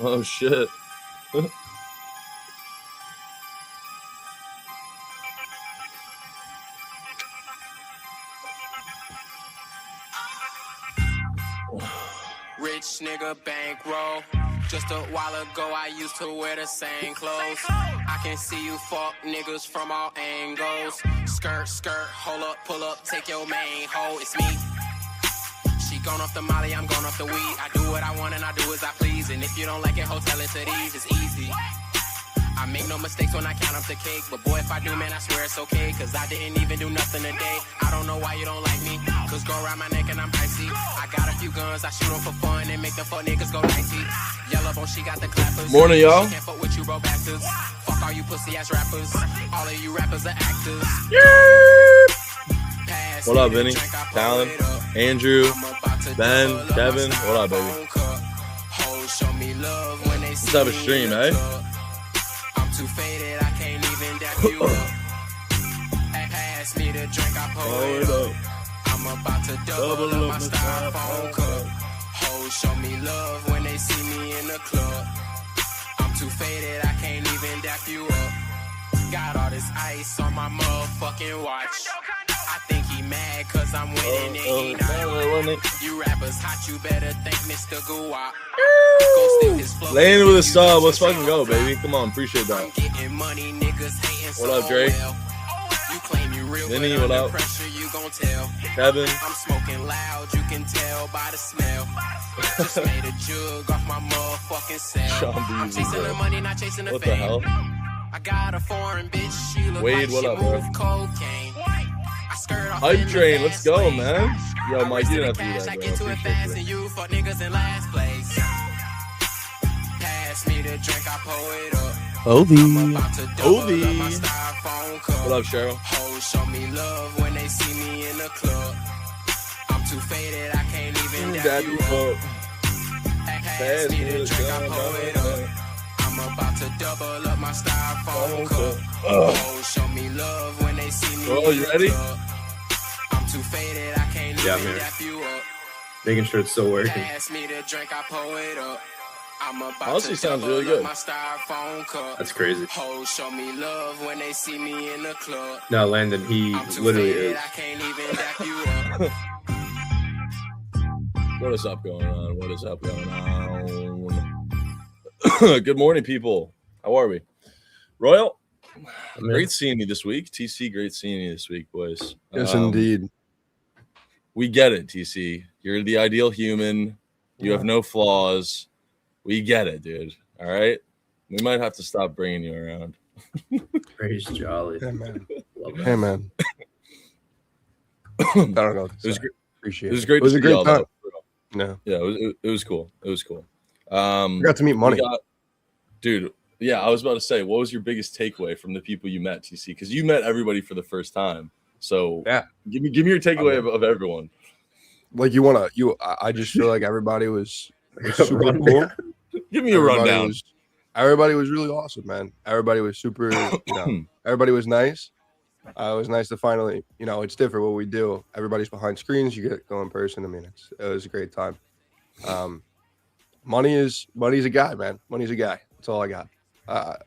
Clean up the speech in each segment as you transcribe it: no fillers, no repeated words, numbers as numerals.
Oh shit. Rich nigga bankroll. Just a while ago, I used to wear the same clothes. I can see you fuck niggas from all angles. Skirt, skirt, hold up, pull up, take your main hoe. It's me. She gone off the molly, I'm gone off the weed. I do what I want and I do as I please. And if you don't like it, hotel it at ease. It's easy. I make no mistakes when I count up the cake. But boy, if I do, man, I swear it's okay. Cause I didn't even do nothing today. I don't know why you don't like me. Cause go around my neck and I'm icy. I got a few guns, I shoot them for fun and make the fuck niggas go dicey. Yellow bone, she got the clappers. Morning, y'all. She can't fuck with you, bro, bastards. Fuck all you pussy ass rappers. All of you rappers are actors. What up, Vinny? Talon, Andrew, Ben, Devin. What up, baby? Let's have a stream, eh? Too faded, I can't even dap you up. Pass me the drink, I pour it up. I'm about to double up my styrofoam cup. Hoes show me love when they see me in the club. I'm too faded, I can't even dap you up. Got all this ice on my motherfucking watch. I think he mad cause I'm winning and he not. You rappers hot, you better thank Mr. Guwap. Laying with a sub. Let's fucking go, baby. Come on, appreciate that. What up, Drake? Vinny, what up? Kevin. I'm smoking loud, you can tell by the smell. Just made a jug off my motherfucking cell. I'm chasing the money, not chasing the fame. What the hell? I got a foreign bitch, she look Wade, like what she up, move cocaine. Hype train, let's go, man. Yo, Mike, you didn't have to do I that, get to it fast and you fuck niggas in last place. Pass me the drink, I pour it up. Ovi. Ovi. What up, Cheryl? Hoes show me love when they see me in the club. I'm too faded, I can't even dap you up. Pass me the drink, I pour it up. I'm about to double up my styrofoam cup. Hoes show me love when they see me. Oh, you ready? I'm too faded, I can't even dap you up. Making sure it's still working. Pass me the drink, I pour it up. I'm about Honestly, to sounds double really good. up my styrofoam cup. That's crazy. Hoes show me love when they see me in the club. No, Landon, he I'm too literally faded, is. I can't even dap you up. What is up going on? What is up going on? Good morning, people. How are we? Royal, great seeing you this week. TC, great seeing you this week, boys. Yes, indeed. We get it, TC. You're the ideal human. You have no flaws. We get it, dude. All right? We might have to stop bringing you around. Praise Jolly. Hey, man. Love that. Hey, man. I don't know. It was great. Appreciate It was great. It was a great time. No. Yeah, it was cool. It was cool. I got to meet Money. Dude, yeah, I was about to say, what was your biggest takeaway from the people you met, TC? Because you met everybody for the first time. So yeah, give me your takeaway of everyone. Like I just feel like everybody was super cool. Give me a rundown. Everybody was really awesome, man. Everybody was super, everybody was nice. It was nice to finally, it's different what we do. Everybody's behind screens. You get to go in person. I mean, it was a great time. Money's a guy, man. Money's a guy. That's all I got.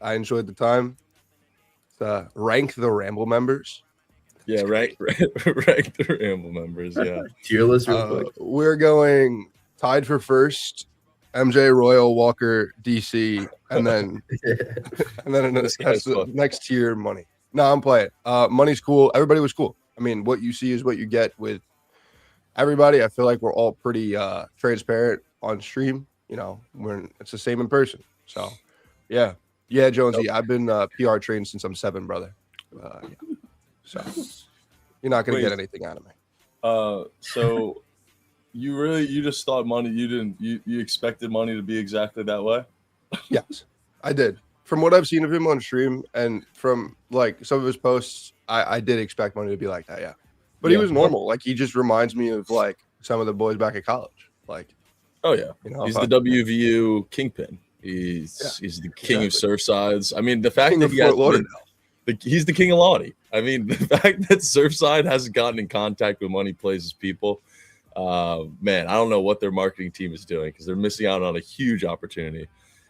I enjoyed the time. Rank the Ramble members. Yeah, rank the Ramble members. Yeah. Tier list. We're going tied for first. MJ, Royal, Walker, DC, and then that's the next tier. Money. No, I'm playing. Money's cool. Everybody was cool. I mean, what you see is what you get with everybody. I feel like we're all pretty transparent on stream. It's the same in person. So, yeah, Jonesy. I've been PR trained since I'm 7, brother. So you're not gonna get anything out of me. So you just thought Money. You expected Money to be exactly that way? Yes, I did. From what I've seen of him on stream and from like some of his posts, I did expect Money to be like that. Yeah, but he was normal. Like he just reminds me of like some of the boys back at college. Like, oh yeah, he's the WVU kingpin. He's the king of Surfsides. I mean, the fact that he's the king of Lottie. I mean, the fact that Surfside hasn't gotten in contact with Money Plays' people, man, I don't know what their marketing team is doing because they're missing out on a huge opportunity.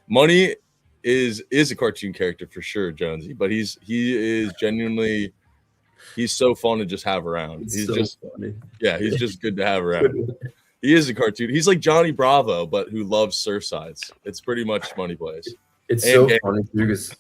Money is a cartoon character for sure, Jonesy, but he is genuinely he's so fun to just have around. It's he's so just funny. Yeah, he's just good to have around. He is a cartoon. He's like Johnny Bravo, but who loves Surfsides. It's pretty much Money Plays. It's so funny too because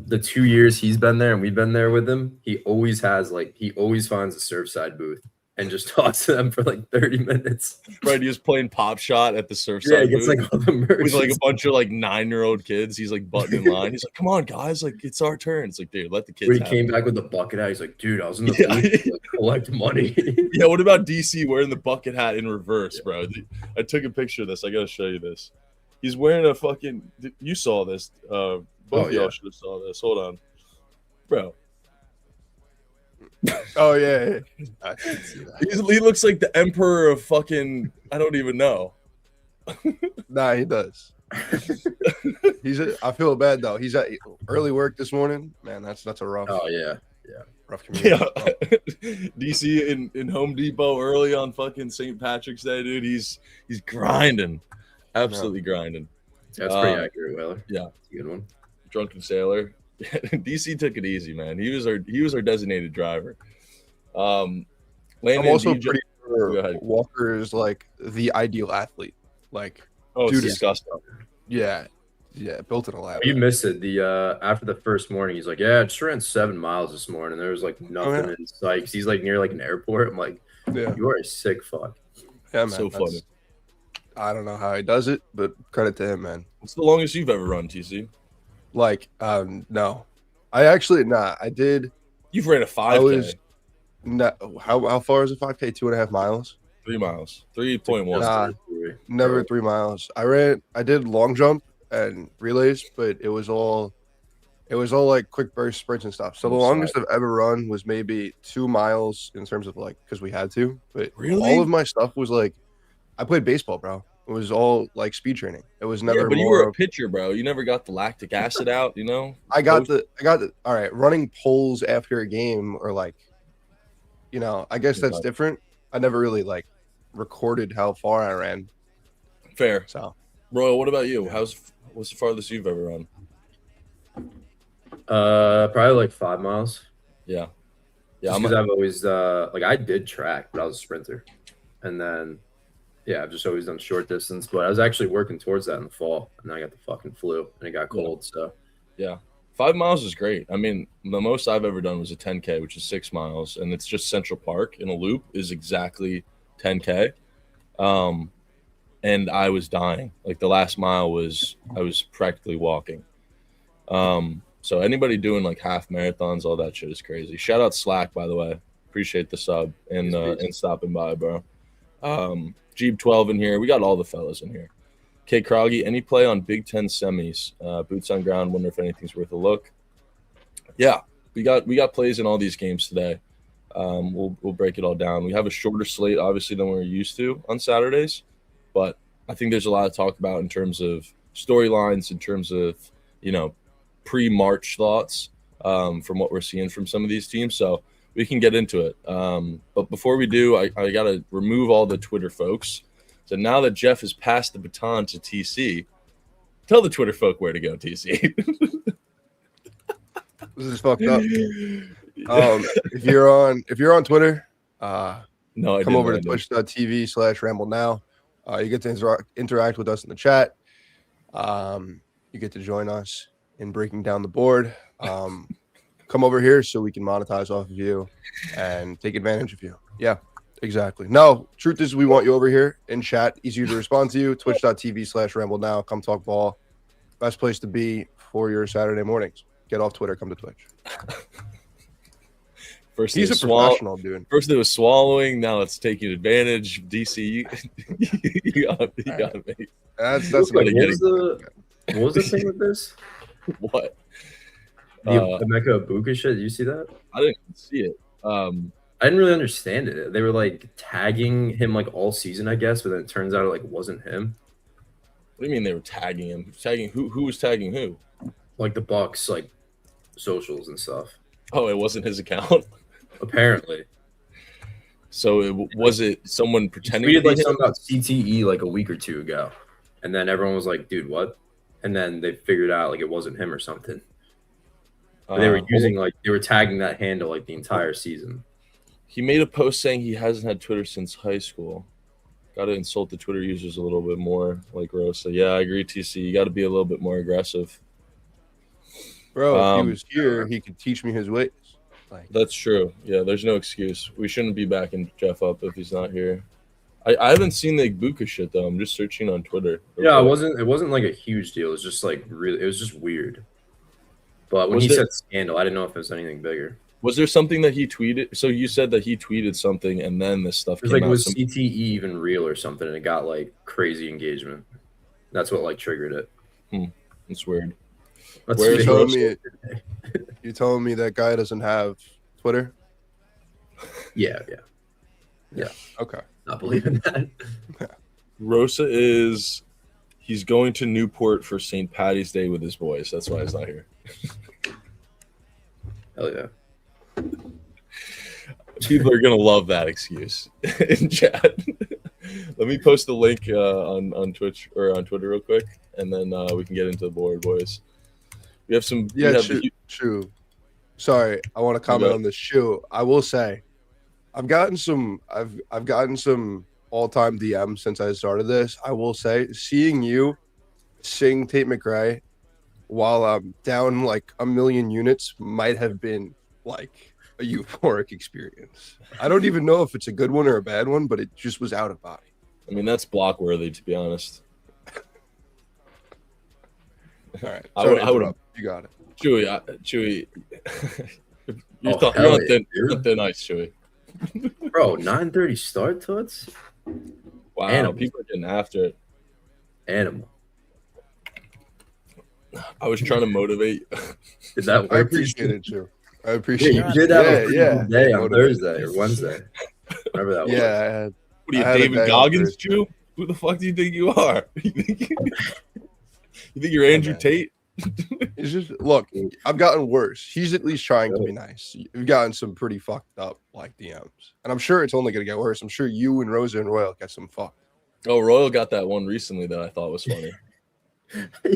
the 2 years he's been there and we've been there with him, he always finds a Surfside booth and just talks to them for like 30 minutes. Right, he was playing Pop Shot at the Surfside. Yeah, he gets like all the merch with like a bunch of like 9-year-old kids. He's like butting in line. He's like, "Come on, guys! Like it's our turn." It's like, dude, let the kids. He came back with the bucket hat. He's like, "Dude, I was in the booth to, like, collect money." Yeah, what about DC wearing the bucket hat in reverse, bro? I took a picture of this. I gotta show you this. He's wearing a fucking. You saw this. Both of y'all should have saw this. Hold on, bro. Oh yeah. I can see that. He looks like the emperor of fucking. I don't even know. Nah, he does. I feel bad though. He's at early work this morning. Man, that's a rough. Oh yeah. Rough community. Yeah. DC in Home Depot early on fucking St. Patrick's Day, dude. He's grinding, absolutely grinding. That's pretty accurate, Whaler. Yeah, that's a good one. Drunken Sailor. DC took it easy, man. He was our designated driver. I'm also pretty sure Walker is like the ideal athlete. Like, dude, disgusting. Yeah, built in a lab. You missed it. After the first morning, he's like, "Yeah, I just ran 7 miles this morning. There was like nothing in sight." 'Cause he's like near like an airport. I'm like, "You are a sick fuck." Yeah, man. So funny. I don't know how he does it, but credit to him, man. What's the longest you've ever run, TC? Like, no, I did. You've ran a 5K. How far is a 5K? 2.5 miles. 3 miles. 3.1. Nah, never 3 miles. I did long jump and relays, but it was all like quick burst sprints and stuff. So the longest I've ever run was maybe 2 miles in terms of like because we had to. But all of my stuff was like, I played baseball, bro. It was all like speed training. It was never. Yeah, but you were a pitcher, bro. You never got the lactic acid out, you know. I got the. All right, running polls after a game or like, you know, I guess that's different. I never really like recorded how far I ran. Fair. So, Royal, what about you? What's the farthest you've ever run? Probably like 5 miles. Yeah. Because I've always like I did track, but I was a sprinter, and then I've just always done short distance. But I was actually working towards that in the fall, and then I got the fucking flu, and it got cold. So 5 miles is great. I mean, the most I've ever done was a 10K, which is 6 miles, and it's just Central Park in a loop is exactly 10K. And I was dying. Like the last mile I was practically walking. So anybody doing like half marathons, all that shit is crazy. Shout out Slack, by the way. Appreciate the sub and stopping by, bro. Jeep 12 in here. We got all the fellas in here. Kate Croggy, any play on Big Ten semis? Boots on ground. Wonder if anything's worth a look. Yeah, we got plays in all these games today. We'll break it all down. We have a shorter slate, obviously, than we're used to on Saturdays, but I think there's a lot to talk about in terms of storylines, in terms of pre-March thoughts from what we're seeing from some of these teams. So we can get into it. But before we do, I got to remove all the Twitter folks. So now that Jeff has passed the baton to TC, tell the Twitter folk where to go, TC. This is fucked up. If you're on Twitter, come over to twitch.tv/ramble now. You get to interact with us in the chat. You get to join us in breaking down the board. Come over here so we can monetize off of you and take advantage of you. Yeah, exactly. No, truth is we want you over here in chat. Easier to respond to you. Twitch.tv/ramble now. Come talk ball. Best place to be for your Saturday mornings. Get off Twitter. Come to Twitch. First he's a professional, dude. First it was swallowing. Now it's taking advantage. DC, you got me. That's what was the thing with this? What? The Emeka Ibuka shit. Did you see that? I didn't see it. I didn't really understand it. They were like tagging him like all season, I guess, but then it turns out it like wasn't him. What do you mean they were tagging him? Tagging who? Who was tagging who? Like the Bucks, like socials and stuff. Oh, it wasn't his account. Apparently. So was it someone pretending? He tweeted like something about CTE like a week or two ago, and then everyone was like, "Dude, what?" and then they figured out like it wasn't him or something. But they were they were tagging that handle like the entire season. He made a post saying he hasn't had Twitter since high school. Got to insult the Twitter users a little bit more, like Rosa. Yeah, I agree, TC. You got to be a little bit more aggressive. Bro, if he was here, he could teach me his ways. That's true. Yeah, there's no excuse. We shouldn't be backing Jeff up if he's not here. I haven't seen the Igbuka shit though. I'm just searching on Twitter. Yeah, it wasn't like a huge deal. It was just like really, it was just weird. But when he said scandal, I didn't know if it was anything bigger. Was there something that he tweeted? So you said that he tweeted something, and then this stuff came out. Was CTE even real or something? And it got like crazy engagement. That's what like triggered it. That's weird. You telling me that guy doesn't have Twitter? Yeah. Okay. Not believing that. Rosa he's going to Newport for St. Patty's Day with his boys. That's why he's not here. Hell yeah. People are gonna love that excuse in chat. Let me post the link on Twitch or on Twitter real quick, and then we can get into the board, boys. We have some. Yeah, true. Sorry, I want to comment on the shoe. I will say, I've gotten some all-time DMs since I started this. I will say, seeing you sing Tate McRae while I'm down like 1 million units might have been like a euphoric experience. I don't even know if it's a good one or a bad one, but it just was out of body. I mean, that's block worthy, to be honest. All right, I would. You got it, Chewy. You're on thin ice, Chewy. Bro, 9:30 start, Toots. Wow, Animal. People are getting after it. Animal. I was trying to motivate. Did that work? I appreciate it too. I appreciate it. You did have a day on Thursday or Wednesday. Remember that? Yeah. What are you, David Goggins, Jew? Who the fuck do you think you are? You think you're Andrew Tate? It's just look. I've gotten worse. He's at least trying to be nice. You've gotten some pretty fucked up like DMs, and I'm sure it's only gonna get worse. I'm sure you and Rosa and Royal got some fucked. Oh, Royal got that one recently that I thought was funny.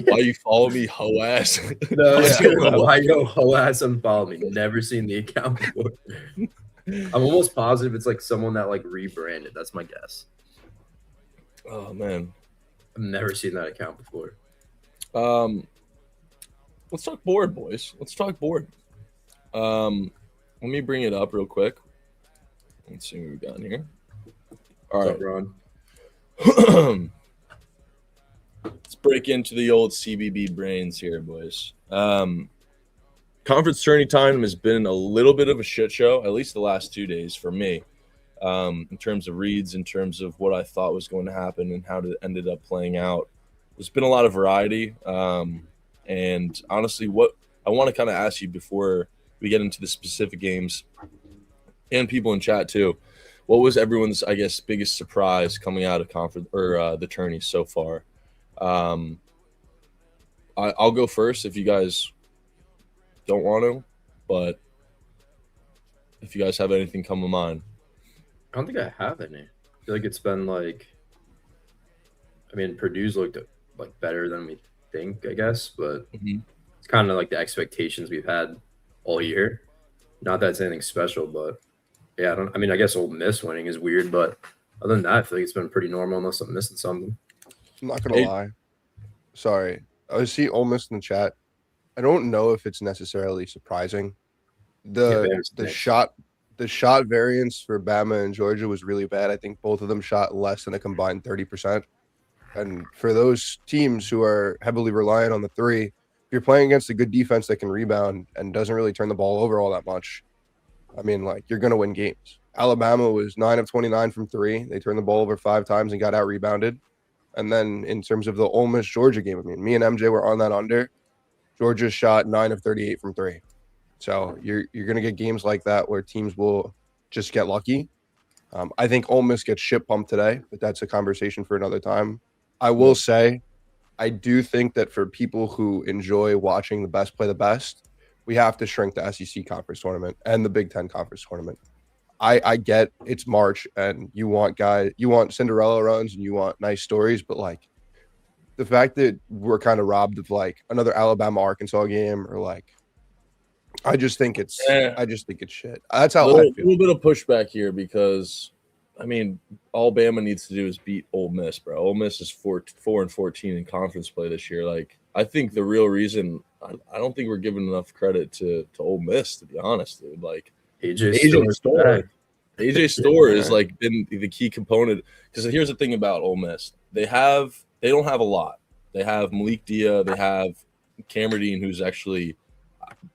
Why you follow me, hoe ass? Why yo hoe ass unfollow me? Never seen the account before. I'm almost positive it's like someone that like rebranded. That's my guess. Oh man, I've never seen that account before. Let's talk board, boys. Let's talk board. Let me bring it up real quick. Let's see what we got in here. All right, Ron. Let's break into the old CBB brains here, boys. Conference tourney time has been a little bit of a shit show, at least the last 2 days for me, in terms of reads, in terms of what I thought was going to happen and how it ended up playing out. There's been a lot of variety. And honestly, what I want to kind of ask you before we get into the specific games and people in chat too, what was everyone's, I guess, biggest surprise coming out of conference or the tourney so far? I'll go first if you guys don't want to, but if you guys have anything come to mind. I don't think I have any. I feel like it's been like, I mean, Purdue's looked like better than we think, I guess, but it's kind of like the expectations we've had all year. Not that it's anything special, but yeah, I guess Ole Miss winning is weird, but other than that, I feel like it's been pretty normal unless I'm missing something. I'm not gonna lie. Sorry. I see Ole Miss in the chat. I don't know if it's necessarily surprising. The shot variance for Bama and Georgia was really bad. I think both of them shot less than a combined 30%. And for those teams who are heavily reliant on the three, if you're playing against a good defense that can rebound and doesn't really turn the ball over all that much, I mean, like, you're going to win games. Alabama was 9 of 29 from three. They turned the ball over 5 times and got out rebounded. And then in terms of the Ole Miss Georgia game, I mean, me and MJ were on that under. Georgia shot 9 of 38 from three. So you're going to get games like that where teams will just get lucky. I think Ole Miss gets shit pumped today, but that's a conversation for another time. I will say, I do think that for people who enjoy watching the best play the best, we have to shrink the SEC conference tournament and the Big Ten conference tournament. I get it's March and you want Cinderella runs and you want nice stories, but like the fact that we're kind of robbed of like another Alabama Arkansas game, or like, I just think it's shit. That's how I feel. A little bit of pushback here because, I mean, all Bama needs to do is beat Ole Miss, bro. Ole Miss is 4-14 in conference play this year. Like, I think the real reason I don't think we're giving enough credit to Ole Miss, to be honest, dude. Like AJ Storr is like been the key component. Because here's the thing about Ole Miss: they don't have a lot. They have Malik Dia, they have Cameron, who's actually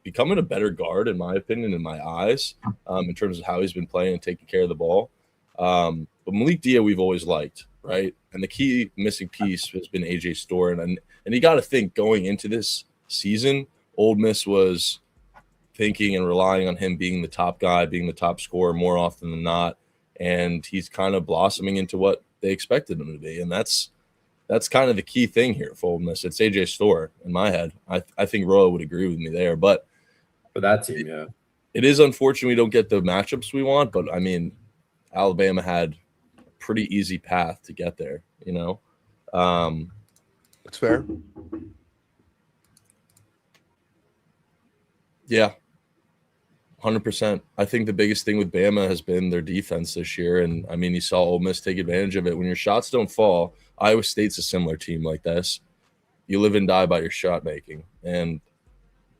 becoming a better guard, in my opinion, in my eyes, in terms of how he's been playing and taking care of the ball. But Malik Dia, we've always liked, right? And the key missing piece has been AJ Storr. And you got to think, going into this season, Ole Miss was thinking and relying on him being the top guy, being the top scorer more often than not. And he's kind of blossoming into what they expected him to be. And that's kind of the key thing here for Ole Miss. It's AJ Storr in my head. I think Royal would agree with me there. But for that team, yeah. It is unfortunate we don't get the matchups we want, but I mean, Alabama had a pretty easy path to get there, you know? That's fair. Yeah. 100%. I think the biggest thing with Bama has been their defense this year. And I mean, you saw Ole Miss take advantage of it. When your shots don't fall, Iowa State's a similar team like this. You live and die by your shot making. And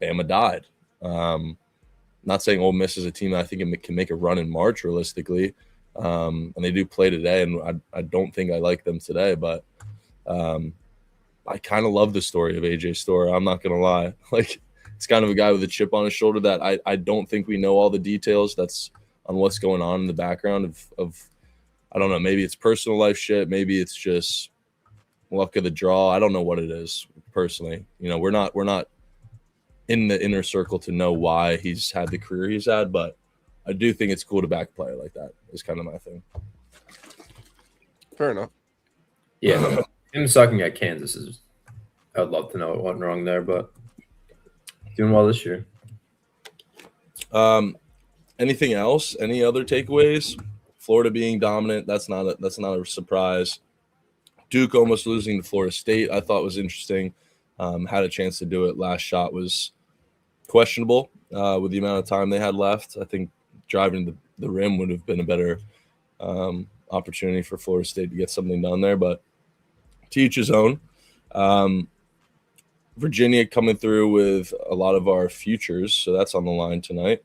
Bama died. Not saying Ole Miss is a team that I think can make a run in March realistically. And they do play today. And I don't think I like them today. But I kind of love the story of AJ Storr. I'm not going to lie. Like, it's kind of a guy with a chip on his shoulder that I don't think we know all the details that's on what's going on in the background of I don't know, maybe it's personal life shit, maybe it's just luck of the draw. I don't know what it is personally. You know, we're not in the inner circle to know why he's had the career he's had, but I do think it's cool to back a player like that is kind of my thing. Fair enough. Yeah, him sucking at Kansas is I'd love to know what went wrong there, but doing well this year. Anything else? Any other takeaways? Florida being dominant, that's not a surprise. Duke almost losing to Florida State, I thought was interesting. Had a chance to do it. Last shot was questionable with the amount of time they had left. I think driving the rim would have been a better opportunity for Florida State to get something done there, but to each his own. Virginia coming through with a lot of our futures, so that's on the line tonight.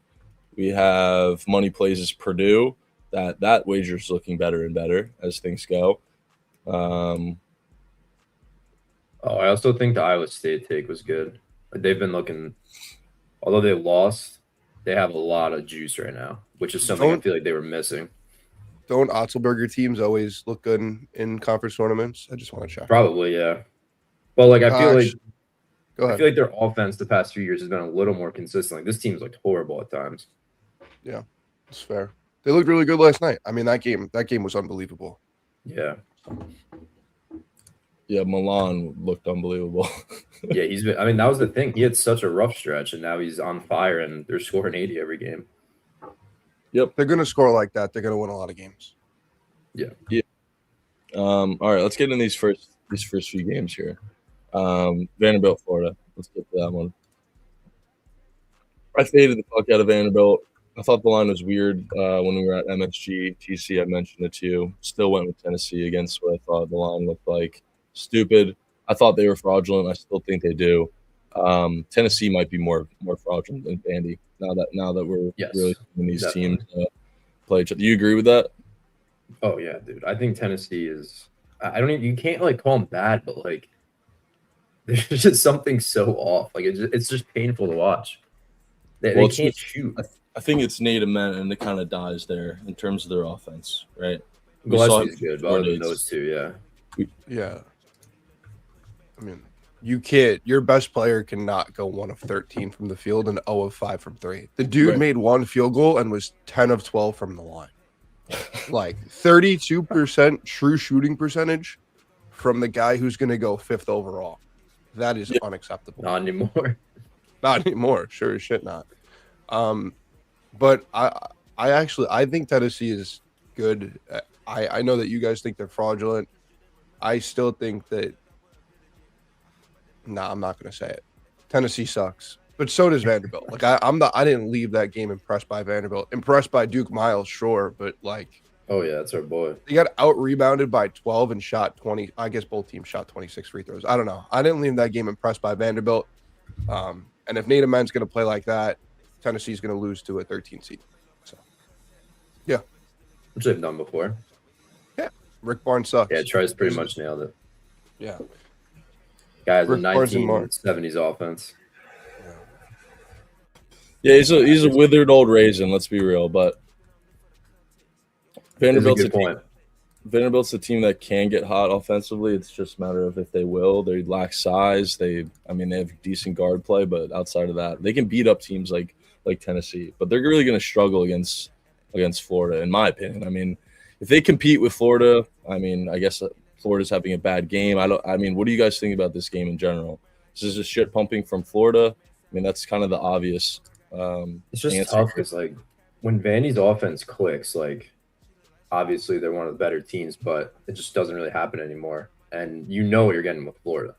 We have money plays as Purdue. That wager is looking better and better as things go. I also think the Iowa State take was good. They've been looking, although they lost, they have a lot of juice right now, which is something I feel like they were missing. Don't Otzelberger teams always look good in conference tournaments? I just want to check. Probably, yeah. But like I feel like go ahead. I feel like their offense the past few years has been a little more consistent. Like this team's looked horrible at times. Yeah, it's fair. They looked really good last night. I mean, that game was unbelievable. Yeah. Yeah, Milan looked unbelievable. Yeah, that was the thing. He had such a rough stretch, and now he's on fire, and they're scoring 80 every game. Yep. They're going to score like that. They're going to win a lot of games. Yeah. All right, let's get in these first few games here. Vanderbilt, Florida. Let's get to that one. I faded the fuck out of Vanderbilt. I thought the line was weird when we were at MSG. TC, I mentioned it too. Still went with Tennessee against what I thought the line looked like. Stupid. I thought they were fraudulent. I still think they do. Tennessee might be more fraudulent than Vandy now that we're really seeing these teams play each other. Do you agree with that? Oh yeah, dude. I think Tennessee is. You can't like call them bad, but like there's just something so off. Like it's just painful to watch. They can't shoot. I think it's Nate and it kind of dies there in terms of their offense, right? Gillespie's good, but other than those two, yeah. Yeah. I mean, you can't. Your best player cannot go 1 of 13 from the field and 0 of 5 from 3. The dude made 1 field goal and was 10 of 12 from the line. Like 32% true shooting percentage from the guy who's going to go 5th overall. That is unacceptable. Not anymore. Not anymore. Sure as shit not. But I think Tennessee is good. I know that you guys think they're fraudulent. I still think that Nah, I'm not gonna say it. Tennessee sucks, but so does Vanderbilt. Like I didn't leave that game impressed by Vanderbilt. Impressed by Duke Miles, sure, but like, oh yeah, that's our boy. They got out rebounded by 12 and shot 20. I guess both teams shot 26 free throws. I don't know. I didn't leave that game impressed by Vanderbilt. And if Nate Amen's gonna play like that, Tennessee's gonna lose to a 13 seed. So, yeah, which they've done before. Yeah, Rick Barnes sucks. Yeah, Trice pretty much nailed it. Yeah. Guys, a 1970s offense. Yeah, he's a withered old raisin. Let's be real, but Vanderbilt's a team that can get hot offensively. It's just a matter of if they will. They lack size. They have decent guard play, but outside of that, they can beat up teams like Tennessee. But they're really going to struggle against Florida, in my opinion. I mean, if they compete with Florida, I guess Florida's having a bad game. What do you guys think about this game in general? Is this just shit pumping from Florida? I mean, that's kind of the obvious. It's just tough because like when Vandy's offense clicks, like obviously they're one of the better teams, but it just doesn't really happen anymore. And you know what you're getting with Florida.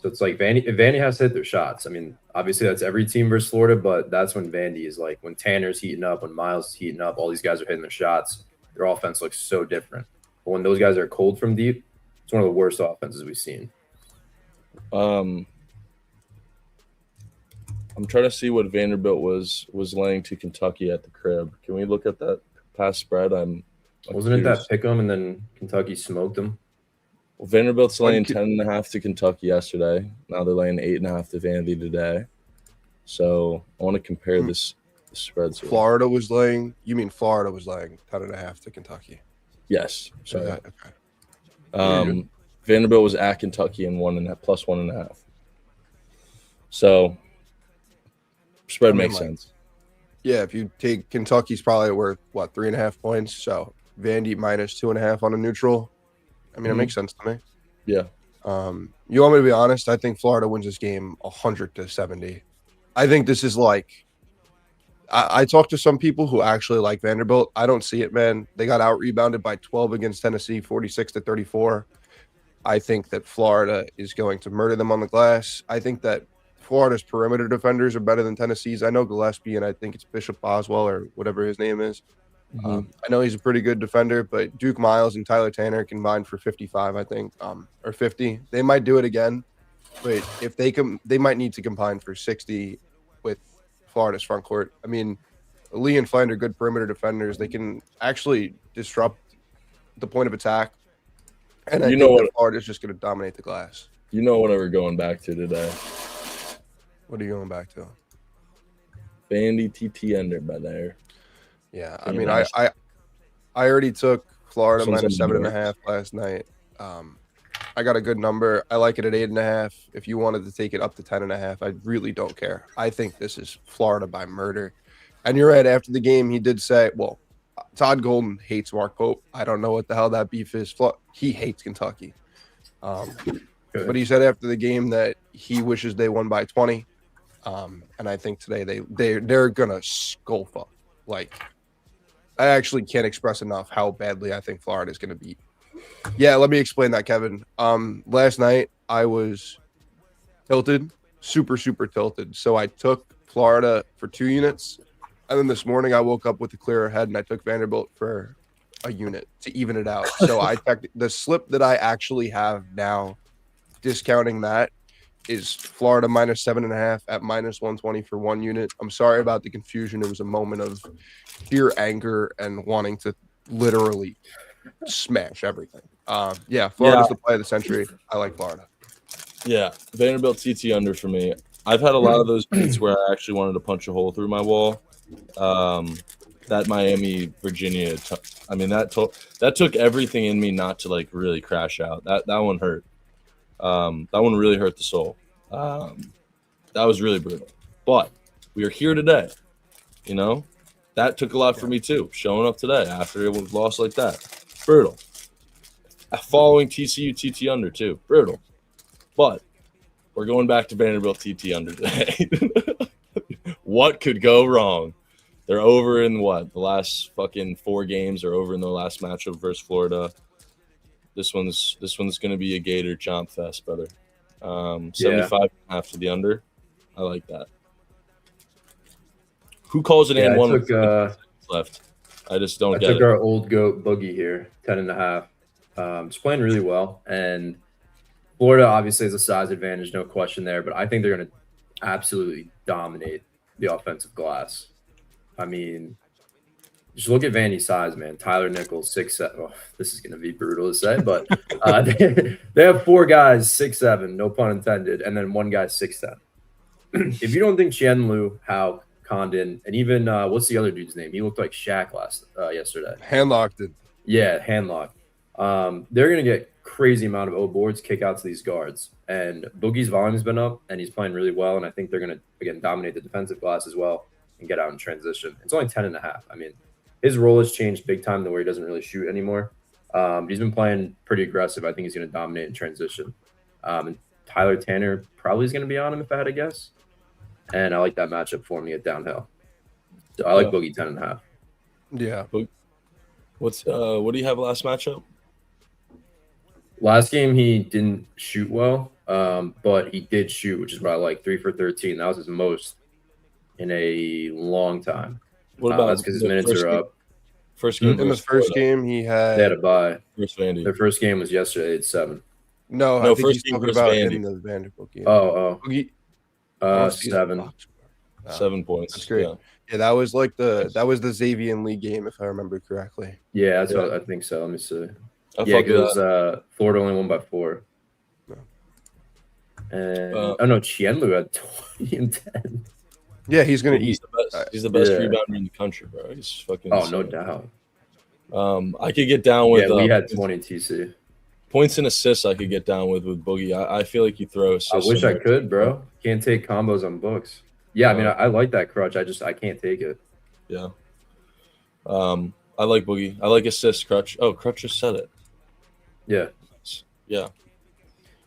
So it's like if Vandy has to hit their shots. I mean, obviously that's every team versus Florida, but that's when Vandy is like when Tanner's heating up, when Miles is heating up, all these guys are hitting their shots. Their offense looks so different. But when those guys are cold from deep, it's one of the worst offenses we've seen. I'm trying to see what Vanderbilt was laying to Kentucky at the crib. Can we look at that past spread? Wasn't it that pick 'em and then Kentucky smoked them? Well, Vanderbilt's laying 10.5 to Kentucky yesterday. Now they're laying 8.5 to Vandy today. So I want to compare this spreads. Florida was laying 10.5 to Kentucky. Yes. Sorry. Okay. Vanderbilt was at Kentucky and plus 1.5. So spread makes sense. Yeah, if you take Kentucky's probably worth 3.5 points. So Vandy minus 2.5 on a neutral. I mean, it makes sense to me. Yeah. You want me to be honest? I think Florida wins this game 100-70. I think this is like I talked to some people who actually like Vanderbilt. I don't see it, man. They got out rebounded by 12 against Tennessee, 46-34. I think that Florida is going to murder them on the glass. I think that Florida's perimeter defenders are better than Tennessee's. I know Gillespie, and I think it's Bishop Boswell or whatever his name is. I know he's a pretty good defender, but Duke Miles and Tyler Tanner combined for 55, I think, or 50. They might do it again, but if they might need to combine for 60 with Florida's front court. I mean, Lee and Flynn are good perimeter defenders. They can actually disrupt the point of attack, and I think that Florida's just going to dominate the glass. You know what we're going back to today? What are you going back to? Vandy TT under by there. Yeah, I mean, I already took Florida minus 7.5 last night. I got a good number. I like it at 8.5. If you wanted to take it up to 10.5, I really don't care. I think this is Florida by murder. And you're right. After the game, he did say, well, Todd Golden hates Mark Pope. I don't know what the hell that beef is. He hates Kentucky. But he said after the game that he wishes they won by 20. And I think today they're gonna skull fuck. Like, I actually can't express enough how badly I think Florida is gonna beat. Yeah, let me explain that, Kevin. Last night I was tilted, super tilted. So I took Florida for 2 units, and then this morning I woke up with a clearer head and I took Vanderbilt for a unit to even it out. So I checked the slip that I actually have now, discounting that, is Florida minus 7.5 at minus 120 for 1 unit. I'm sorry about the confusion. It was a moment of pure anger and wanting to literally smash everything. Florida's the play of the century. I like Florida. Yeah, Vanderbilt TT under for me. I've had a lot of those beats where I actually wanted to punch a hole through my wall. That Miami Virginia, that took everything in me not to like really crash out. That one hurt. That one really hurt the soul. That was really brutal. But we are here today. You know, that took a lot for me too. Showing up today after it was lost like that, brutal. Following TCU TT under too, brutal. But we're going back to Vanderbilt TT under today. What could go wrong? They're over in the last fucking 4 games are over in the last matchup versus Florida. This one's going to be a Gator chomp fest, brother. 75.5 to the under. I like that. Who calls it and 1 with 6 left? I just don't get it. I took our old goat Boogie here, 10.5. Just playing really well. And Florida obviously has a size advantage, no question there. But I think they're going to absolutely dominate the offensive glass. I mean, just look at Vandy's size, man. Tyler Nichols, 6'7". Oh, this is going to be brutal to say, but they have 4 guys 6'7", no pun intended, and then 1 guy 6'10". If you don't think Qianlu, Hao, Condon, and even what's the other dude's name? He looked like Shaq yesterday. Handlocked it. Yeah, handlock. They're going to get crazy amount of O boards, kick out to these guards. And Boogie's volume has been up, and he's playing really well. And I think they're going to, again, dominate the defensive glass as well and get out in transition. It's only 10.5. I mean, his role has changed big time to where he doesn't really shoot anymore. He's been playing pretty aggressive. I think he's going to dominate in transition. And Tyler Tanner probably is going to be on him if I had to guess. And I like that matchup for him to get downhill. So I like Boogie 10.5. Yeah. What do you have last matchup? Last game he didn't shoot well, but he did shoot, which is why I like 3 for 13. That was his most in a long time. What about that's because his minutes are up. First game in the first game they had a bye. Vandy. Their first game was yesterday at 7. No, I think he's talking about Vandy. In the Vanderbilt game. Oh. Boogie, 7. 7 points. That's great. Yeah, that was the Xavier Lee game, if I remember correctly. Yeah, that's what I think so. Let me see. Because Florida only won by 4. No. And Qianlu had 20 and 10. Yeah, he's gonna eat. He's the best rebounder in the country, bro. He's fucking. Oh, no doubt. I could get down with. Yeah, we had 20 TC. Points and assists, I could get down with Boogie. I feel like you throw assists. I wish I could, bro. Can't take combos on books. Yeah, I mean, I like that crutch. I can't take it. Yeah. I like Boogie. I like assist crutch. Oh, crutch just said it. Yeah. Yeah.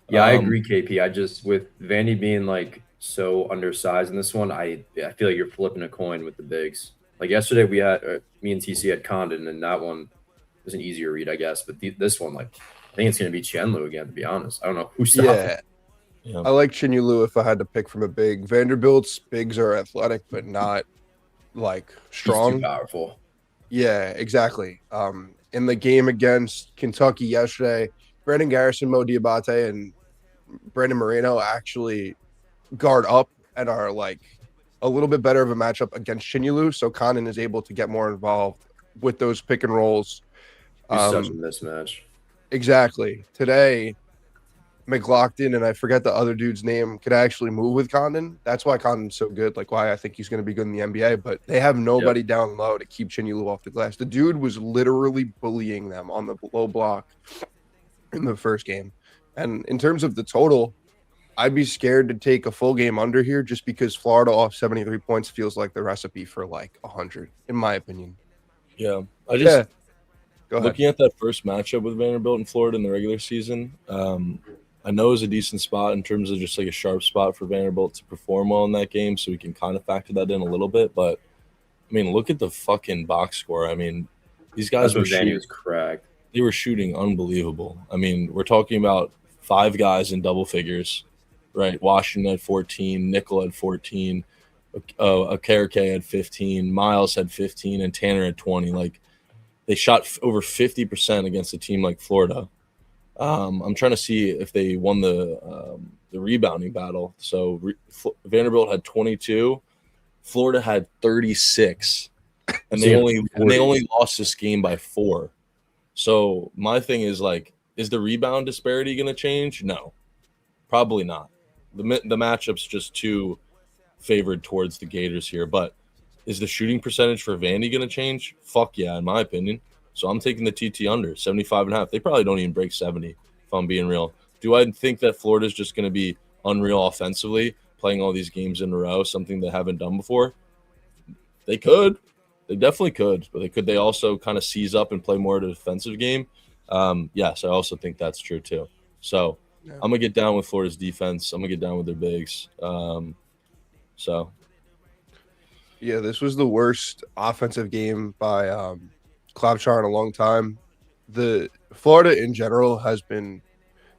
Yeah, I agree, KP. I just with Vandy being like so undersized in this one, I feel like you're flipping a coin with the bigs. Like yesterday, we had me and TC had Condon, and that one was an easier read, I guess. But this one, like, I think it's going to be Qianlu again. To be honest, I don't know who's stopping. Yeah, I like Qianlu if I had to pick from a big. Vanderbilt's bigs are athletic, but not like strong. He's too powerful. Yeah, exactly. In the game against Kentucky yesterday, Brandon Garrison, Mo Diabate, and Brandon Moreno actually guard up and are like a little bit better of a matchup against Qianlu. So Condon is able to get more involved with those pick and rolls. He's such a mismatch. Exactly. Today, McLaughlin, and I forget the other dude's name, could actually move with Condon. That's why Condon's so good, like why I think he's going to be good in the NBA. But they have nobody down low to keep Qianlu off the glass. The dude was literally bullying them on the low block in the first game. And in terms of the total, I'd be scared to take a full game under here just because Florida off 73 points feels like the recipe for like 100, in my opinion. Yeah. Looking at that first matchup with Vanderbilt and Florida in the regular season, I know it was a decent spot in terms of just like a sharp spot for Vanderbilt to perform well in that game, so we can kind of factor that in a little bit. But, I mean, look at the fucking box score. I mean, these guys were shooting. Cracked. They were shooting unbelievable. I mean, we're talking about 5 guys in double figures, right? Washington had 14, Nickel had 14, Akarake had 15, Miles had 15, and Tanner had 20. Like, they shot over 50% against a team like Florida. I'm trying to see if they won the rebounding battle. So Vanderbilt had 22, Florida had 36, and they only lost this game by 4. So my thing is like, is the rebound disparity going to change? No, probably not. The matchup's just too favored towards the Gators here. But is the shooting percentage for Vandy going to change? Fuck yeah, in my opinion. So I'm taking the TT under 75.5. They probably don't even break 70, if I'm being real. Do I think that Florida's just going to be unreal offensively, playing all these games in a row, something they haven't done before? They could. They definitely could. But could they also kind of seize up and play more of a defensive game? Yes, I also think that's true too. So I'm going to get down with Florida's defense. I'm going to get down with their bigs. Yeah, this was the worst offensive game by Klobuchar in a long time. The Florida in general has been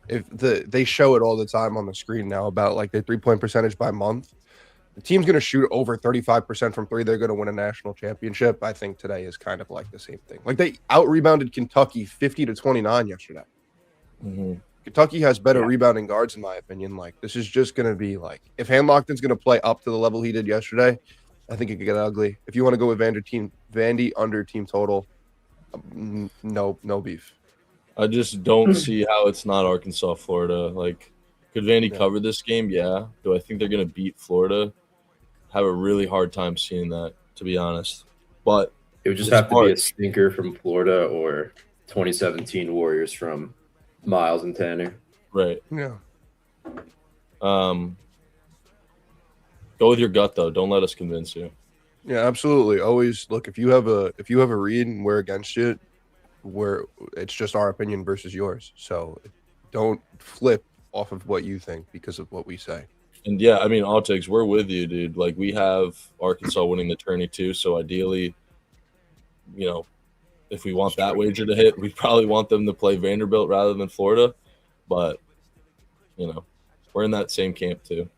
they show it all the time on the screen now about like the 3-point percentage by month. The team's going to shoot over 35% from three. They're going to win a national championship. I think today is kind of like the same thing. Like they out-rebounded Kentucky 50-29 yesterday. Mm-hmm. Kentucky has better rebounding guards, in my opinion. Like this is just going to be like if Handlockton's going to play up to the level he did yesterday, I think it could get ugly. If you want to go with Vandy under team total, no beef. I just don't see how it's not Arkansas, Florida. Like, could Vandy cover this game? Yeah. Do I think they're going to beat Florida? Have a really hard time seeing that, to be honest. But it would just have to be a stinker from Florida or 2017 Warriors from Miles and Tanner. Right. Yeah. Go with your gut though. Don't let us convince you. Yeah, absolutely. Always look if you have a read and we're against it, where it's just our opinion versus yours. So don't flip off of what you think because of what we say. And yeah, I mean, Altics, we're with you, dude. Like we have Arkansas winning the tourney too. So ideally, you know, if we want that wager to hit, we probably want them to play Vanderbilt rather than Florida. But you know, we're in that same camp too.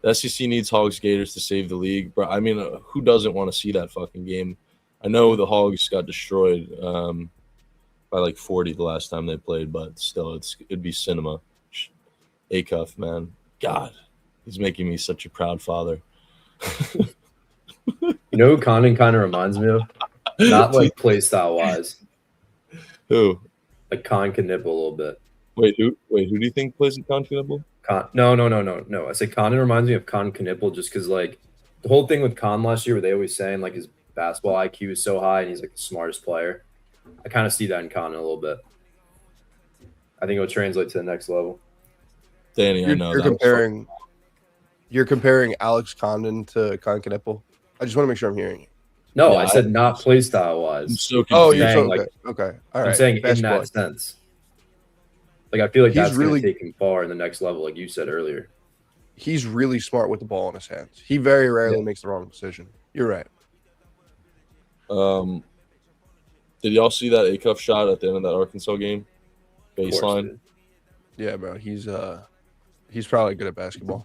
The SEC needs Hogs Gators to save the league. But I mean, who doesn't want to see that fucking game? I know the Hogs got destroyed by like 40 the last time they played, but still, it'd be cinema. Acuff, man, God, he's making me such a proud father. You know who Condon kind of reminds me of? Not like play style wise. Who? Like Con Knipple a little bit. Wait, who do you think plays at Con Knipple? No. I say Condon reminds me of Con Knipple just because like the whole thing with Con last year where they always saying like his basketball IQ is so high and he's like the smartest player. I kind of see that in Con a little bit. I think it'll translate to the next level. Danny, I know you're comparing Alex Condon to Con Knipple. I just want to make sure I'm hearing you. No, yeah, I said not play style wise. I'm so confused. Oh, you're so okay. Like, okay. All right. I'm saying basketball. In that sense. Like I feel like that's really going to take him far in the next level, like you said earlier. He's really smart with the ball in his hands. He very rarely makes the wrong decision. You're right. Did y'all see that Acuff shot at the end of that Arkansas game? Baseline. Yeah, bro. He's probably good at basketball.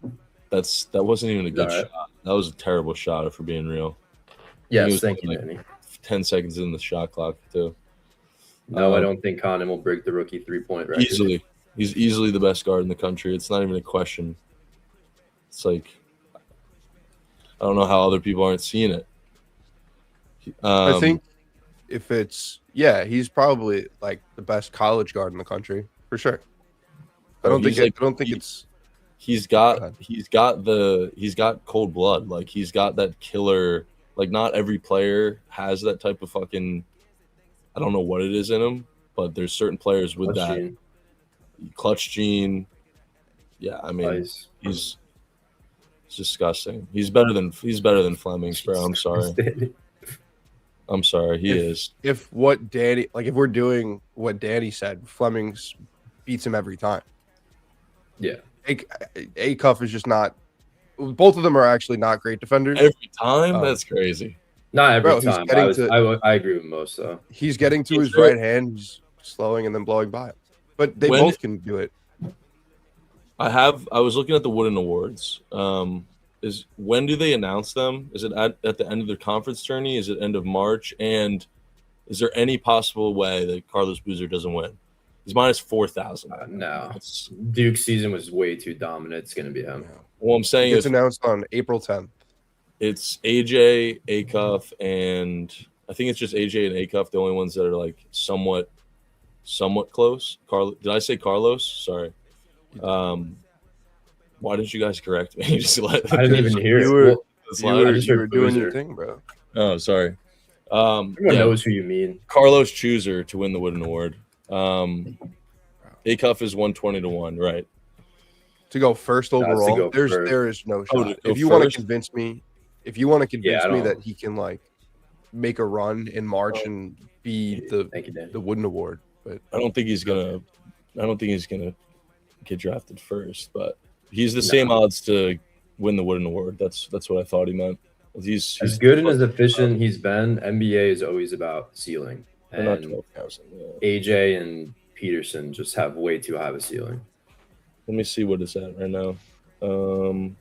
That wasn't even a good shot. That was a terrible shot, if we're being real. Yes, thank you, Danny. 10 seconds in the shot clock, too. No, I don't think Condon will break the rookie 3-point record. Easily. He's easily the best guard in the country. It's not even a question. It's like, I don't know how other people aren't seeing it. I think if it's, he's probably like the best college guard in the country, for sure. He's got cold blood. Like he's got that killer. Like not every player has that type of fucking. I don't know what it is in him, but there's certain players with clutch gene. Yeah, I mean he's disgusting. He's better than Fleming's, bro. I'm sorry. I'm sorry. He is. If we're doing what Danny said, Fleming's beats him every time. Yeah. Acuff is just not. Both of them are actually not great defenders. Every time? That's crazy. Not every time. I agree with most, though. He's getting to his right hand, he's slowing and then blowing by it. But they both can do it. I was looking at the Wooden Awards. When do they announce them? Is it at the end of their conference tourney? Is it end of March? And is there any possible way that Carlos Boozer doesn't win? He's minus 4,000. No. Duke's season was way too dominant. It's going to be him. Well, I'm saying it's announced on April 10th. It's AJ, Acuff, and I think it's just AJ and Acuff, the only ones that are like somewhat close. Did I say Carlos? Sorry. Why didn't you guys correct me? I didn't even hear it. You were doing your thing, bro. Oh, sorry. Everyone knows who you mean. Carlos Chooser to win the Wooden Award. Acuff is 120-1, right? To go first overall, there is no shot. If you want to convince me that he can like make a run in March and be the Wooden Award, but I don't think he's gonna get drafted first, but he's the same odds to win the Wooden Award. That's what I thought he meant. He's as good and as efficient he's been. NBA is always about ceiling. And AJ and Peterson just have way too high of a ceiling. Let me see what it's at right now. And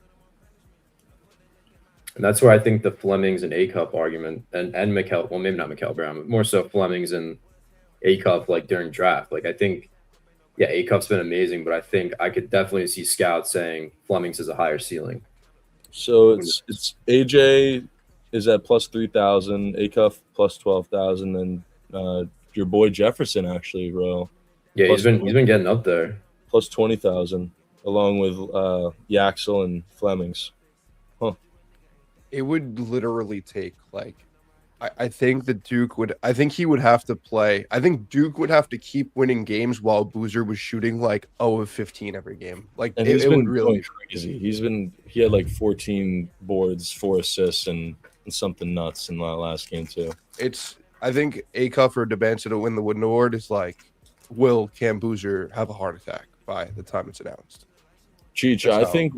that's where I think the Flemings and A-Cup argument and Mikel, well, maybe not Mikel Brown, but more so Flemings and A-Cup like during draft. Like I think, yeah, A-Cup's been amazing, but I think I could definitely see scouts saying Flemings has a higher ceiling. So it's AJ is at plus 3,000, A-Cup plus 12,000, and your boy Jefferson actually, bro. Yeah, he's been getting up there. Plus 20,000, along with Yaxel and Flemings. Huh. It would literally take like, I think that Duke would. I think he would have to play. I think Duke would have to keep winning games while Boozer was shooting like 0 of 15 every game. Like and it would really crazy. He had like 14 boards, 4 assists, and something nuts in that last game too. I think A-Cup or Debanza to win the Wooden Award is like, will Cam Boozer have a heart attack by the time it's announced? Cheech, I think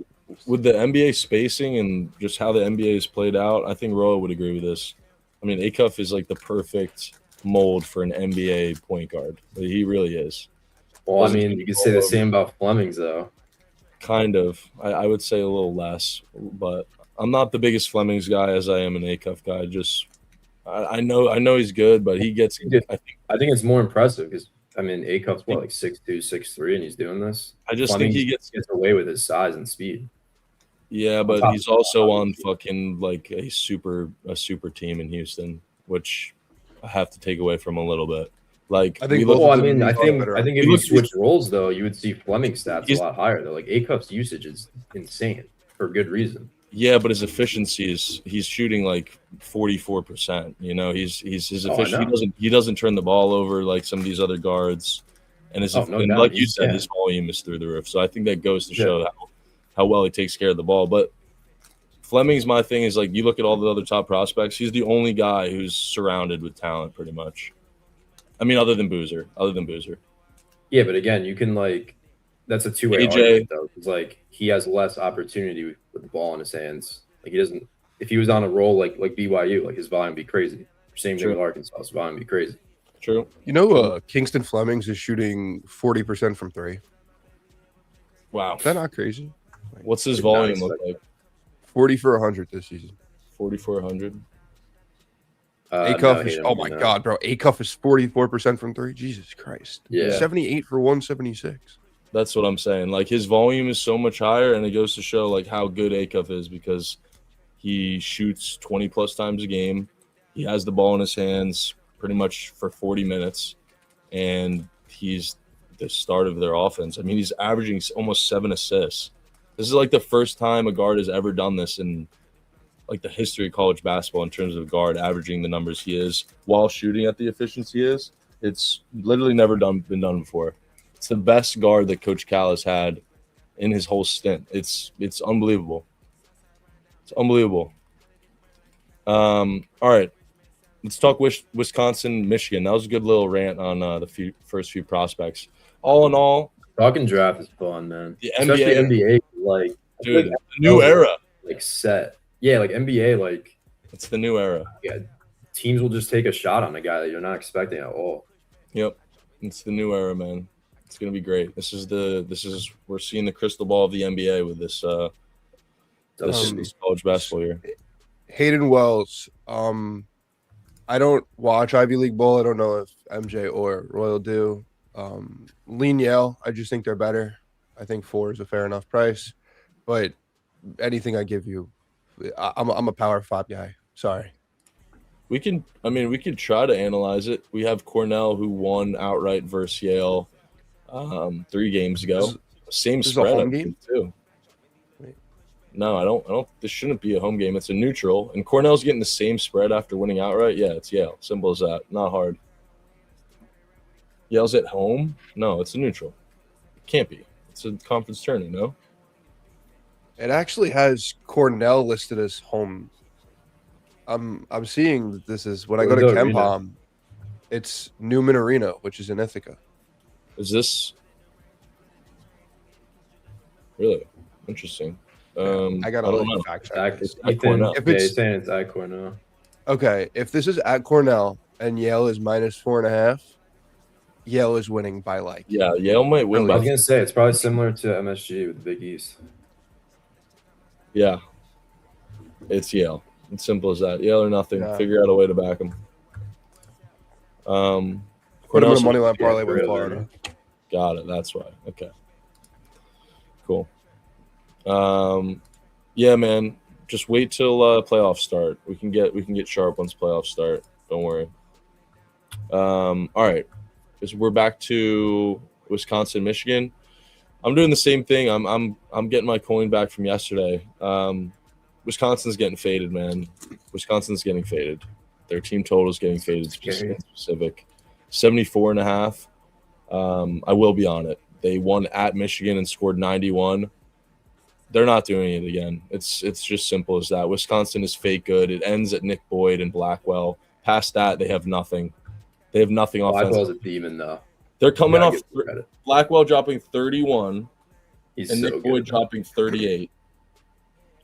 with the NBA spacing and just how the NBA is played out, I think Roa would agree with this. I mean, A-Cup is like the perfect mold for an NBA point guard. He really is. Well, I mean, you could say the same about Flemings, though. Kind of. I would say a little less, but I'm not the biggest Flemings guy as I am an A-Cup guy. Just I know he's good, but he gets. I think it's more impressive because I mean, A-Cup's what, like 6'2", 6'3", and he's doing this. I just think he gets away with his size and speed. Yeah, but he's also on fucking like a super team in Houston, which I have to take away from a little bit. Like I think, I think if you switch roles though, you would see Fleming's stats a lot higher though. Like A-Cup's usage is insane for good reason. Yeah, but his efficiency he's shooting like 44%. You know, his efficiency he doesn't turn the ball over like some of these other guards, and like you said, his volume is through the roof. So I think that goes to show how well he takes care of the ball. But Fleming's my thing is like you look at all the other top prospects, he's the only guy who's surrounded with talent pretty much. I mean, other than Boozer. Yeah, but again, you can like that's a two-way argument though. It's like he has less opportunity with the ball in his hands. Like he doesn't. If he was on a roll like BYU, like his volume would be crazy. Same thing with Arkansas, his volume would be crazy. True. You know, Kingston Flemings is shooting 40% from 3. Wow, is that not crazy? What's his volume look like? 40 for 100 this season. 40 for 100. A-Cuff is God, bro. A-Cuff is 44% from 3. Jesus Christ. Yeah. 78 for 176. That's what I'm saying. Like his volume is so much higher, and it goes to show like how good A-Cuff is because he shoots 20 plus times a game. He has the ball in his hands pretty much for 40 minutes, and he's the start of their offense. I mean, he's averaging almost 7 assists. This is like the first time a guard has ever done this in like the history of college basketball in terms of a guard averaging the numbers he is while shooting at the efficiency he is. It's literally never been done before. It's the best guard that Coach Cal has had in his whole stint. It's unbelievable. It's unbelievable. All right. Let's talk Wisconsin, Michigan. That was a good little rant on the first few prospects. All in all, talking draft is fun, man. The NBA, like dude, the new era, like set. Yeah, like NBA, like it's the new era. Yeah, teams will just take a shot on a guy that you're not expecting at all. Yep, it's the new era, man. It's gonna be great. We're seeing the crystal ball of the NBA with this college basketball year. Hayden Wells. I don't watch Ivy League ball. I don't know if MJ or Royal do. Lean Yale, I just think they're better. I think 4 is a fair enough price, but anything I give you, I'm a Power 5 guy. Sorry. We can try to analyze it. We have Cornell who won outright versus Yale 3 games ago. Same spread, a home game too. No, I don't. This shouldn't be a home game. It's a neutral, and Cornell's getting the same spread after winning outright. Yeah, it's Yale. Simple as that. Not hard. Yale's at home? No, it's a neutral. It can't be. It's a conference tourney, no? It actually has Cornell listed as home. I'm seeing that this is when I go to KenPom, it's Newman Arena, which is in Ithaca. Is this really interesting? I gotta fact check. It's at Cornell. If it's at Cornell. Okay, if this is at Cornell and Yale is -4.5, Yale is winning by like. Yeah, Yale might win. I was gonna say it's probably similar to MSG with the Big East. Yeah, it's Yale. It's simple as that. Yale or nothing. Yeah. Figure out a way to back them. Put him in a money line parlay with Florida. Got it. That's why. Okay. Cool. Yeah, man. Just wait till playoffs start. We can get sharp once playoffs start. Don't worry. All right. We're back to Wisconsin, Michigan. I'm doing the same thing. I'm getting my coin back from yesterday. Wisconsin's getting faded, man. Wisconsin's getting faded. Their team total is getting faded. Specific 74.5. I will be on it. They won at Michigan and scored 91. They're not doing it again. It's just simple as that. Wisconsin is fake good. It ends at Nick Boyd and Blackwell. Past that, they have nothing. They have nothing offensive. Blackwell's a demon, though. They're coming off Blackwell dropping 31 and so Nick Boyd dropping 38.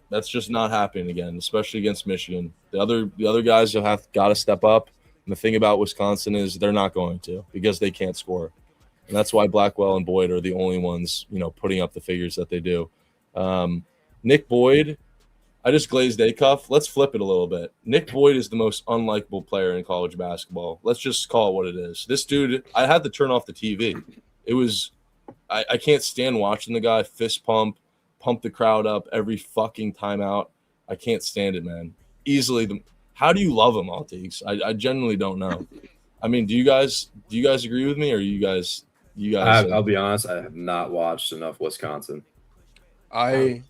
That's just not happening again, especially against Michigan. The other guys have got to step up. And the thing about Wisconsin is they're not going to because they can't score. And that's why Blackwell and Boyd are the only ones, putting up the figures that they do. Nick Boyd, I just glazed a cuff. Let's flip it a little bit. Nick Boyd is the most unlikable player in college basketball. Let's just call it what it is. This dude, I had to turn off the TV. It was I can't stand watching the guy fist pump the crowd up every fucking timeout. I can't stand it, man. Easily how do you love him, Altiques? I genuinely don't know. I mean, do you guys agree with me, or you guys I'll be honest, I have not watched enough Wisconsin. I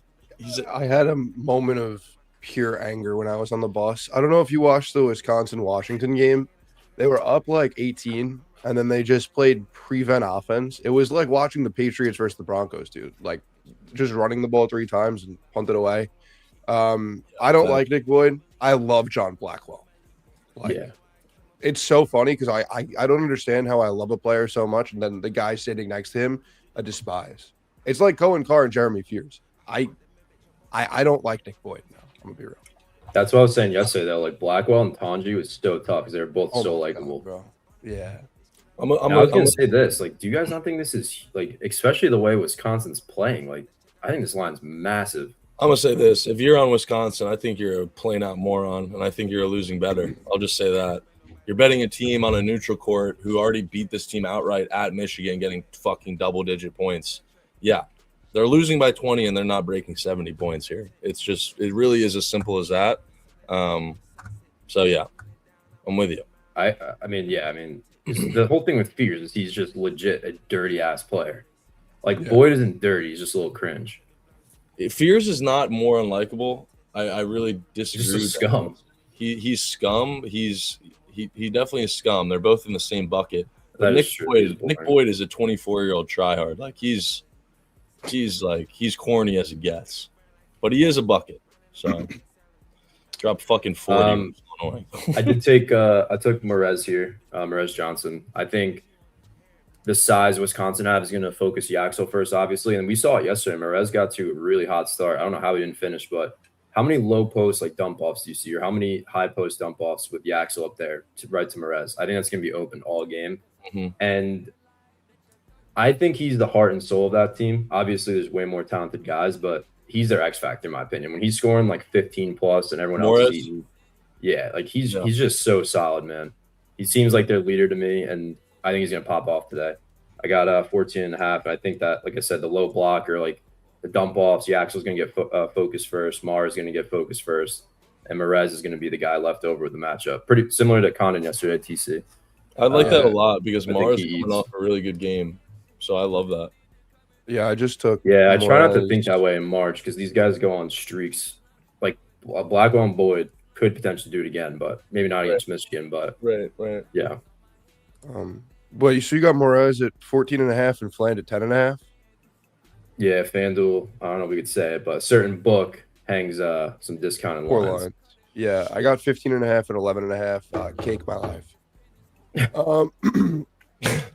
had a moment of pure anger when I was on the bus. I don't know if you watched the Wisconsin-Washington game. They were up like 18, and then they just played prevent offense. It was like watching the Patriots versus the Broncos, dude. Like just running the ball 3 times and punt it away. I don't like Nick Boyd. I love John Blackwell. It's so funny because I don't understand how I love a player so much, and then the guy sitting next to him, I despise. It's like Cohen Carr and Jeremy Fears. I don't like Nick Boyd now. I'm gonna be real. That's what I was saying yesterday, though. Like Blackwell and Tanji was so tough because they were both so likable, bro. Yeah. I was gonna say this. Like, do you guys not think this is like, especially the way Wisconsin's playing? Like, I think this line's massive. I'm gonna say this: if you're on Wisconsin, I think you're a plain out moron, and I think you're a losing better. I'll just say that. You're betting a team on a neutral court who already beat this team outright at Michigan, getting fucking double-digit points. Yeah, they're losing by 20 and they're not breaking 70 points here. It really is as simple as that. So yeah, I'm with you. I mean, the whole thing with Fears is he's just legit a dirty ass player. Like Boyd isn't dirty; he's just a little cringe. Fears is not more unlikable. I really disagree. He's just scum. He's scum. He definitely is scum. They're both in the same bucket. Nick Boyd is a 24-year-old tryhard. Like he's corny as it gets, but he is a bucket. So drop fucking 40. I did take I took Merez here, Merez Johnson. I think the size Wisconsin have is going to focus Yaxel first, obviously, and we saw it yesterday. Merez got to a really hot start. I don't know how he didn't finish, but how many low post like dump offs do you see, or how many high post dump offs with Yaxel up there to Merez? I think that's going to be open all game, and I think he's the heart and soul of that team. Obviously, there's way more talented guys, but he's their X factor in my opinion. When he's scoring like 15 plus and everyone else is eating, like he's just so solid, man. He seems like their leader to me, and I think he's gonna pop off today. I got 14.5, and I think that, like I said, the low block or like the dump offs, Yaxel's gonna get focused first. Mars is gonna get focused first, and Merez is gonna be the guy left over with the matchup. Pretty similar to Condon yesterday at TC. I like that a lot because Mars is coming off a really good game. So I love that. Yeah, I just took. Yeah, I try not to think that way in March because these guys go on streaks. Like Blackwell and Boyd could potentially do it again, but maybe not against Michigan. But right, yeah. Well, so you got Morez at 14.5 and Fland at 10.5. Yeah, FanDuel. I don't know if we could say it, but a certain book hangs some discounted lines. Yeah, I got 15.5 and 11.5. Cake my life.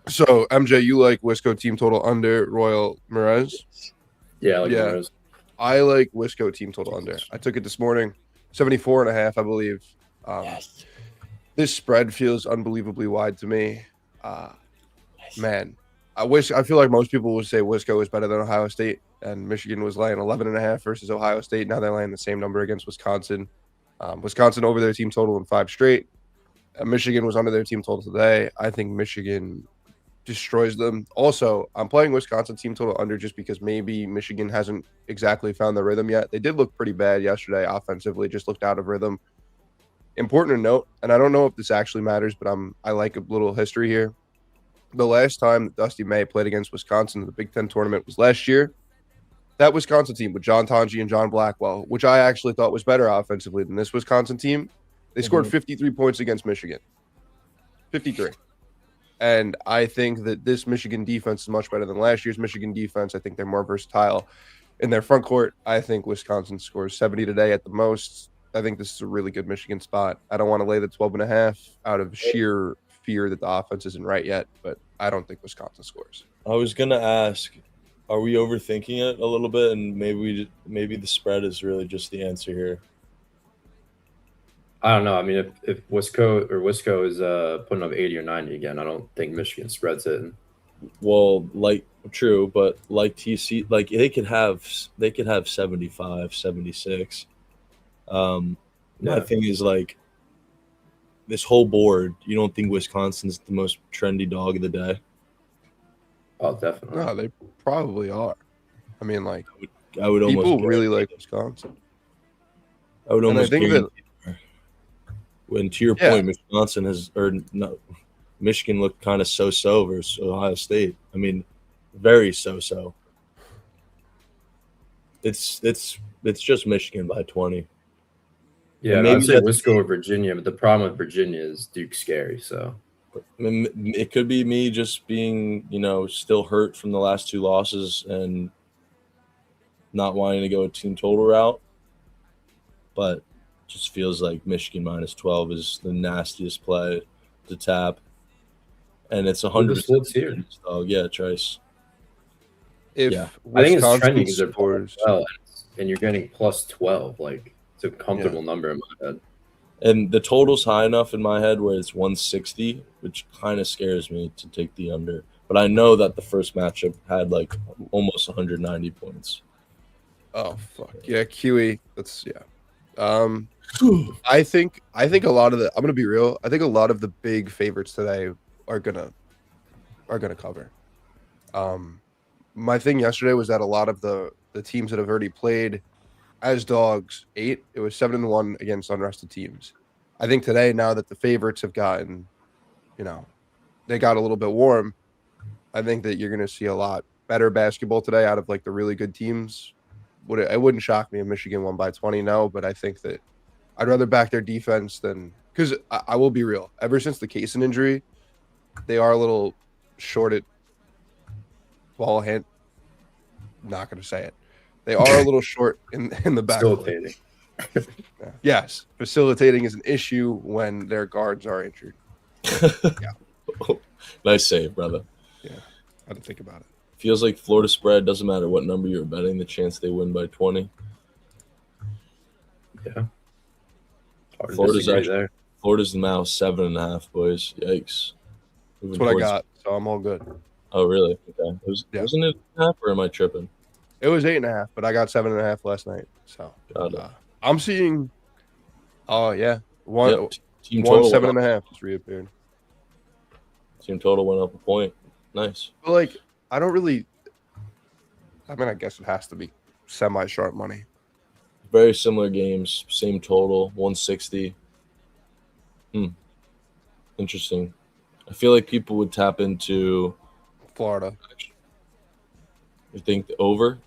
So MJ, you like Wisco team total under Royal Merez? Yeah, Merez. I like Wisco team total under. I took it this morning, 74.5, I believe. Yes. This spread feels unbelievably wide to me. man, I feel like most people would say Wisco is better than Ohio State, and Michigan was laying 11.5 versus Ohio State. Now they're laying the same number against Wisconsin. Wisconsin over their team total in 5 straight. Michigan was under their team total today. I think Michigan destroys them. Also, I'm playing Wisconsin team total under just because maybe Michigan hasn't exactly found their rhythm yet. They did look pretty bad yesterday offensively, just looked out of rhythm. Important to note, and I don't know if this actually matters, but I like a little history here. The last time that Dusty May played against Wisconsin in the Big Ten tournament was last year. That Wisconsin team with John Tonji and John Blackwell, which I actually thought was better offensively than this Wisconsin team, they scored 53 points against Michigan. 53. And I think that this Michigan defense is much better than last year's Michigan defense. I think they're more versatile in their front court. I think Wisconsin scores 70 today at the most. I think this is a really good Michigan spot. I don't want to lay the 12.5 out of sheer fear that the offense isn't right yet, but I don't think Wisconsin scores. I was going to ask, are we overthinking it a little bit? And maybe the spread is really just the answer here. I don't know. I mean, if Wisco is putting up 80 or 90 again, I don't think Michigan spreads it. Well, true, but like TC, like they could have 75, 76. My thing is like this whole board. You don't think Wisconsin's the most trendy dog of the day? Oh, definitely. No, they probably are. I mean, like I would almost people really like Wisconsin. I would almost think that. When to your point, Michigan looked kind of so-so versus Ohio State. I mean, very so-so. It's just Michigan by 20. Yeah, I'd say Wisco or Virginia, but the problem with Virginia is Duke's scary. So it could be me just being, still hurt from the last 2 losses and not wanting to go a team total route, but just feels like Michigan minus 12 is the nastiest play to tap, and it's 100% dog. Yeah, Trice. I think it's trending because they're well, and you're getting plus 12. Like it's a comfortable number in my head. And the total's high enough in my head where it's 160, which kind of scares me to take the under. But I know that the first matchup had like almost 190 points. Oh fuck yeah, QE. That's I think a lot of I'm gonna be real. I think a lot of the big favorites today are gonna cover. My thing yesterday was that a lot of the teams that have already played as dogs 8, it was 7-1 against unrested teams. I think today, now that the favorites have gotten, they got a little bit warm, I think that you're gonna see a lot better basketball today out of like the really good teams. It wouldn't shock me if Michigan won by 20, no, but I think that I'd rather back their defense than – because I will be real. Ever since the Kaysen injury, they are a little short at ball hand. Not going to say it. They are a little short in the back. Facilitating. Yes. Facilitating is an issue when their guards are injured. Yeah. Nice save, brother. Yeah. I had to think about it. Feels like Florida spread, doesn't matter what number you're betting, the chance they win by 20. Yeah. Florida's now 7.5, boys. Yikes. That's what I got, so I'm all good. Oh, really? Okay. Wasn't it 8.5, or am I tripping? It was 8.5, but I got 7.5 last night. So I'm seeing. Oh yeah, team total 7.5 just reappeared. Team total went up a point. Nice. But like, I don't really. I mean, I guess it has to be semi-sharp money. Very similar games, same total, 160. Interesting. I feel like people would tap into Florida. You think the over?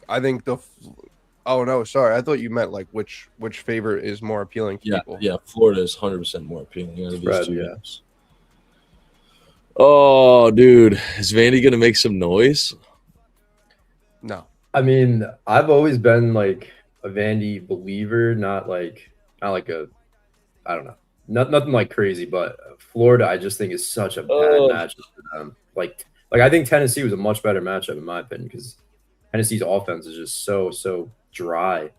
I think oh no, sorry. I thought you meant like which favorite is more appealing to people. Yeah, Florida is 100% more appealing out of these two games. Oh, dude, is Vandy gonna make some noise? No. I mean, I've always been like a Vandy believer, not like a, I don't know, nothing like crazy, but Florida, I just think is such a bad matchup for them. Like I think Tennessee was a much better matchup in my opinion because Tennessee's offense is just so dry,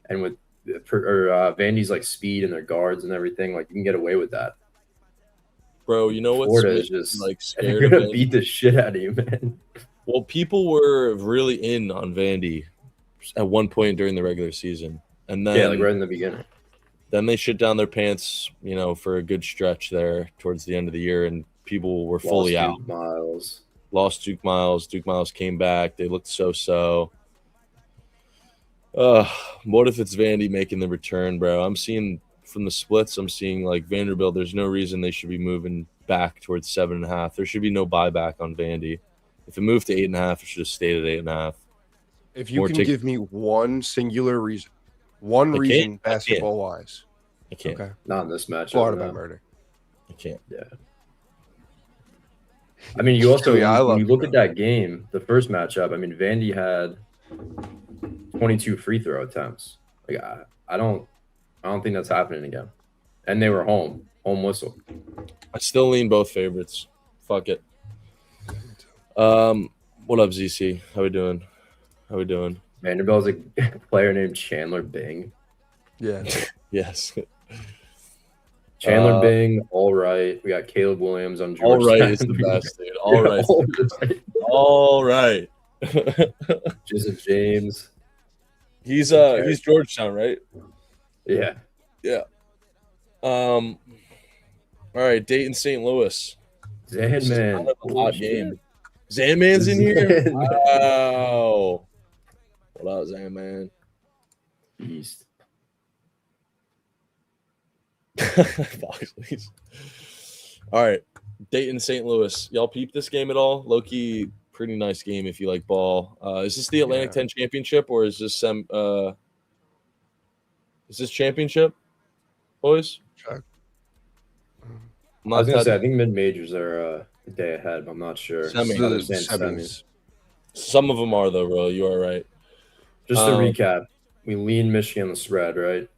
and with Vandy's like speed and their guards and everything, like you can get away with that. bro. You know what's Florida is just like they're scared of gonna it? beat the shit out of you, man. Well, people were really in on Vandy at one point during the regular season, and then like right in the beginning. Then they shit down their pants, for a good stretch there towards the end of the year, and people were fully out. Lost Duke Miles. Duke Miles came back. They looked so. What if it's Vandy making the return, bro? I'm seeing from the splits, I'm seeing like Vanderbilt. There's no reason they should be moving back towards 7.5. There should be no buyback on Vandy. If it moved to 8.5, it should have stayed at 8.5. If you can give me one singular reason, basketball wise, I can't. Okay. Not in this matchup. Florida by murder. I can't. Yeah. I mean, you also when you look at that game, the first matchup. I mean, Vandy had 22 free throw attempts. Like I don't think that's happening again. And they were home whistle. I still lean both favorites. Fuck it. What up, ZC? How we doing? Vanderbilt's a player named Chandler Bing. Yeah. Yes. Chandler Bing, all right. We got Caleb Williams on Georgia. All right is the best, dude. All right. Joseph James. He's Georgetown, right? Yeah. All right, Dayton St. Louis. Zandman. Hot game. Zandman's in here? Wow. What up, Zandman? Beast. All right, Dayton St. Louis. Y'all peep this game at all? Low-key, pretty nice game if you like ball. Is this the Atlantic 10 championship or is this championship, boys? Check. I was gonna say I think mid majors are a day ahead, but I'm not sure. Semis. Some of them are though, bro. You are right. Just to recap, we lean Michigan the spread, right?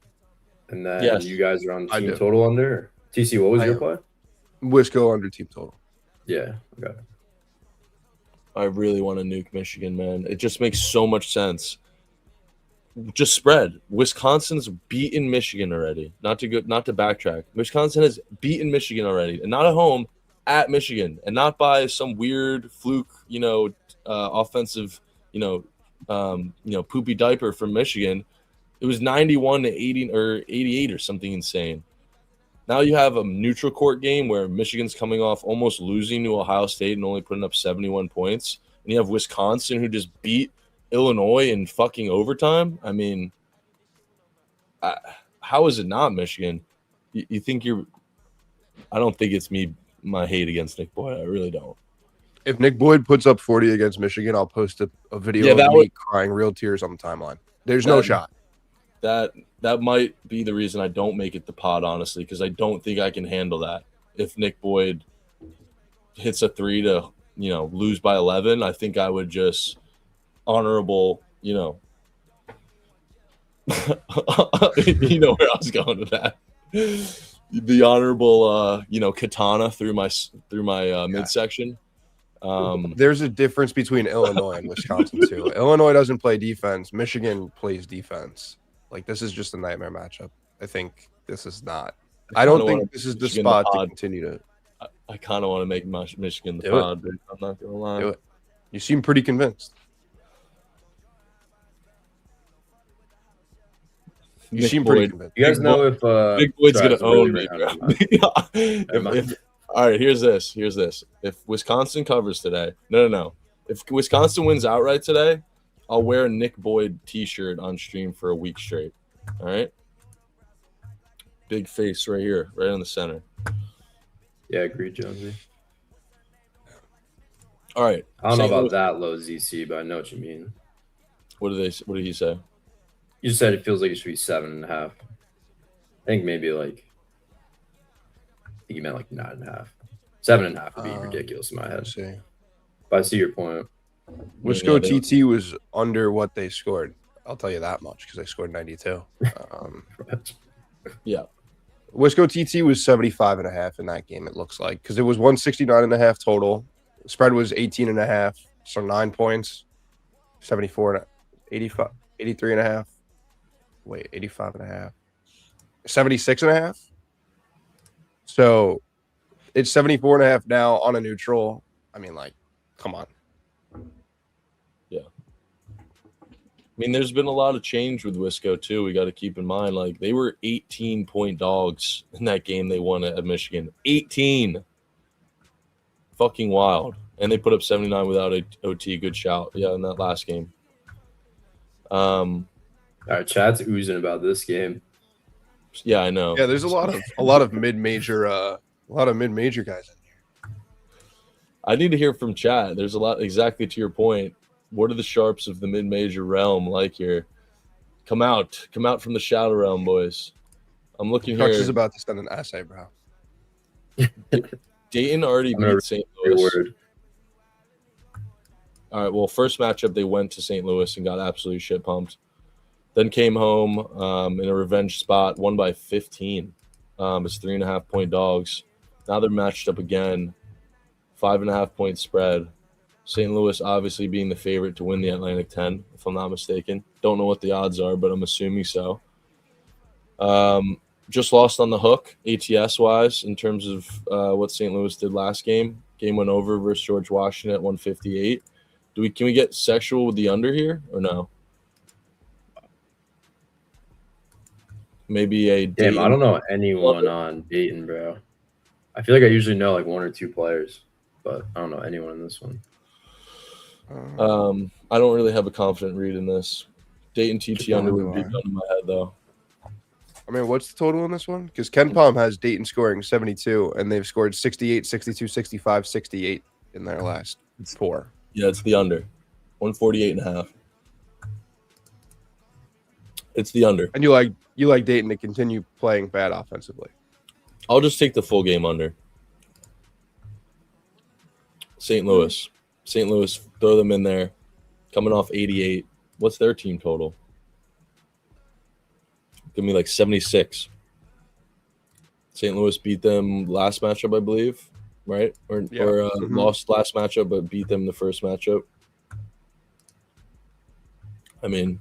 And then you guys are on team total under. TC, what was your play? Wisco under team total. Yeah. Okay. I really want to nuke Michigan, man. It just makes so much sense. Just spread. Wisconsin's beaten Michigan already. Not to backtrack. Wisconsin has beaten Michigan already, and not at home, at Michigan, and not by some weird fluke, offensive, poopy diaper from Michigan. It was 91 to 80 or 88 or something insane. Now you have a neutral court game where Michigan's coming off almost losing to Ohio State and only putting up 71 points. And you have Wisconsin who just beat Illinois in fucking overtime. I mean, how is it not Michigan? You think you're – I don't think it's my hate against Nick Boyd. I really don't. If Nick Boyd puts up 40 against Michigan, I'll post a video of me crying real tears on the timeline. There's no shot. That might be the reason I don't make it the pod, honestly, because I don't think I can handle that. If Nick Boyd hits a 3 to, lose by 11, I think I would just honorable, you know where I was going with that. The honorable, katana through my midsection. There's a difference between Illinois and Wisconsin too. Illinois doesn't play defense. Michigan plays defense. Like, this is just a nightmare matchup. I think this is not. I don't think this is the spot to continue to. I kind of want to make Michigan the pod, but I'm not gonna lie. Do it. You seem pretty convinced. You seem pretty convinced. You guys know if Big Boyd's gonna own me, bro. All right, here's this. If Wisconsin covers today, no. If Wisconsin wins outright today, I'll wear a Nick Boyd T-shirt on stream for a week straight. All right, big face right here, right in the center. Yeah, agreed, Jonesy. All right, I don't know about that low ZC, but I know what you mean. What did he say? You said it feels like it should be 7.5. I think maybe I think you meant like 9.5. 7.5 would be ridiculous in my head. But I see your point. Wisco TT was under what they scored. I'll tell you that much because they scored 92. Yeah. Wisco TT was 75.5 in that game, it looks like, because it was 169.5 total. The spread was 18.5, so 9 points. 74, 85, 83.5. Wait, 85.5. 76.5. So It's 74.5 now on a neutral. I mean, like, come on. Yeah. I mean, there's been a lot of change with Wisco too. We got to keep in mind, like, they were 18-point dogs in that game they won at Michigan. 18. Fucking wild. And they put up 79 without a OT. Good shout. Yeah, in that last game. All right, chat's oozing about this game. Yeah, I know. Yeah, there's a lot of mid-major guys in here. I need to hear from chat. There's a lot, exactly to your point. What are the sharps of the mid-major realm like here? Come out from the shadow realm, boys. I'm looking Crutch here. is about to send an essay, bro. Dayton already beat St. Louis. All right, well, first matchup, they went to St. Louis and got absolutely shit pumped. Then came home in a revenge spot, won by 15. It's 3.5-point dogs. Now they're matched up again, 5.5-point spread. St. Louis obviously being the favorite to win the Atlantic 10, if I'm not mistaken. Don't know what the odds are, but I'm assuming so. Just lost on the hook, ATS-wise, in terms of what St. Louis did last game. Game went over versus George Washington at 158. Can we get sexual with the under here or no? Maybe a Dayton. Damn, I don't know anyone on Dayton, bro. I feel like I usually know like one or two players, but I don't know anyone in this one. I don't really have a confident read in this. Dayton TT under would be done in my head though. I mean, what's the total in this one? Because Ken Palm has Dayton scoring 72, and they've scored 68, 62, 65, 68 in their last 4. Yeah, it's the under. 148.5. It's the under. And you like Dayton to continue playing bad offensively. I'll just take the full game under. St. Louis, throw them in there. Coming off 88. What's their team total? Give me like 76. St. Louis beat them last matchup, I believe, right? Or lost last matchup, but beat them the first matchup. I mean,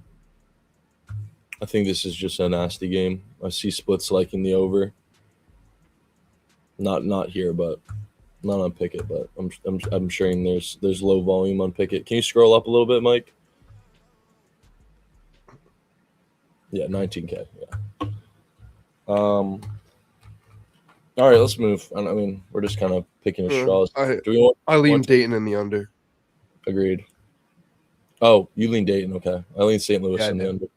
I think this is just a nasty game. I see splits liking the over. Not here, but not on Pickett. But I'm sure there's low volume on Pickett. Can you scroll up a little bit, Mike? Yeah, 19K. Yeah. All right, let's move. I mean, we're just kind of picking straws. I lean Dayton in the under. Agreed. Oh, you lean Dayton. Okay, I lean St. Louis in the under.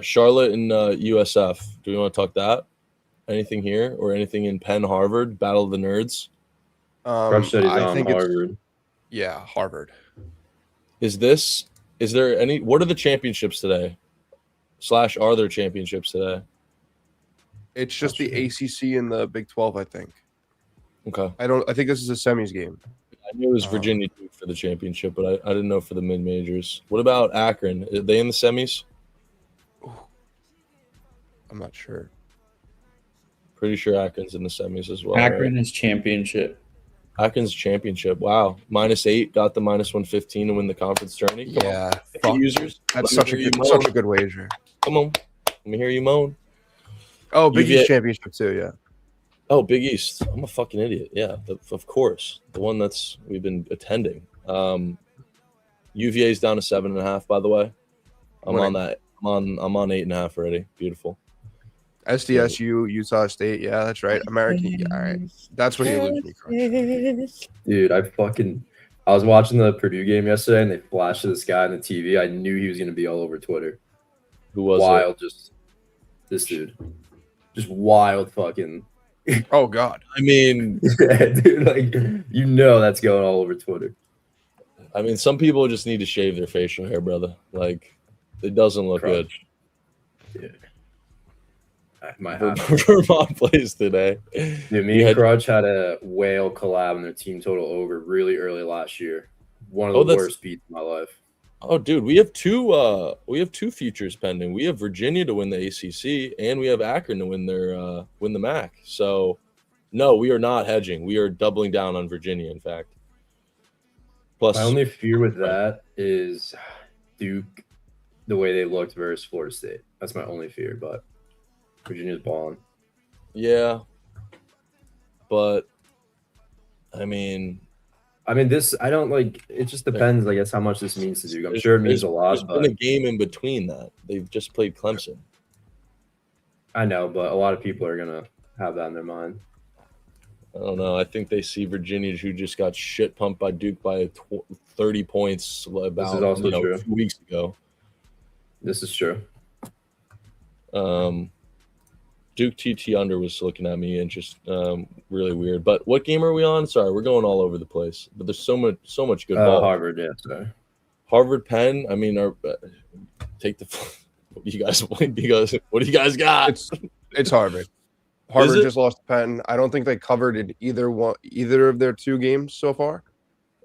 Charlotte and USF. Do we want to talk that? Anything here or anything in Penn Harvard? Battle of the Nerds. I think Harvard. Yeah, Harvard. Is there any? What are the championships today? / are there championships today? It's just the ACC and the Big 12, I think. Okay. I think this is a semis game. I knew it was Virginia Duke for the championship, but I didn't know for the mid majors. What about Akron? Are they in the semis? I'm not sure. Pretty sure Akron's in the semis as well. Akron is championship. Akron's championship. Wow. -8 got the -115 to win the conference tourney. Come on. Users. That's such a good wager. Come on. Let me hear you moan. Oh, Big East championship too, yeah. Oh, Big East. I'm a fucking idiot. Yeah, of course. The one we've been attending. UVA's down to 7.5, by the way. I'm on that. I'm on 8.5 already. Beautiful. SDSU, Utah State. Yeah, that's right. American. Yeah, all right. That's when you lose me, Crunch. Dude, I was watching the Purdue game yesterday, and they flashed to this guy on the TV. I knew he was going to be all over Twitter. Who was wild? Just this dude. Just wild fucking. Oh God. I mean, yeah, dude, like that's going all over Twitter. I mean, some people just need to shave their facial hair, brother. Like, it doesn't look good. Yeah. Vermont plays today. Dude, me and Crutch had a whale collab in their team total over really early last year. One of the worst beats in my life. Oh, dude, we have two futures pending. We have Virginia to win the ACC, and we have Akron to win the MAC. So, no, we are not hedging. We are doubling down on Virginia. In fact, plus my only fear with that is Duke, the way they looked versus Florida State. That's my only fear, but Virginia's balling. Yeah. but I mean, this. I don't like. It just depends, I guess, how much this means to Duke. I'm sure it means a lot. There's been a game in between that. They've just played Clemson. I know, but a lot of people are gonna have that in their mind. I don't know. I think they see Virginia, who just got shit pumped by Duke by 30 points about 2 weeks ago. This is true. Duke TT under was looking at me and just really weird. But what game are we on? Sorry, we're going all over the place. But there's so much good ball. Harvard, yeah, sorry. Harvard, Penn. I mean, take the. What do you guys? What do you guys got? It's Harvard. Harvard just lost to Penn. I don't think they covered in either of their 2 games so far.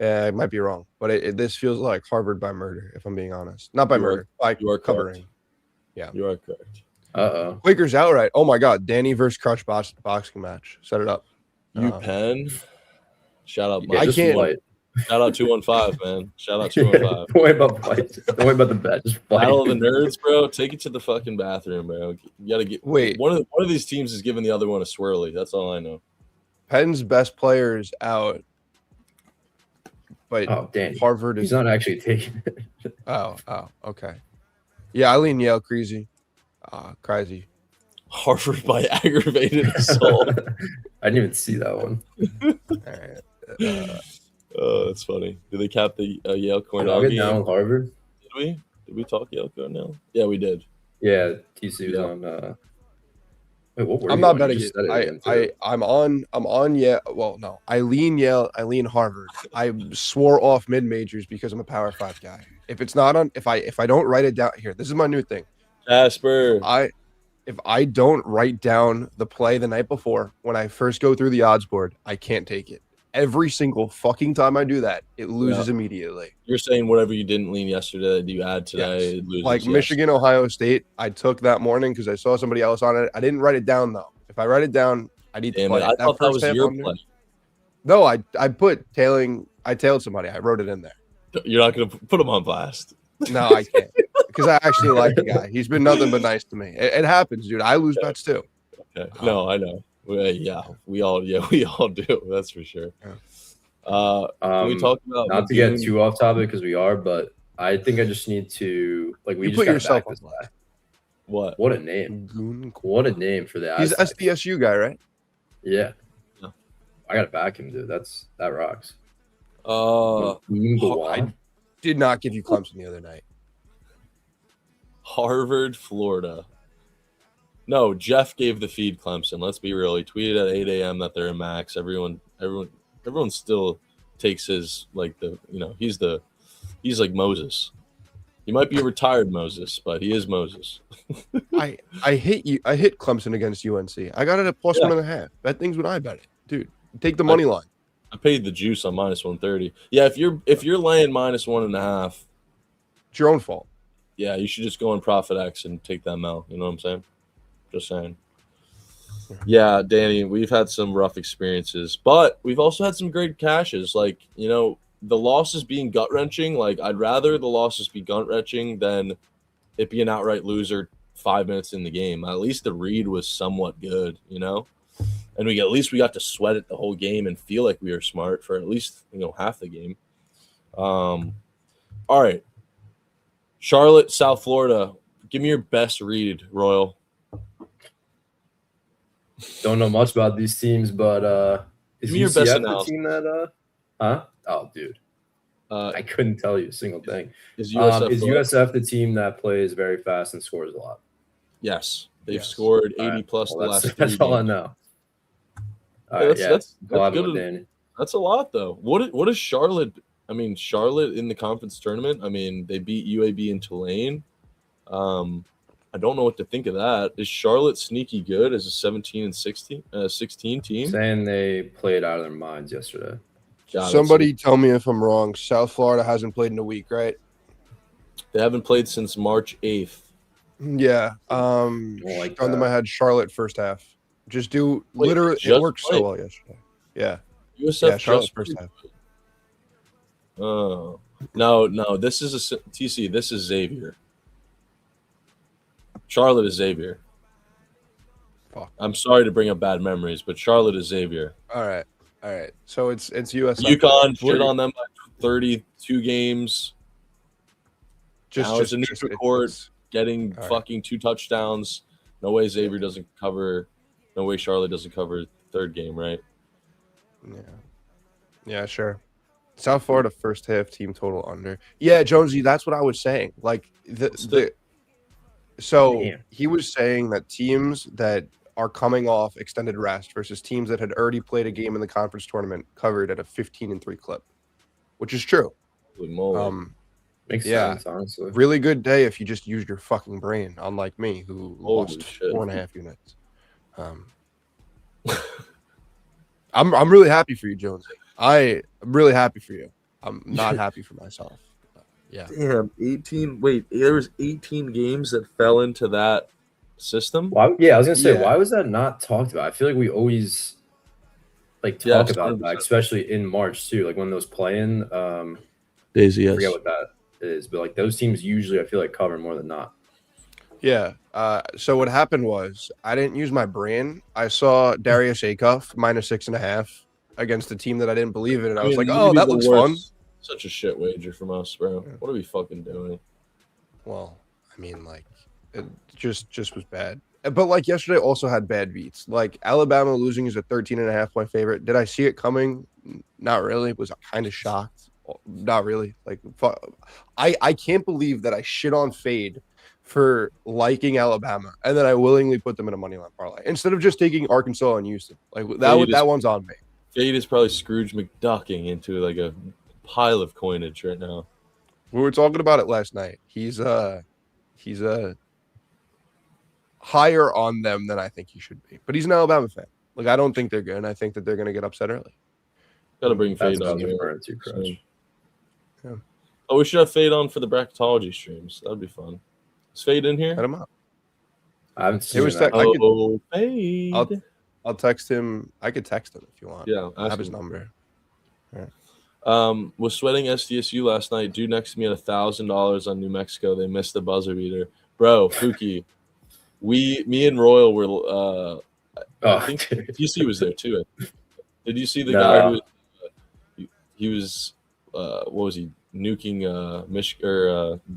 I might be wrong, but this feels like Harvard by murder. If I'm being honest, not by murder, by covering. Correct. Yeah, you are correct. Quakers outright. Oh my God, Danny versus Crush boxing match. Set it up. Penn. Shout out. I can't. Shout out 215, man. Shout out 215. Don't worry about fights. Don't worry about the bet. Just fight. Battle of the nerds, bro. Take it to the fucking bathroom, bro. You gotta get. Wait. One of these teams is giving the other one a swirly. That's all I know. Penn's best player is out, but Harvard is. He's not actually taking it. Oh, okay. Yeah, I lean Yale crazy. Crazy. Harvard by aggravated assault. I didn't even see that one. All right. Oh, that's funny. Did they cap the Yale Cornell I'll get game? down with Harvard. Did we talk Yale Cornell? Yeah, we did. Yeah, TC was on. Wait, what were I'm you not on? betting it. I'm on Yale. Well, no, I lean Yale. I lean Harvard. I swore off mid majors because I'm a Power 5 guy. If it's not on, if I don't write it down here, this is my new thing. Jasper. If I don't write down the play the night before when I first go through the odds board, I can't take it. Every single fucking time I do that, it loses immediately. You're saying whatever you didn't lean yesterday, you add today, it loses. Like Michigan, Ohio State, I took that morning because I saw somebody else on it. I didn't write it down though. If I write it down, I need to play. I thought that was your play. No, I put tailing. I tailed somebody. I wrote it in there. You're not going to put him on blast. No, I can't because I actually like the guy. He's been nothing but nice to me. It happens, dude. I lose bets too. Okay. No, I know. We all do. That's for sure. Can we talk about not to get too off topic because we are, but I think I just need to you put yourself on this. What a name! What a name for the. He's an SDSU guy, right? Yeah. I gotta back him, dude. That rocks. I did not give you Clemson the other night. Harvard, Florida. No, Jeff gave the feed Clemson. Let's be real. He tweeted at 8 a.m. that they're in max. Everyone still takes his he's like Moses. He might be a retired Moses, but he is Moses. I hit Clemson against UNC. I got it at +1.5. Bet things when I bet it, dude. Take the money line. I paid the juice on -130. Yeah, if you're laying -1.5, it's your own fault. Yeah, you should just go on Profit X and take that Mel. You know what I'm saying? Just saying. Yeah, Danny, we've had some rough experiences, but we've also had some great cashes. Like, the losses being gut-wrenching, like, I'd rather the losses be gut-wrenching than it be an outright loser 5 minutes in the game. At least the read was somewhat good, And at least we got to sweat it the whole game and feel like we were smart for at least, half the game. All right. Charlotte, South Florida. Give me your best read, Royal. Don't know much about these teams, but is your UCF best the team that huh? Oh, dude. I couldn't tell you a single thing. Is USF the team that plays very fast and scores a lot? Yes. They've scored 80 plus the last 3 That's all I know. That's good. That's a lot, though. What is Charlotte? I mean, Charlotte in the conference tournament. I mean, they beat UAB and Tulane. I don't know what to think of that. Is Charlotte sneaky good as a 17 and 16 team? Saying they played out of their minds yesterday. Somebody tell me if I'm wrong. South Florida hasn't played in a week, right? They haven't played since March 8th. Yeah. Under my head, Charlotte first half. Just do literally. It worked so well yesterday. Yeah. USF Charlotte first half. Oh no! This is a TC. This is Xavier. Charlotte is Xavier. Fuck. I'm sorry to bring up bad memories, but Charlotte is Xavier. All right. So it's US. UConn shit on them by 32 games. Just a neutral court, getting fucking 2 touchdowns. No way Xavier doesn't cover. No way Charlotte doesn't cover third game, right? Yeah, sure. South Florida first half team total under. Yeah, Jonesy, that's what I was saying. Like he was saying that teams that are coming off extended rest versus teams that had already played a game in the conference tournament covered at a 15-3 clip, which is true. Makes sense, honestly. Really good day if you just used your fucking brain, unlike me, who lost 4.5 units. I'm really happy for you, Jonesy. I'm really happy for you. I'm not happy for myself. Yeah. Damn, 18. Wait, there was 18 games that fell into that system? I was gonna say, why was that not talked about? I feel like we always talk about that, especially in March too. Like when those play-in Daisy, I forget what that is, but like those teams usually I feel like cover more than not. Yeah. So what happened was I didn't use my brain. I saw Darius Acuff -6.5 against a team that I didn't believe in, and I was like, "Oh, that looks fun." Such a shit wager from us, bro. What are we fucking doing? Well, I mean, like, it just was bad. But like yesterday also had bad beats. Like Alabama losing is a 13.5-point favorite. Did I see it coming? Not really. Was kind of shocked. Not really. Like, I can't believe that I shit on Fade for liking Alabama, and then I willingly put them in a moneyline parlay instead of just taking Arkansas and Houston. Like that one's on me. Fade is probably Scrooge McDucking into like a pile of coinage right now. We were talking about it last night. He's higher on them than I think he should be, but he's an Alabama fan. Like I don't think they're good, and I think that they're going to get upset early. Gotta bring Fade on here. Yeah. Oh, we should have Fade on for the bracketology streams. That'd be fun. Is Fade in here? Hit him up. I haven't seen that. Fade. I'll text him. I could text him if you want. Yeah, I have his number. Was sweating SDSU last night. Dude next to me had $1,000 on New Mexico. They missed the buzzer beater, bro. Fuki, me and Royal were. I think TC was there too. Did you see the guy who? He was. What was he? Nuking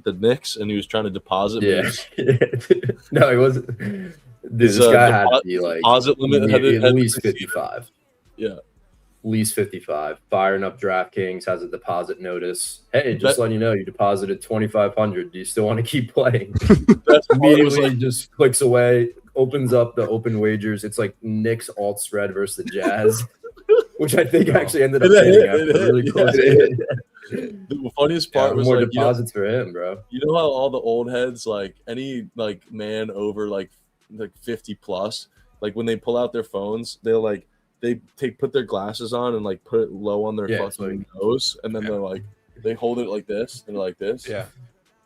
the Knicks, and he was trying to deposit. Yeah. No, he wasn't. This guy had to be like deposit limit at least 55. Yeah, at least 55. Firing up DraftKings, has a deposit notice. Hey, just letting you know, you deposited 2,500. Do you still want to keep playing? Immediately just clicks away, opens up the open wagers. It's like Knicks alt spread versus the Jazz, which I think actually ended up hitting after really close. The funniest part was more deposits for him, bro. You know how all the old heads, like any like man over like 50 plus, like when they pull out their phones, they'll like put their glasses on and like put it low on their fucking nose, and then they're like they hold it like this and like this. Yeah,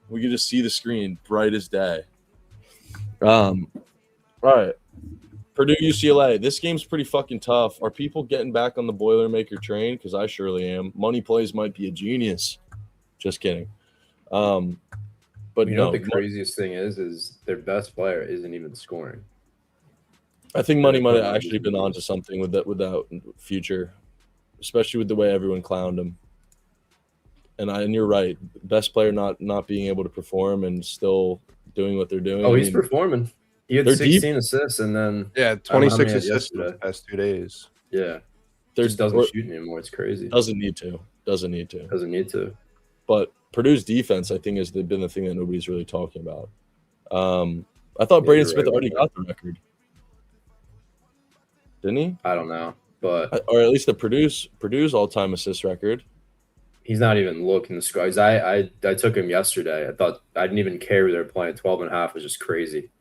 we can just see the screen bright as day. All right. Purdue UCLA. This game's pretty fucking tough. Are people getting back on the Boilermaker train? Because I surely am. Money plays might be a genius. Just kidding. But you know what the craziest thing is their best player isn't even scoring. I think Money might have actually been onto something with that future, especially with the way everyone clowned him. And you're right. Best player not being able to perform and still doing what they're doing. Oh, he's performing. He had 16 assists and then 26 assists in the past 2 days. Yeah. Just doesn't shoot anymore. It's crazy. Doesn't need to. But Purdue's defense, I think, has been the thing that nobody's really talking about. I thought Braden Smith already got the record. Didn't he? I don't know. But or at least the Purdue's all-time assist record. He's not even looking the scores. I took him yesterday. I didn't even care who they were playing. 12.5 was just crazy.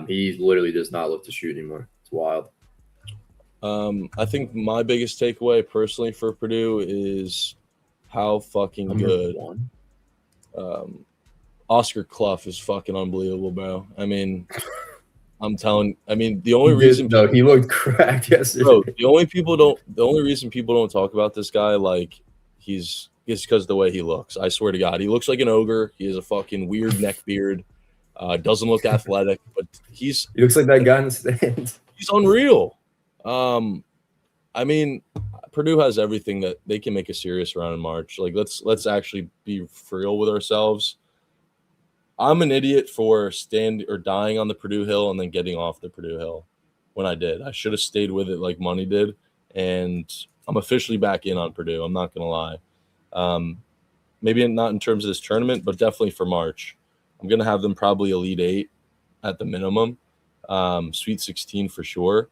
He literally does not look to shoot anymore. It's wild. I think my biggest takeaway personally for Purdue is how fucking good Oscar Clough is fucking unbelievable, bro. I mean, the only reason he looked cracked yesterday. Bro, the only reason people don't talk about this guy like is because of the way he looks. I swear to God, he looks like an ogre. He has a fucking weird neck beard. Doesn't look athletic, but he looks like that guy in the stands. He's unreal. I mean, Purdue has everything that they can make a serious run in March. Like, let's actually be real with ourselves. I'm an idiot for dying on the Purdue hill and then getting off the Purdue hill when I did. I should have stayed with it like Money did, and I'm officially back in on Purdue. I'm not going to lie. Maybe not in terms of this tournament, but definitely for March. I'm going to have them probably Elite 8 at the minimum, Sweet 16 for sure.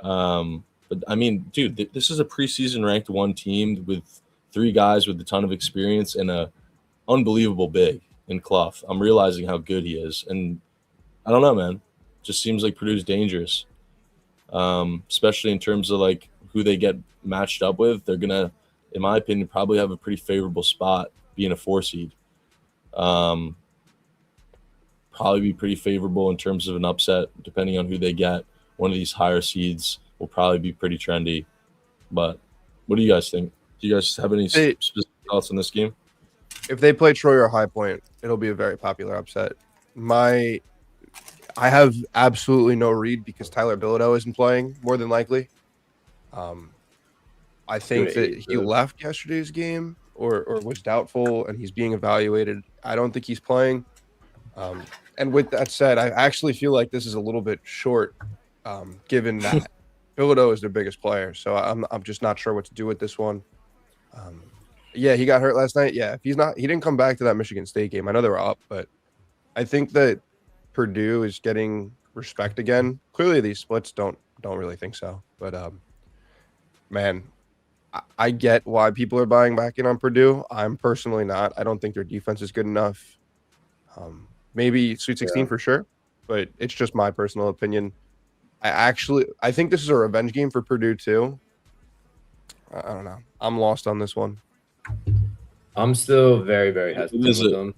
But, I mean, dude, this is a preseason ranked 1 team with 3 guys with a ton of experience and a unbelievable big in Clough. I'm realizing how good he is. And I don't know, man. Just seems like Purdue's dangerous, especially in terms of, like, who they get matched up with. They're going to, in my opinion, probably have a pretty favorable spot being a 4 seed. Probably be pretty favorable in terms of an upset, depending on who they get. One of these higher seeds will probably be pretty trendy. But what do you guys think? Do you guys have any specific thoughts on this game? If they play Troy or High Point, it'll be a very popular upset. I have absolutely no read because Tyler Bilodeau isn't playing, more than likely. I think that he left yesterday's game or was doubtful, and he's being evaluated. I don't think he's playing. And with that said, I actually feel like this is a little bit short, given that Bilodeau is their biggest player. So I'm just not sure what to do with this one. Yeah, he got hurt last night. Yeah, if he didn't come back to that Michigan State game. I know they were up, but I think that Purdue is getting respect again. Clearly, these splits don't really think so. But man, I get why people are buying back in on Purdue. I'm personally not. I don't think their defense is good enough. Maybe Sweet 16 for sure, but it's just my personal opinion. I think this is a revenge game for Purdue too. I don't know. I'm lost on this one. I'm still very, very hesitant with them.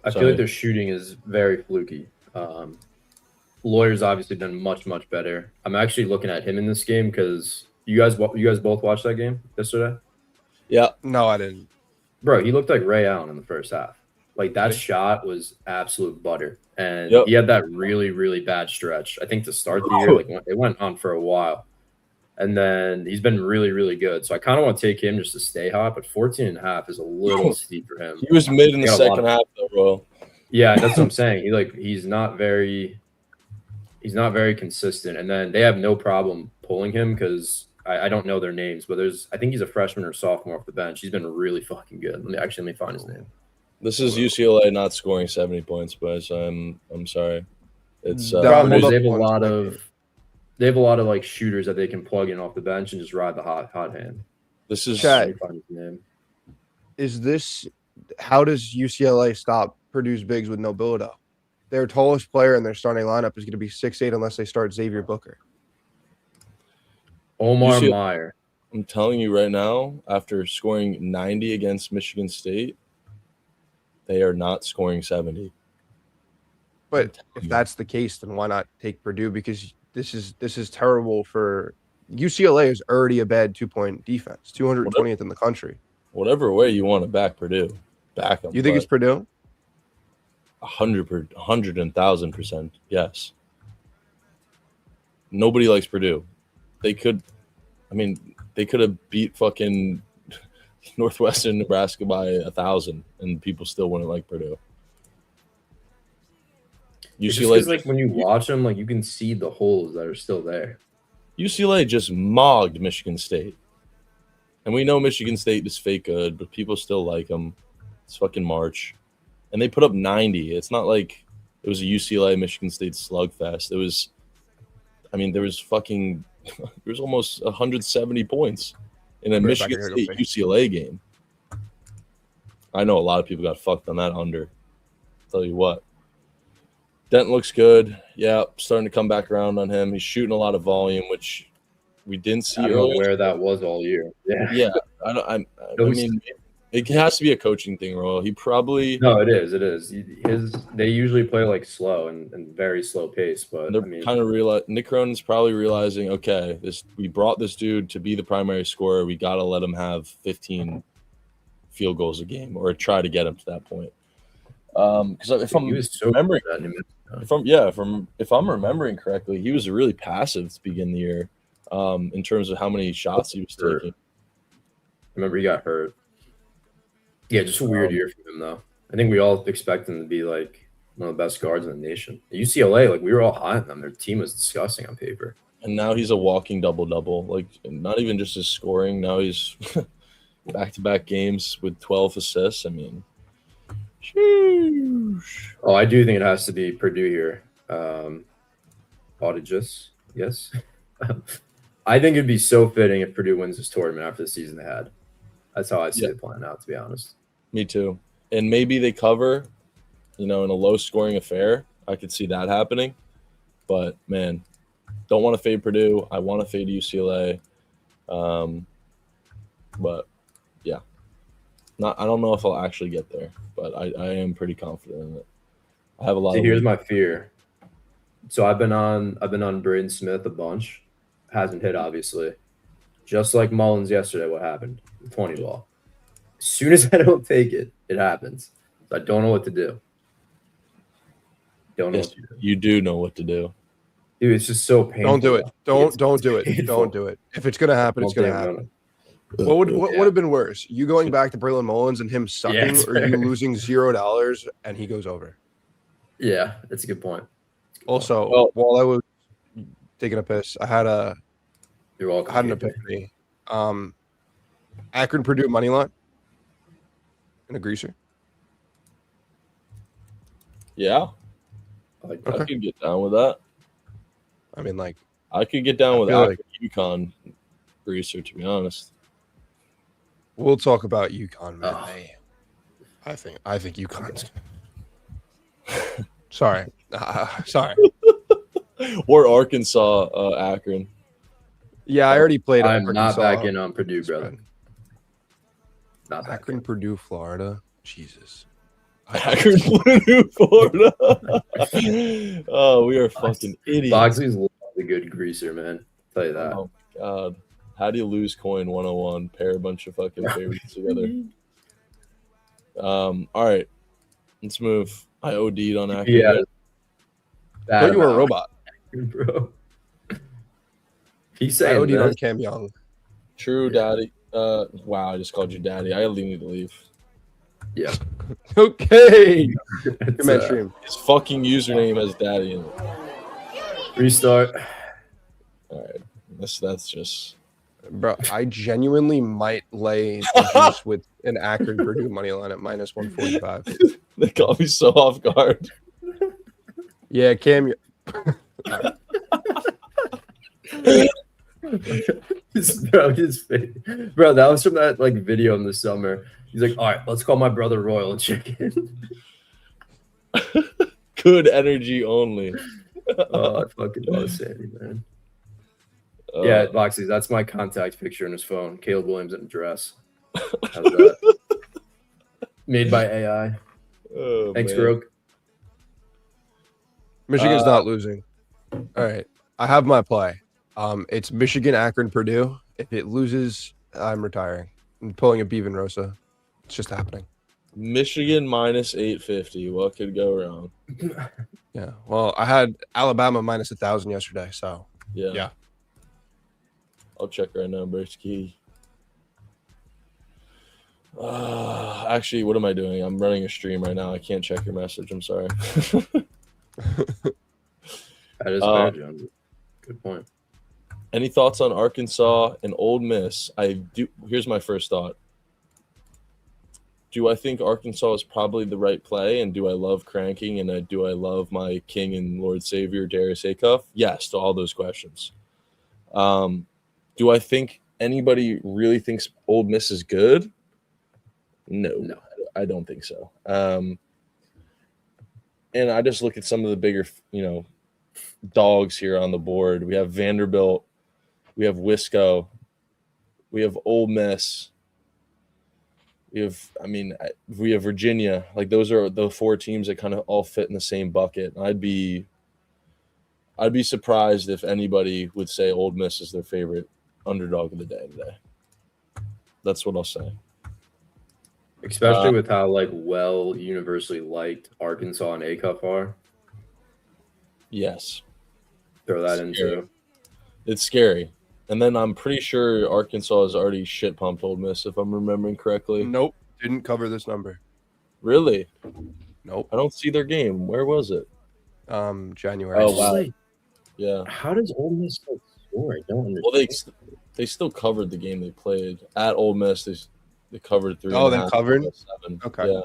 I feel like their shooting is very fluky. Lawyer's obviously done much, much better. I'm actually looking at him in this game because you guys both watched that game yesterday? Yeah. No, I didn't. Bro, he looked like Ray Allen in the first half. Like, that shot was absolute butter. And he had that really, really bad stretch. I think to start the year, like, it went on for a while. And then he's been really, really good. So I kind of want to take him just to stay hot, but 14.5 is a little steep for him. He was mid in the second half, though, bro. Yeah, that's what I'm saying. He's not very consistent. And then they have no problem pulling him because I don't know their names, but I think he's a freshman or sophomore off the bench. He's been really fucking good. Let me find his name. This is UCLA not scoring 70 points, boys. I'm sorry. It's they have a lot of like shooters that they can plug in off the bench and just ride the hot hand. This is how does UCLA stop Purdue's bigs with no Bilodeau? Their tallest player in their starting lineup is going to be 6'8" unless they start Xavier Booker. Omar Meyer. I'm telling you right now, after scoring 90 against Michigan State, they are not scoring 70. But if that's the case, then why not take Purdue? Because this is terrible for UCLA is already a bad 2-point defense, 220th in the country. Whatever way you want to back Purdue, back them. You think it's Purdue? 100,000%, yes. Nobody likes Purdue. They could have beat fucking Northwestern Nebraska by 1,000, and people still wouldn't like Purdue. UCLA, like when you watch them, like you can see the holes that are still there. UCLA just mogged Michigan State, and we know Michigan State is fake good, but people still like them. It's fucking March, and they put up 90. It's not like it was a UCLA Michigan State slugfest. It was, there was almost 170 points in a Michigan State UCLA game. I know a lot of people got fucked on that under. I'll tell you what. Denton looks good. Yeah, starting to come back around on him. He's shooting a lot of volume, which we didn't see earlier. I don't know where that was all year. Yeah. It has to be a coaching thing, Royal. He probably – No, it is. They usually play like slow and very slow pace, but they're kind of Nick Cronin's probably realizing, okay, we brought this dude to be the primary scorer. We got to let him have 15 field goals a game or try to get him to that point. Because if I'm remembering, if I'm remembering correctly, he was really passive to begin the year, in terms of how many shots he was taking. I remember he got hurt. Yeah, just a weird year for him though. I think we all expect him to be like one of the best guards in the nation. At UCLA, like we were all high on them. Their team was disgusting on paper. And now he's a walking double-double. Like, not even just his scoring. Now he's back-to-back games with 12 assists. I mean, sheesh. Oh, I do think it has to be Purdue here. Audacious, yes. I think it'd be so fitting if Purdue wins this tournament after the season they had. That's how I see it playing out, to be honest. Me too. And maybe they cover, in a low-scoring affair. I could see that happening. But, man, don't want to fade Purdue. I want to fade UCLA. But, yeah. I don't know if I'll actually get there, but I am pretty confident in it. I have a lot. Here's my fear. So I've been on Braden Smith a bunch. Hasn't hit, obviously. Just like Mullins yesterday, what happened? 20 ball. As soon as I don't take it, it happens. So I don't know what to do. You do know what to do. Dude, it's just so painful. Don't do it. Don't do it. Painful. Don't do it. If it's gonna happen, it's gonna happen. What would have been worse? You going back to Braylon Mullins and him sucking, or you losing $0 and he goes over? Yeah, that's a good point. Also, while I was taking a piss, I had an epiphany. Akron Purdue money line and a greaser. Yeah, I could get down with that. I mean, like, I could get down with Akron UConn greaser, to be honest. We'll talk about UConn, man. I think UConn's. Sorry. Or Arkansas, Akron. Yeah, I already played. I'm not back in on Purdue, brother. Not Akron, Purdue, Florida. Jesus. Akron, Purdue, Florida. Oh, we are fucking idiots. Boxley's a good greaser, man. I'll tell you that. Oh God. How do you lose coin 101? Pair a bunch of fucking favorites together. All right. Let's move. I OD'd on Akron. Yeah. I thought you were a robot. Bro. He's I saying OD'd on Cam Young. True, daddy. Wow, I just called you daddy. I need to leave. Yeah. Okay. Good man, stream. His fucking username has daddy in it. Restart. All right. That's just... Bro, I genuinely might lay the juice with an Akron Purdue money line at -145. They caught me so off guard. Yeah, Cam. Bro, that was from that like video in the summer. He's like, all right, let's call my brother Royal and check in. Good energy only. Oh, I fucking love Sandy, man. Yeah, Boxy, that's my contact picture in his phone. Caleb Williams in a dress. How's that? Made by AI. Oh, Thanks, man. Rogue. Michigan's not losing. All right. I have my play. It's Michigan, Akron, Purdue. If it loses, I'm retiring. I'm pulling a Bevan Rosa. It's just happening. Michigan -850. What could go wrong? Yeah. Well, I had Alabama -1,000 yesterday, so yeah. I'll check right now, Brisky. Actually, what am I doing? I'm running a stream right now. I can't check your message. I'm sorry. That is fair, John. Good point. Any thoughts on Arkansas and Ole Miss? Here's my first thought. Do I think Arkansas is probably the right play? And do I love cranking? And do I love my king and Lord Savior, Darius Acuff? Yes, to all those questions. Do I think anybody really thinks Ole Miss is good? No, I don't think so. And I just look at some of the bigger, dogs here on the board. We have Vanderbilt. We have Wisco. We have Ole Miss. We have Virginia. Like, those are the four teams that kind of all fit in the same bucket. I'd be surprised if anybody would say Ole Miss is their favorite underdog of the day today. That's what I'll say. Especially with how like well universally liked Arkansas and ACUF are. Yes. Throw that into. It's scary. And then I'm pretty sure Arkansas has already shit pumped Ole Miss, if I'm remembering correctly. Nope, didn't cover this number. Really? Nope. I don't see their game. Where was it? January. Oh wow. Like, yeah. How does Ole Miss score? I don't understand. Well, they still covered the game they played at Ole Miss. They covered 3. Oh, they covered 7. Okay.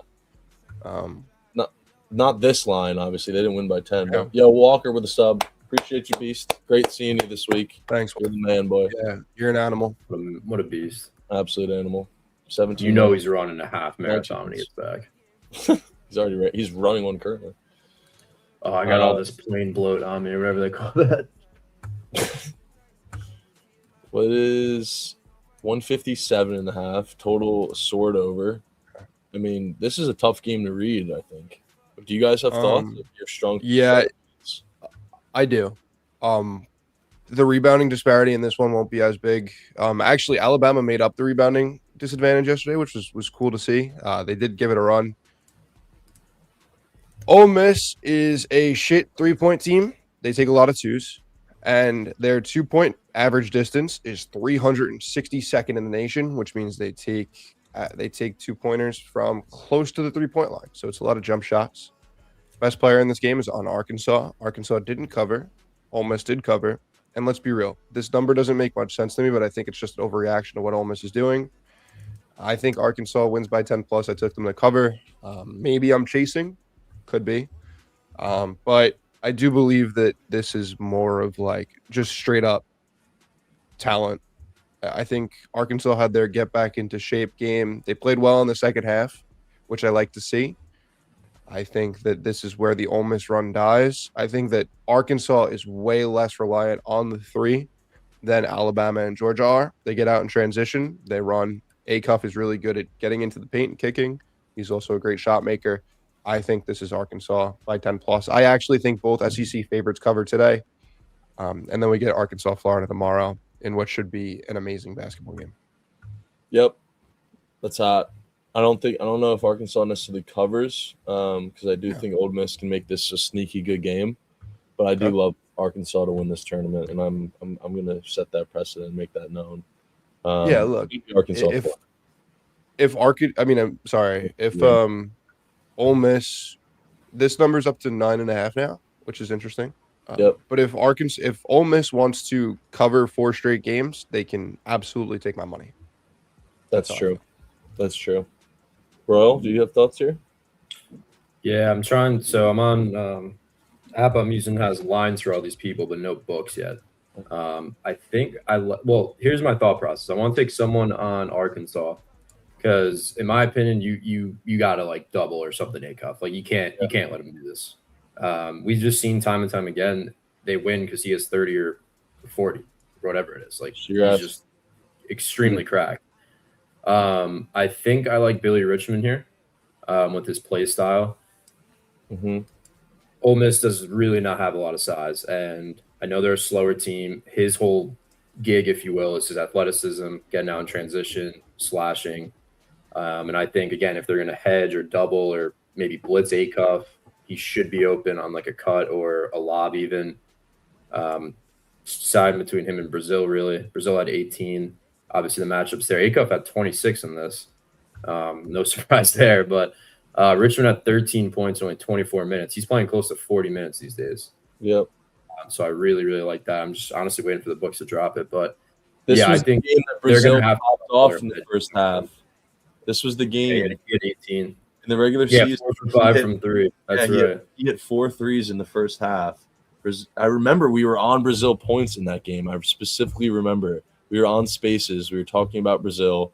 Yeah. Not this line. Obviously, they didn't win by 10. Yeah. But yo, Walker with a sub. Appreciate you, Beast. Great seeing you this week. Thanks. You're the man, boy. Yeah, you're an animal. What a beast. Absolute animal. 17. You know he's running a half marathon when he gets back. He's already ready. He's running one currently. Oh, I got all this plain bloat on me, or whatever they call that. What is 157.5 total sword over? I mean, this is a tough game to read, I think. Do you guys have thoughts? You're strong. Yeah, I do. The rebounding disparity in this one won't be as big. Actually, Alabama made up the rebounding disadvantage yesterday, which was cool to see. They did give it a run. Ole Miss is a shit 3-point team. They take a lot of twos, and their 2-point average distance is 362nd in the nation, which means they take 2-pointers from close to the 3-point line. So it's a lot of jump shots. Best player in this game is on Arkansas. Arkansas didn't cover. Ole Miss did cover. And let's be real. This number doesn't make much sense to me, but I think it's just an overreaction to what Ole Miss is doing. I think Arkansas wins by 10 plus. I took them to cover. Maybe I'm chasing. Could be. But I do believe that this is more of like just straight up talent. I think Arkansas had their get back into shape game. They played well in the second half, which I like to see. I think that this is where the Ole Miss run dies. I think that Arkansas is way less reliant on the 3 than Alabama and Georgia are. They get out in transition. They run. ACUF is really good at getting into the paint and kicking. He's also a great shot maker. I think this is Arkansas by 10 plus. I actually think both SEC favorites cover today. And then we get Arkansas, Florida tomorrow in what should be an amazing basketball game. Yep. That's hot. I don't know if Arkansas necessarily covers because I do think Ole Miss can make this a sneaky good game, but I do love Arkansas to win this tournament, and I'm going to set that precedent and make that known. Look, Arkansas. If Ole Miss, this number's up to 9.5 now, which is interesting. Yep. But if Ole Miss wants to cover 4 straight games, they can absolutely take my money. That's true. That's true. Royal, do you have thoughts here? Yeah, I'm trying. So I'm on app I'm using has lines for all these people, but no books yet. I think well, here's my thought process. I want to take someone on Arkansas because, in my opinion, you gotta like double or something ACUF. Like you can't let him do this. We've just seen time and time again they win because he has 30 or 40, or whatever it is. Like he's just extremely cracked. I think I like Billy Richmond here with his play style. Mm-hmm. Ole Miss does really not have a lot of size, and I know they're a slower team. His whole gig, if you will, is his athleticism, getting out in transition, slashing. And I think, again, if they're going to hedge or double or maybe blitz ACUF, he should be open on like a cut or a lob even. Side between him and Brazil, really. Brazil had 18. Obviously, the matchups there. ACUF had 26 in this. No surprise there. But Richmond had 13 points in only 24 minutes. He's playing close to 40 minutes these days. Yep. So I really, really like that. I'm just honestly waiting for the books to drop it. But I think the game that Brazil have off in the first half. This was the game. He had 18 in the regular season. 4 for 5 from 3. That's right. He hit 4 threes in the first half. I remember we were on Brazil points in that game. I specifically remember we were on Spaces. We were talking about Brazil,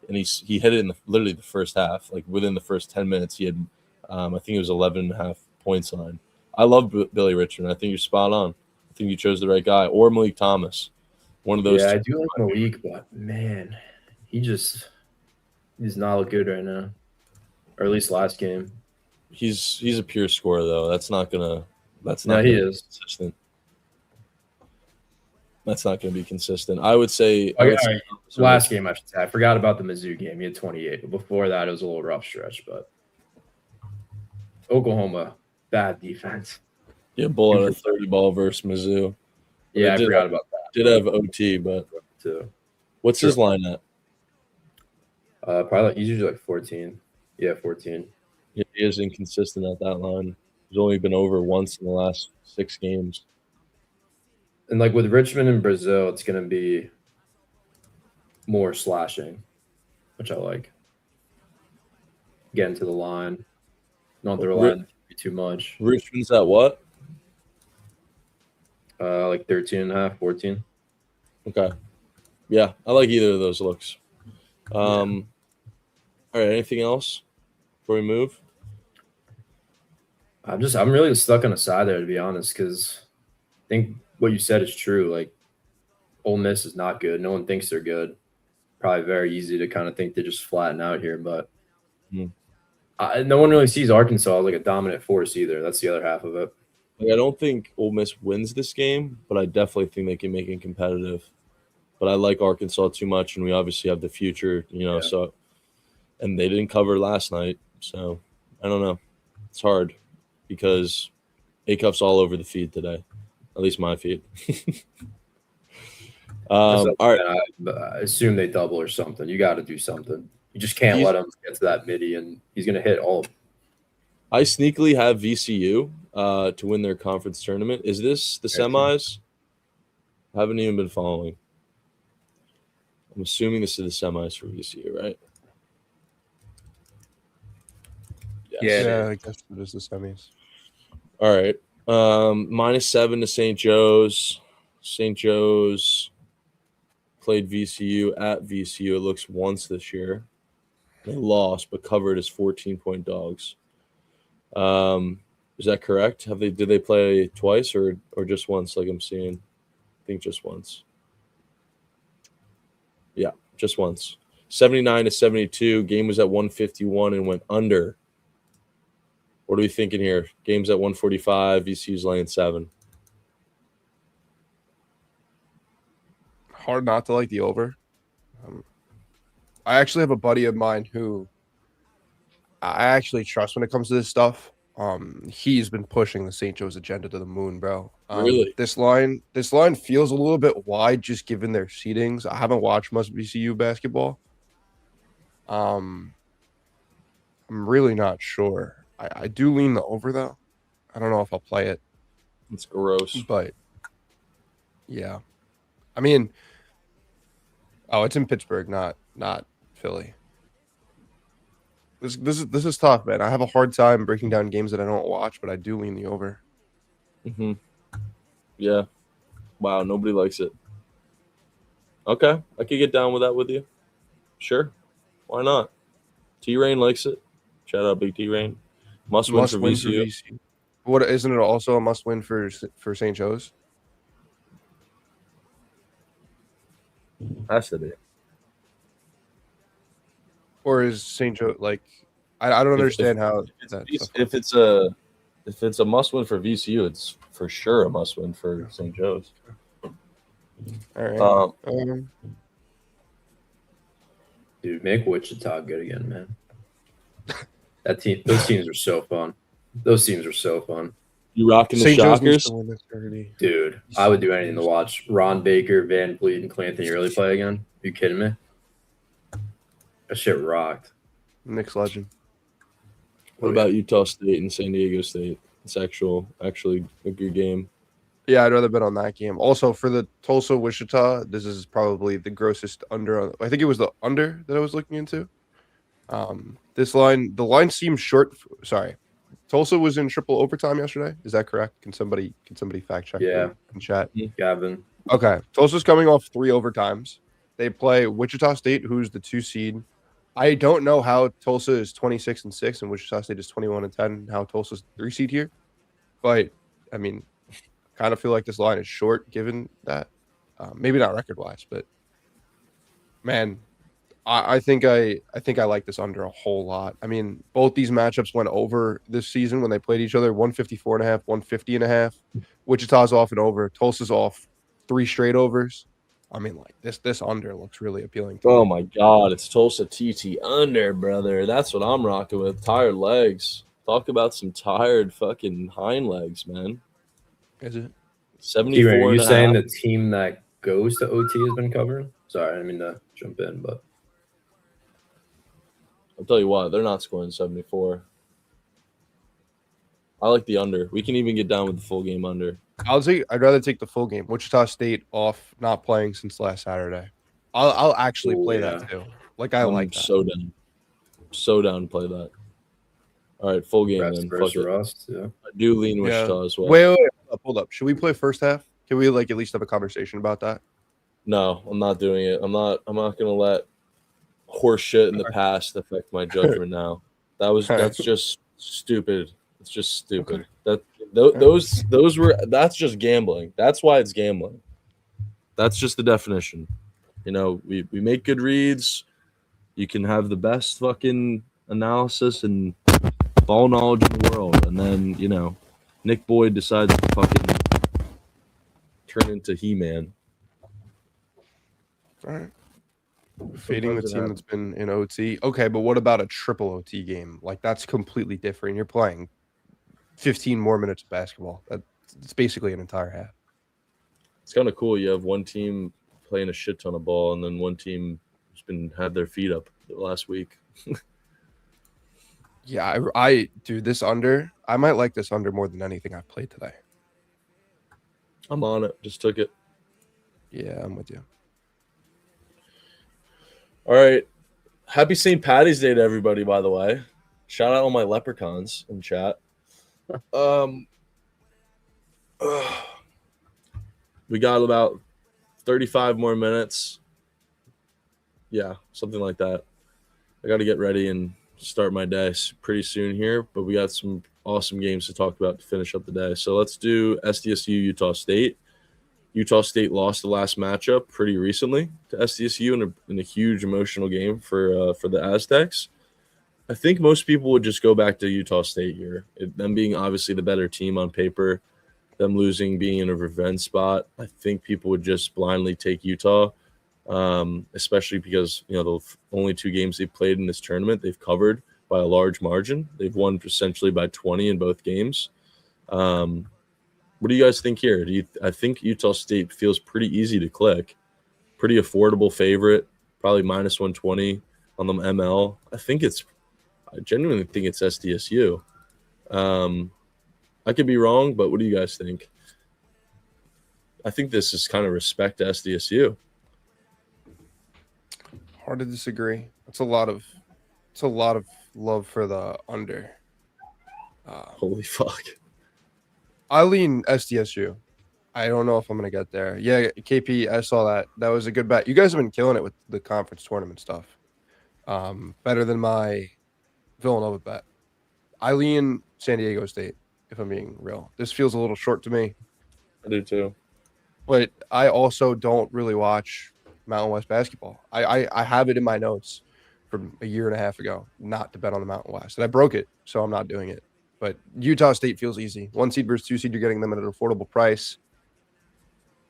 and he hit it in literally the first half. Like within the first 10 minutes, he had I think it was 11.5 points line. I love Billy Richmond. I think you're spot on. I think you chose the right guy. Or Malik Thomas. One of those. Yeah, I do like Malik, but man, he's not good right now. Or at least last game. He's a pure scorer though. That's not he is consistent. That's not going to be consistent. I would say. Last game, I should say. I forgot about the Mizzou game. He had 28. But before that, it was a little rough stretch. But Oklahoma, bad defense. Yeah, bull out a 30 ball versus Mizzou. Yeah, I forgot about that. Did have OT, but what's his line at? Probably he's usually like 14. Yeah, 14. Yeah, he is inconsistent at that line. He's only been over once in the last 6 games. And like with Richmond and Brazil, it's going to be more slashing, which I like. Getting to the line, not the line too much. Richmond's at what? Like 13.5, 14. Okay. Yeah, I like either of those looks. All right, anything else before we move? I'm really stuck on a side there, to be honest, because I think what you said is true. Like, Ole Miss is not good. No one thinks they're good. Probably very easy to kind of think they just flatten out here, but no one really sees Arkansas as like a dominant force either. That's the other half of it. Like, I don't think Ole Miss wins this game, but I definitely think they can make it competitive. But I like Arkansas too much, and we obviously have the future, so – and they didn't cover last night, so I don't know. It's hard because A-Cuff's all over the feed today, at least my feed. All right. I assume they double or something. You got to do something. You just can't let him get to that midi, and he's going to hit all of them. I sneakily have VCU to win their conference tournament. Is this the semis? I haven't even been following. I'm assuming this is the semis for VCU, right? Yeah, I guess it is the semis. All right. -7 to St. Joe's. St. Joe's played VCU at VCU. It looks once this year. They lost, but covered as 14-point dogs. Is that correct? Did they play twice or just once? Like I'm seeing, I think just once. Yeah, just once. 79 to 72. Game was at 151 and went under. What are we thinking here? Game's at 145. VCU's laying 7. Hard not to like the over. I actually have a buddy of mine who I actually trust when it comes to this stuff. He's been pushing the St. Joe's agenda to the moon, bro. Really? This line feels a little bit wide just given their seedings. I haven't watched much VCU basketball. I'm really not sure. I do lean the over though. I don't know if I'll play it. It's gross. But yeah. I mean, it's in Pittsburgh, not Philly. This is tough, man. I have a hard time breaking down games that I don't watch, but I do lean the over. Mm-hmm. Yeah. Wow, nobody likes it. Okay, I could get down with that with you. Sure. Why not? T-Rain likes it. Shout out Big T-Rain. Must win for VCU. What isn't it also a must win for St. Joe's? Has to be. Or is St. Joe like? I don't understand how. If it's a must win for VCU, it's for sure a must win for St. Joe's. All right. Dude, make Wichita good again, man. Those teams are so fun. Those teams are so fun. You rocking the Shockers? Dude, I would do anything to watch Ron Baker, Van Vliet, and Clanton Early play again. Are you kidding me? That shit rocked. Knicks legend. What about Utah State and San Diego State? It's actually a good game. Yeah, I'd rather bet on that game. Also, for the Tulsa Wichita, this is probably the grossest under. I think it was the under that I was looking into. The line seems short. Sorry, Tulsa was in triple overtime yesterday. Is that correct? Can somebody fact check? Yeah, in chat. Gavin. Okay, Tulsa's coming off 3 overtimes. They play Wichita State, who's the 2 seed. I don't know how Tulsa is 26-6 and Wichita State is 21-10. How Tulsa's 3 seed here, but I mean, kind of feel like this line is short given that. Maybe not record wise, but man. I think I like this under a whole lot. I mean, both these matchups went over this season when they played each other, 154.5, 150.5. Wichita's off and over. Tulsa's off 3 straight overs. I mean, like this under looks really appealing to Oh me. my God, it's Tulsa TT under, brother. That's what I'm rocking with. Tired legs. Talk about some tired fucking hind legs, man. Is it? 74 Are you and a saying half. the team that goes to OT has been covering? Sorry, I didn't mean to jump in, but I'll tell you what, they're not scoring 74. I like the under. We can even get down with the full game under. I'd rather take the full game. Wichita State off, not playing since last Saturday. I'll actually play that too. Like I'm like that. So down. So down to play that. All right, full game then. Fuck it. Rust, yeah. I do lean Wichita as well. Wait. Hold up. Should we play first half? Can we like at least have a conversation about that? No, I'm not doing it. I'm not gonna let horse shit in the past affect my judgment now. That's just stupid. It's just stupid. Okay. Those were that's just gambling. That's why it's gambling. That's just the definition. You know, we make good reads. You can have the best fucking analysis and ball knowledge in the world, and then, you know, Nick Boyd decides to fucking turn into He-Man. All right. Fading the team that's been in OT. Okay, but what about a triple OT game? Like, that's completely different. You're playing 15 more minutes of basketball. It's basically an entire half. It's kind of cool. You have one team playing a shit ton of ball, and then one team has had their feet up last week. Yeah, I do this under. I might like this under more than anything I've played today. I'm on it. Just took it. Yeah, I'm with you. All right. Happy St. Patty's Day to everybody, by the way. Shout out all my leprechauns in chat. We got about 35 more minutes. Yeah, something like that. I got to get ready and start my day pretty soon here, but we got some awesome games to talk about to finish up the day. So let's do SDSU Utah State. Utah State lost the last matchup pretty recently to SDSU in a huge emotional game for the Aztecs. I think most people would just go back to Utah State here. Them being obviously the better team on paper, them losing being in a revenge spot. I think people would just blindly take Utah, especially because, you know, the only 2 games they've played in this tournament, they've covered by a large margin. They've won essentially by 20 in both games. What do you guys think here? I think Utah State feels pretty easy to click. Pretty affordable favorite, probably minus 120 on the ML. I genuinely think it's SDSU. I could be wrong, but what do you guys think? I think this is kind of respect to SDSU. Hard to disagree. It's a lot of love for the under. Holy fuck. I lean SDSU. I don't know if I'm going to get there. Yeah, KP, I saw that. That was a good bet. You guys have been killing it with the conference tournament stuff. Better than my Villanova bet. I lean San Diego State, if I'm being real. This feels a little short to me. I do too. But I also don't really watch Mountain West basketball. I have it in my notes from a year and a half ago not to bet on the Mountain West. And I broke it, so I'm not doing it. But Utah State feels easy. 1 seed versus 2 seed, you're getting them at an affordable price.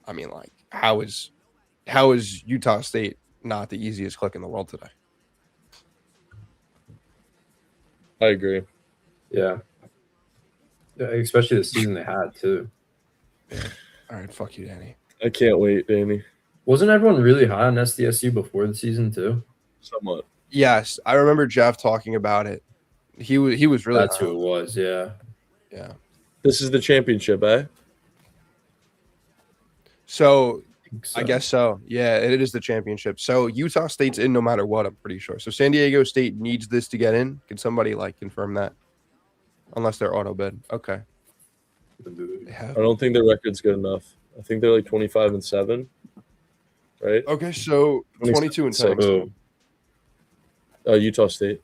I mean, like, how is Utah State not the easiest click in the world today? I agree. Yeah, especially the season they had, too. Yeah. All right, fuck you, Danny. I can't wait, Danny. Wasn't everyone really high on SDSU before the season, too? Somewhat. Yes, I remember Jeff talking about it. He was really That's who it was, yeah. Yeah. This is the championship, eh? So I guess so. Yeah, it is the championship. So Utah State's in no matter what, I'm pretty sure. So San Diego State needs this to get in. Can somebody like confirm that? Unless they're auto bid. Okay. I don't think their record's good enough. I think they're like 25-7, right? Okay, so 22-6. Utah State.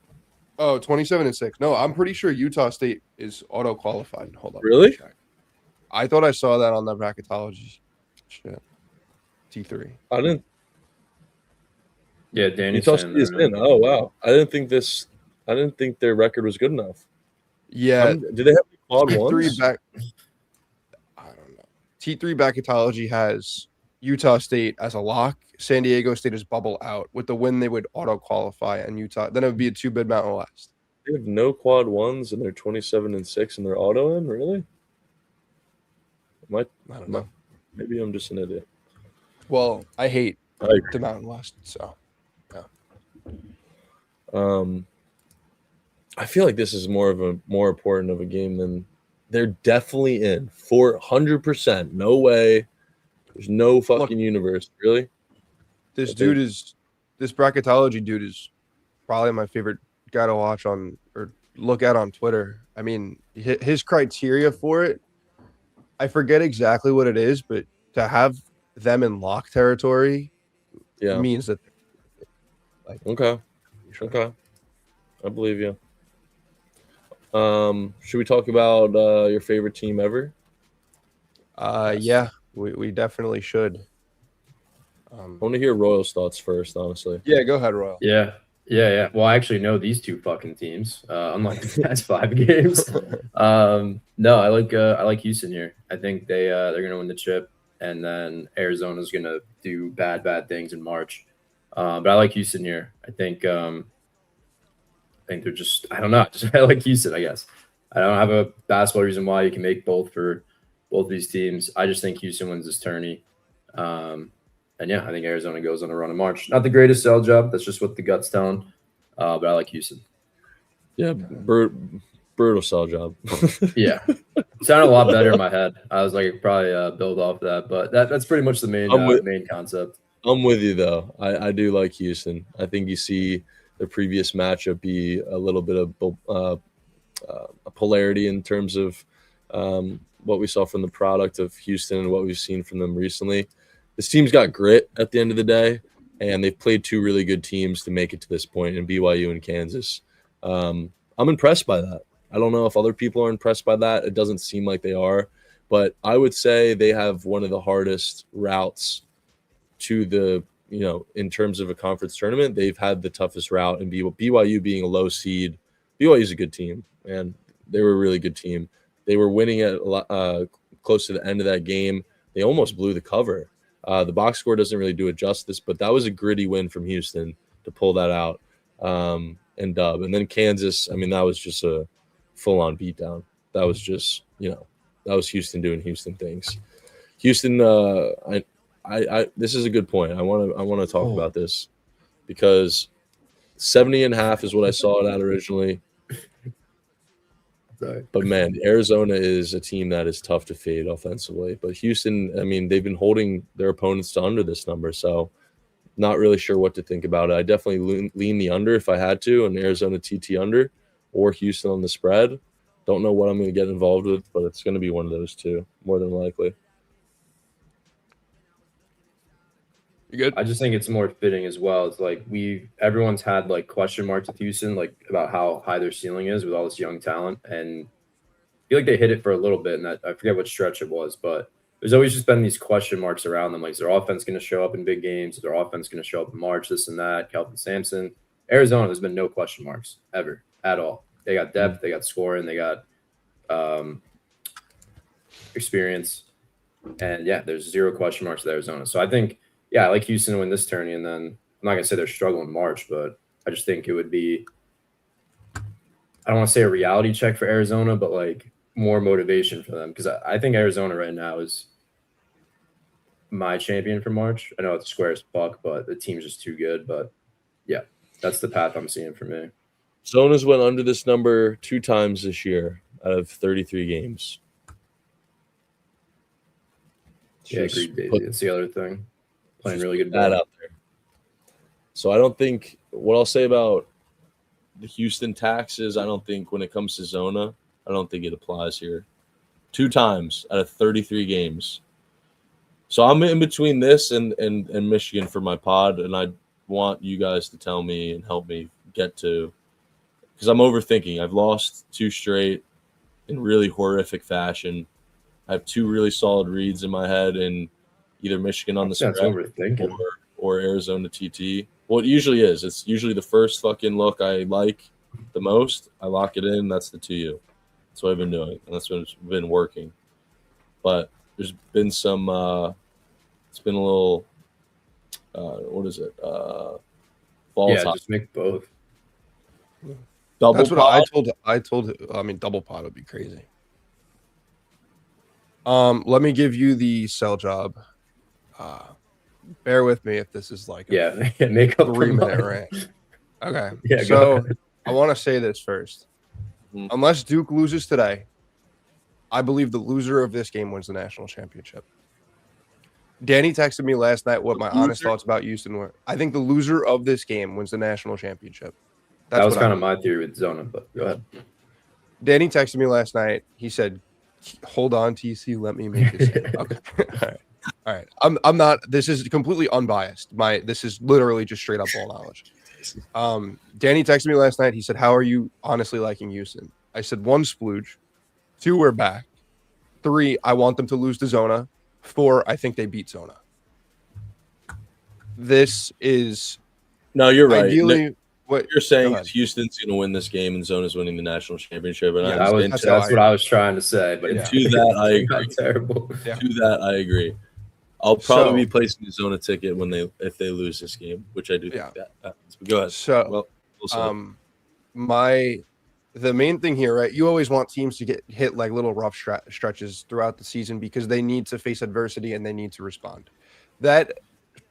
Oh, 27-6. No, I'm pretty sure Utah State is auto qualified. Hold on. Really? I thought I saw that on the bracketology shit. T3. I didn't. Yeah, Danny. Utah State is in. Oh wow! I didn't think their record was good enough. Yeah. Do they have quad ones? I don't know. T3 bracketology has Utah State as a lock. San Diego State is bubble out. With the win, they would auto qualify, and Utah. Then it would be a 2-bid Mountain West. They have no quad ones, and they're 27-6, and they're auto in. Really? I don't know. Maybe I'm just an idiot. Well, I hate the Mountain West, so yeah. I feel like this is more important of a game than they're definitely in 400%. No way. There's no fucking universe, really. This bracketology dude is probably my favorite guy to watch on or look at on Twitter. I mean, his criteria for it, I forget exactly what it is, but to have them in lock territory means that. Okay. I believe you. Should we talk about your favorite team ever? Yeah, we definitely should. I want to hear Royal's thoughts first, honestly. Yeah, go ahead, Royal. Yeah. Well, I actually know these two fucking teams, unlike the past 5 games. No, I like Houston here. I think they're gonna win the chip, and then Arizona's gonna do bad things in March. But I like Houston here. I think they're just I don't know. I like Houston, I guess. I don't have a basketball reason why you can make both for both these teams. I just think Houston wins this tourney. And yeah, I think Arizona goes on a run in March. Not the greatest sell job. That's just what the gut's telling. But I like Houston. Yeah, brutal sell job. Yeah. Sounded a lot better in my head. I was like, probably build off that. But that's pretty much the main concept. I'm with you, though. I do like Houston. I think you see the previous matchup be a little bit of a polarity in terms of what we saw from the product of Houston and what we've seen from them recently. This team's got grit at the end of the day, and they've played 2 really good teams to make it to this point in BYU and Kansas. I'm impressed by that. I don't know if other people are impressed by that. It doesn't seem like they are, but I would say they have one of the hardest routes to the, in terms of a conference tournament. They've had the toughest route, and BYU being a low seed. BYU is a good team, and they were a really good team. They were winning at close to the end of that game. They almost blew the cover. The box score doesn't really do it justice, but that was a gritty win from Houston to pull that out and dub. And then Kansas, I mean, that was just a full-on beatdown. That was just, that was Houston doing Houston things. Houston, this is a good point. I want to talk about this because 70.5 is what I saw it at originally. Sorry. But man, Arizona is a team that is tough to fade offensively. But Houston, I mean, they've been holding their opponents to under this number, so not really sure what to think about it. I definitely lean the under if I had to, and Arizona TT under, or Houston on the spread. Don't know what I'm going to get involved with, but it's going to be one of those two, more than likely. You good? I just think it's more fitting as well. It's like everyone's had like question marks with Houston, like about how high their ceiling is with all this young talent, and I feel like they hit it for a little bit. And I forget what stretch it was, but there's always just been these question marks around them. Like, is their offense going to show up in big games? Is their offense going to show up in March? This and that. Kelvin Sampson, Arizona. There's been no question marks ever at all. They got depth. They got scoring. They got experience, and yeah, there's 0 question marks with Arizona. So I think. Yeah, I like Houston to win this tourney, and then I'm not going to say they're struggling in March, but I just think it would be – I don't want to say a reality check for Arizona, but, like, more motivation for them because I think Arizona right now is my champion for March. I know it's square as fuck, but the team's just too good. But, yeah, that's the path I'm seeing for me. Zonas went under this number 2 times this year out of 33 games. Yeah, agreed, Daisy. That's the other thing. Playing really good ball out there. So I don't think what I'll say about the Houston taxes, I don't think when it comes to Zona, I don't think it applies here. 2 times out of 33 games. So I'm in between this and Michigan for my pod, and I want you guys to tell me and help me get to because I'm overthinking. I've lost 2 straight in really horrific fashion. I have 2 really solid reads in my head and either Michigan on the spread or Arizona TT. Well, it usually is. It's usually the first fucking look I like the most. I lock it in. That's the 2U. That's what I've been doing, and that's what's been working. But there's been some It's been a little. What is it? Fall time. Just make both. Double That's what pod? I told. I mean, double pod would be crazy. Let me give you the sell job. Bear with me if this is like make up 3-minute rant. Okay. Yeah, so I want to say this first. Mhm. Unless Duke loses today, I believe the loser of this game wins the national championship. Danny texted me last night what my honest thoughts about Houston were. I think the loser of this game wins the national championship. That was kind of my theory with Zona, but go ahead. Danny texted me last night. He said, "Hold on, TC, let me make this." Okay. All right. I'm not. This is completely unbiased. This is literally just straight up all knowledge. Danny texted me last night. He said, "How are you honestly liking Houston?" I said, 1, splooge. 2, we're back. 3, I want them to lose to Zona. 4, I think they beat Zona. This is No, you're right. ideally what you're saying is Houston's going to win this game and Zona's winning the national championship. And that's what I was trying to say. But to that, I agree. Terrible. Yeah. To that, I agree. I'll probably be placing the Zona ticket if they lose this game, which I do think that happens. But go ahead. So, the main thing here, right? You always want teams to get hit like little rough stretches throughout the season because they need to face adversity and they need to respond.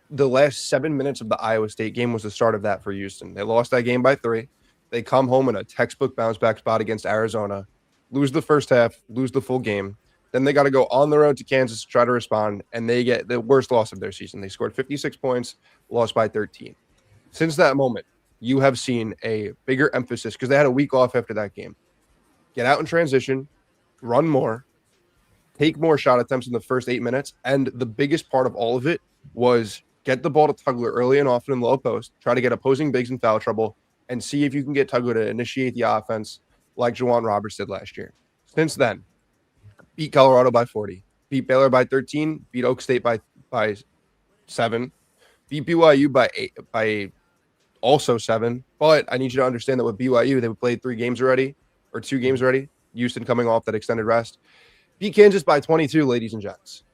The last 7 minutes of the Iowa State game was the start of that for Houston. They lost that game by 3. They come home in a textbook bounce back spot against Arizona, lose the first half, lose the full game. Then they got to go on the road to Kansas to try to respond, and they get the worst loss of their season. They scored 56 points, lost by 13. Since that moment, you have seen a bigger emphasis because they had a week off after that game. Get out in transition, run more, take more shot attempts in the first 8 minutes. And the biggest part of all of it was get the ball to Tugler early and often in low post, try to get opposing bigs in foul trouble, and see if you can get Tugler to initiate the offense like Juwan Roberts did last year. Since then, beat Colorado by 40, beat Baylor by 13, beat Oak State by 7, beat BYU by also 7. But I need you to understand that with BYU, they played 2 games already. Houston coming off that extended rest. Beat Kansas by 22, ladies and gents.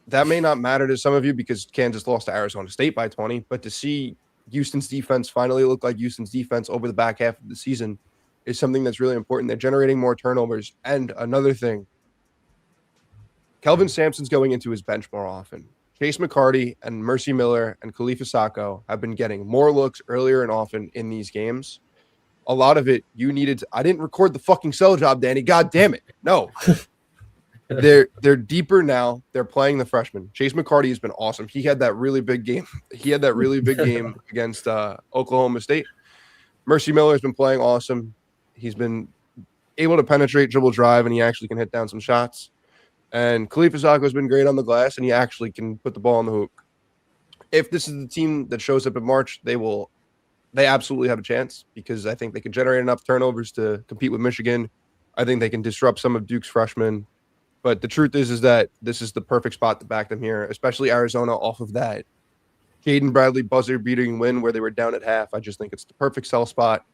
That may not matter to some of you because Kansas lost to Arizona State by 20, but to see Houston's defense finally look like Houston's defense over the back half of the season is something that's really important. They're generating more turnovers. And another thing, Kelvin Sampson's going into his bench more often. Chase McCarty and Mercy Miller and Khalifa Sacco have been getting more looks earlier and often in these games. A lot of it you needed to, I didn't record the fucking sell job, Danny. God damn it. No. They're deeper now. They're playing the freshmen. Chase McCarty has been awesome. He had that really big game. Against Oklahoma State. Mercy Miller has been playing awesome. He's been able to penetrate, dribble, drive, and he actually can hit down some shots. And Khalifa Sacco has been great on the glass, and he actually can put the ball in the hoop. If this is the team that shows up in March, they absolutely have a chance because I think they can generate enough turnovers to compete with Michigan. I think they can disrupt some of Duke's freshmen. But the truth is that this is the perfect spot to back them here, especially Arizona off of that Jaden Bradley buzzer-beating win where they were down at half. I just think it's the perfect sell spot.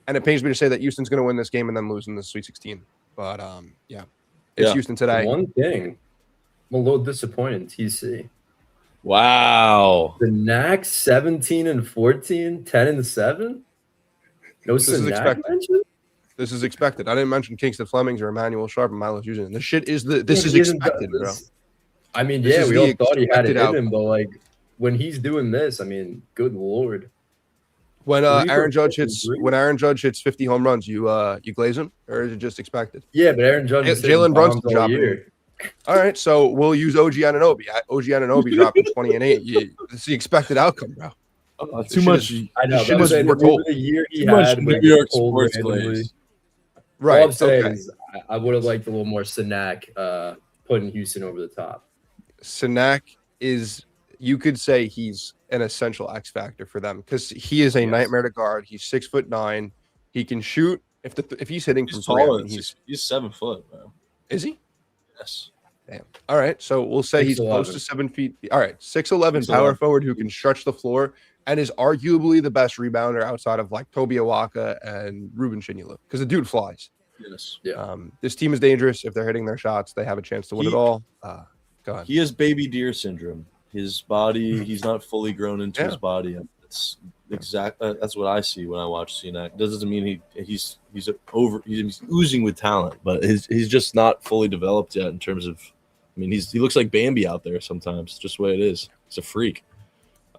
And it pains me to say that Houston's going to win this game and then lose in the Sweet 16. But, it's Houston today. One thing, I'm a little disappointed in TC. Wow. The Knack 17-14, 10-7. No, this is expected. This is expected. I didn't mention Kingston Flemings or Emmanuel Sharp and Milo Houston. This shit is this is expected, bro. I mean, we all thought he had it in him, but like when he's doing this, I mean, good lord. When Aaron Judge hits 50 home runs, you glaze him, or is it just expected? Yeah, but Aaron Judge Jalen Brunson dropping. All right, so we'll use OG Anunoby. OG Anunoby dropping 20 and 8. It's the expected outcome, bro. Too much. I know. Too much the year he had New York sports glaze. Right. All I'm saying is I would have liked a little more Sinak putting Houston over the top. Sinak is, you could say he's an essential X factor for them because he is a nightmare to guard. He's 6'9". He can shoot. If he's hitting from three, I mean, he's 7 foot, bro. Is he? Yes. Damn. All right. So we'll say he's close to 7 feet. All right. 6'11" power forward who can stretch the floor and is arguably the best rebounder outside of like Toby Awaka and Ruben Chinula because the dude flies. Yes. Yeah. This team is dangerous. If they're hitting their shots, they have a chance to win it all. Go ahead. He has baby deer syndrome. His body, he's not fully grown into his body. That's that's what I see when I watch CNAC. Doesn't mean he's oozing with talent, but he's just not fully developed yet in terms of. I mean, he looks like Bambi out there sometimes. It's just the way it is. He's a freak.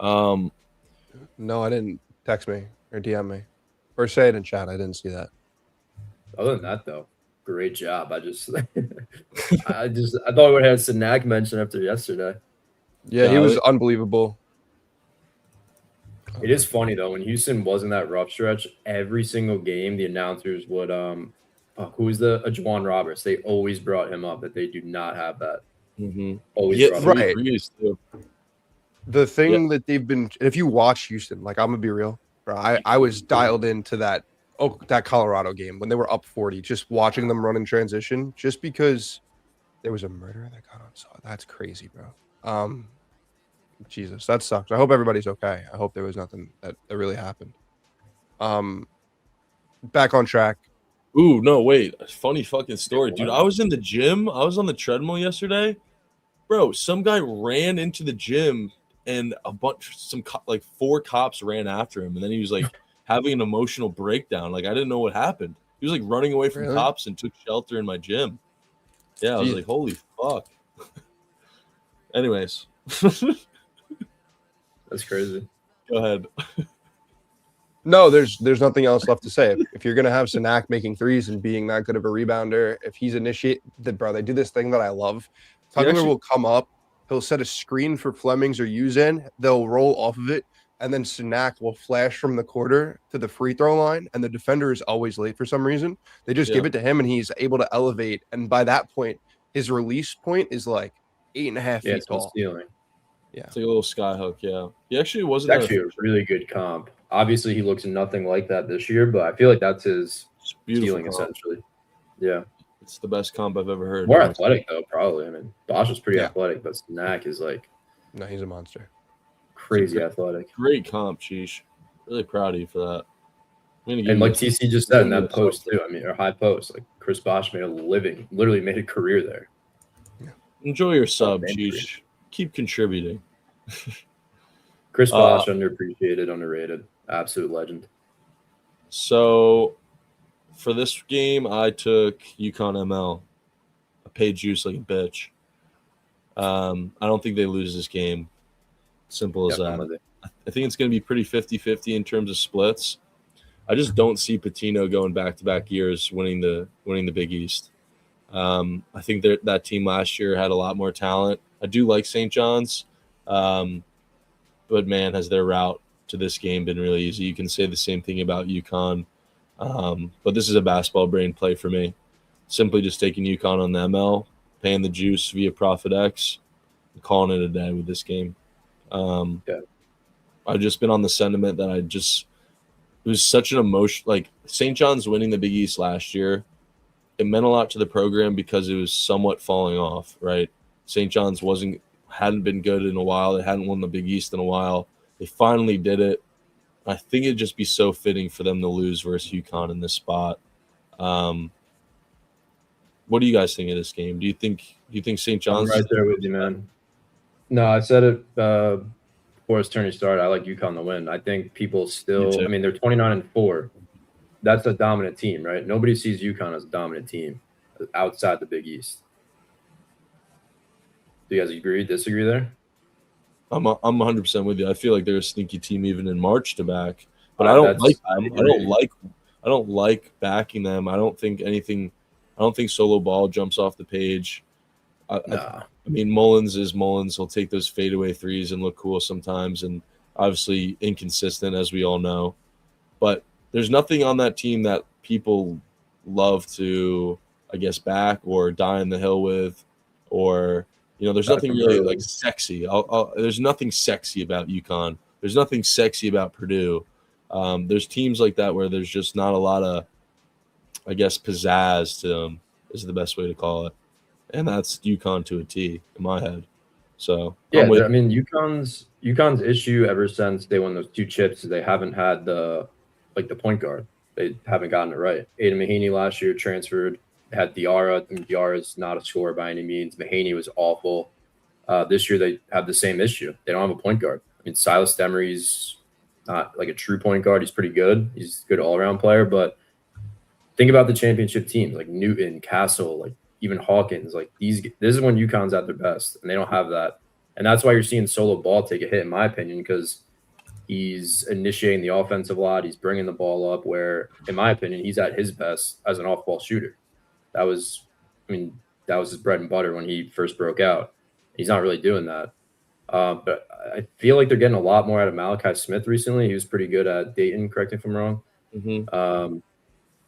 No, I didn't text me or DM me or say it in chat. I didn't see that. Other than that, though, great job. I thought I would have had Sinak mention after yesterday. Yeah, he was unbelievable. It is funny though, when Houston was in that rough stretch, every single game the announcers would who's Juwan Roberts? They always brought him up, that they do not have that. Mm-hmm. Always right. The thing that they've been, if you watch Houston, like I'm gonna be real, bro, I was dialed into that Colorado game when they were up 40, just watching them run in transition, just because there was a murderer that got on. So that's crazy, bro. Jesus, that sucks. I hope everybody's okay. I hope there was nothing that really happened. Back on track. Ooh, no, wait. Funny fucking story, dude. I was in the gym. I was on the treadmill yesterday. Bro, some guy ran into the gym and like 4 cops ran after him. And then he was like having an emotional breakdown. Like, I didn't know what happened. He was like running away from cops and took shelter in my gym. Yeah, I was like, holy fuck. Anyways. That's crazy. Go ahead. No, there's nothing else left to say. If you're gonna have Sinak making threes and being that good of a rebounder, if he's bro, they do this thing that I love. Tucker will come up, he'll set a screen for Flemings or Uzan, they'll roll off of it, and then Sinak will flash from the quarter to the free throw line, and the defender is always late for some reason. They just give it to him, and he's able to elevate. And by that point, his release point is like 8.5 feet tall. Ceiling. Yeah, it's like a little sky hook. Yeah, he actually wasn't. It's actually a really good comp. Obviously, he looks nothing like that this year, but I feel like that's his ceiling essentially. Yeah, it's the best comp I've ever heard. More athletic though, probably. I mean, Bosch is pretty athletic, but Snack is like, no, he's a monster. Crazy athletic. Great comp, Cheesh. Really proud of you for that. And like TC just said in that post too. I mean, or high post, like Chris Bosch made a living, literally made a career there. Yeah. Enjoy your sub, Cheesh. Keep contributing. Chris Bosch, underappreciated, underrated, absolute legend. So, for this game, I took UConn ML. I paid juice like a bitch. I don't think they lose this game. Simple as that. I think it's going to be pretty 50-50 in terms of splits. I just don't see Patino going back-to-back years winning the Big East. I think that team last year had a lot more talent. I do like St. John's, but man, has their route to this game been really easy. You can say the same thing about UConn, but this is a basketball brain play for me. Simply just taking UConn on the ML, paying the juice via Profit X, and calling it a day with this game. I've just been on the sentiment that it was such an emotion. Like St. John's winning the Big East last year, it meant a lot to the program because it was somewhat falling off, right? St. John's hadn't been good in a while. They hadn't won the Big East in a while. They finally did it. I think it'd just be so fitting for them to lose versus UConn in this spot. What do you guys think of this game? Do you think St. John's? I'm right there with you, man. No, I said it before this tourney started. I like UConn to win. I think people still. I mean, they're 29-4. That's a dominant team, right? Nobody sees UConn as a dominant team outside the Big East. Do you guys agree, disagree there? I'm 100% with you. I feel like they're a sneaky team even in March to back, but I don't like them. I don't like backing them. I don't think Solo Ball jumps off the page. I mean, Mullins is Mullins. He'll take those fadeaway threes and look cool sometimes, and obviously inconsistent, as we all know. But there's nothing on that team that people love to, I guess, back or die on the hill with, or there's nothing really like sexy. There's nothing sexy about UConn. There's nothing sexy about Purdue. There's teams like that where there's just not a lot of, I guess, pizzazz to them is the best way to call it. And that's UConn to a T in my head. So yeah, I mean, UConn's issue ever since they won those 2 chips is they haven't had the point guard. They haven't gotten it right. Aiden Mahaney last year transferred. Had Diarra. Diarra's not a scorer by any means. Mahaney was awful. This year they have the same issue. They don't have a point guard. I mean, Silas Demery's not like a true point guard. He's pretty good. He's a good all-around player. But think about the championship teams like Newton, Castle, like even Hawkins. Like this is when UConn's at their best, and they don't have that. And that's why you're seeing Solo Ball take a hit, in my opinion, because he's initiating the offensive lot. He's bringing the ball up where, in my opinion, he's at his best as an off-ball shooter. That was his bread and butter when he first broke out. He's not really doing that. But I feel like they're getting a lot more out of Malachi Smith recently. He was pretty good at Dayton, correct me if I'm wrong. Mm-hmm.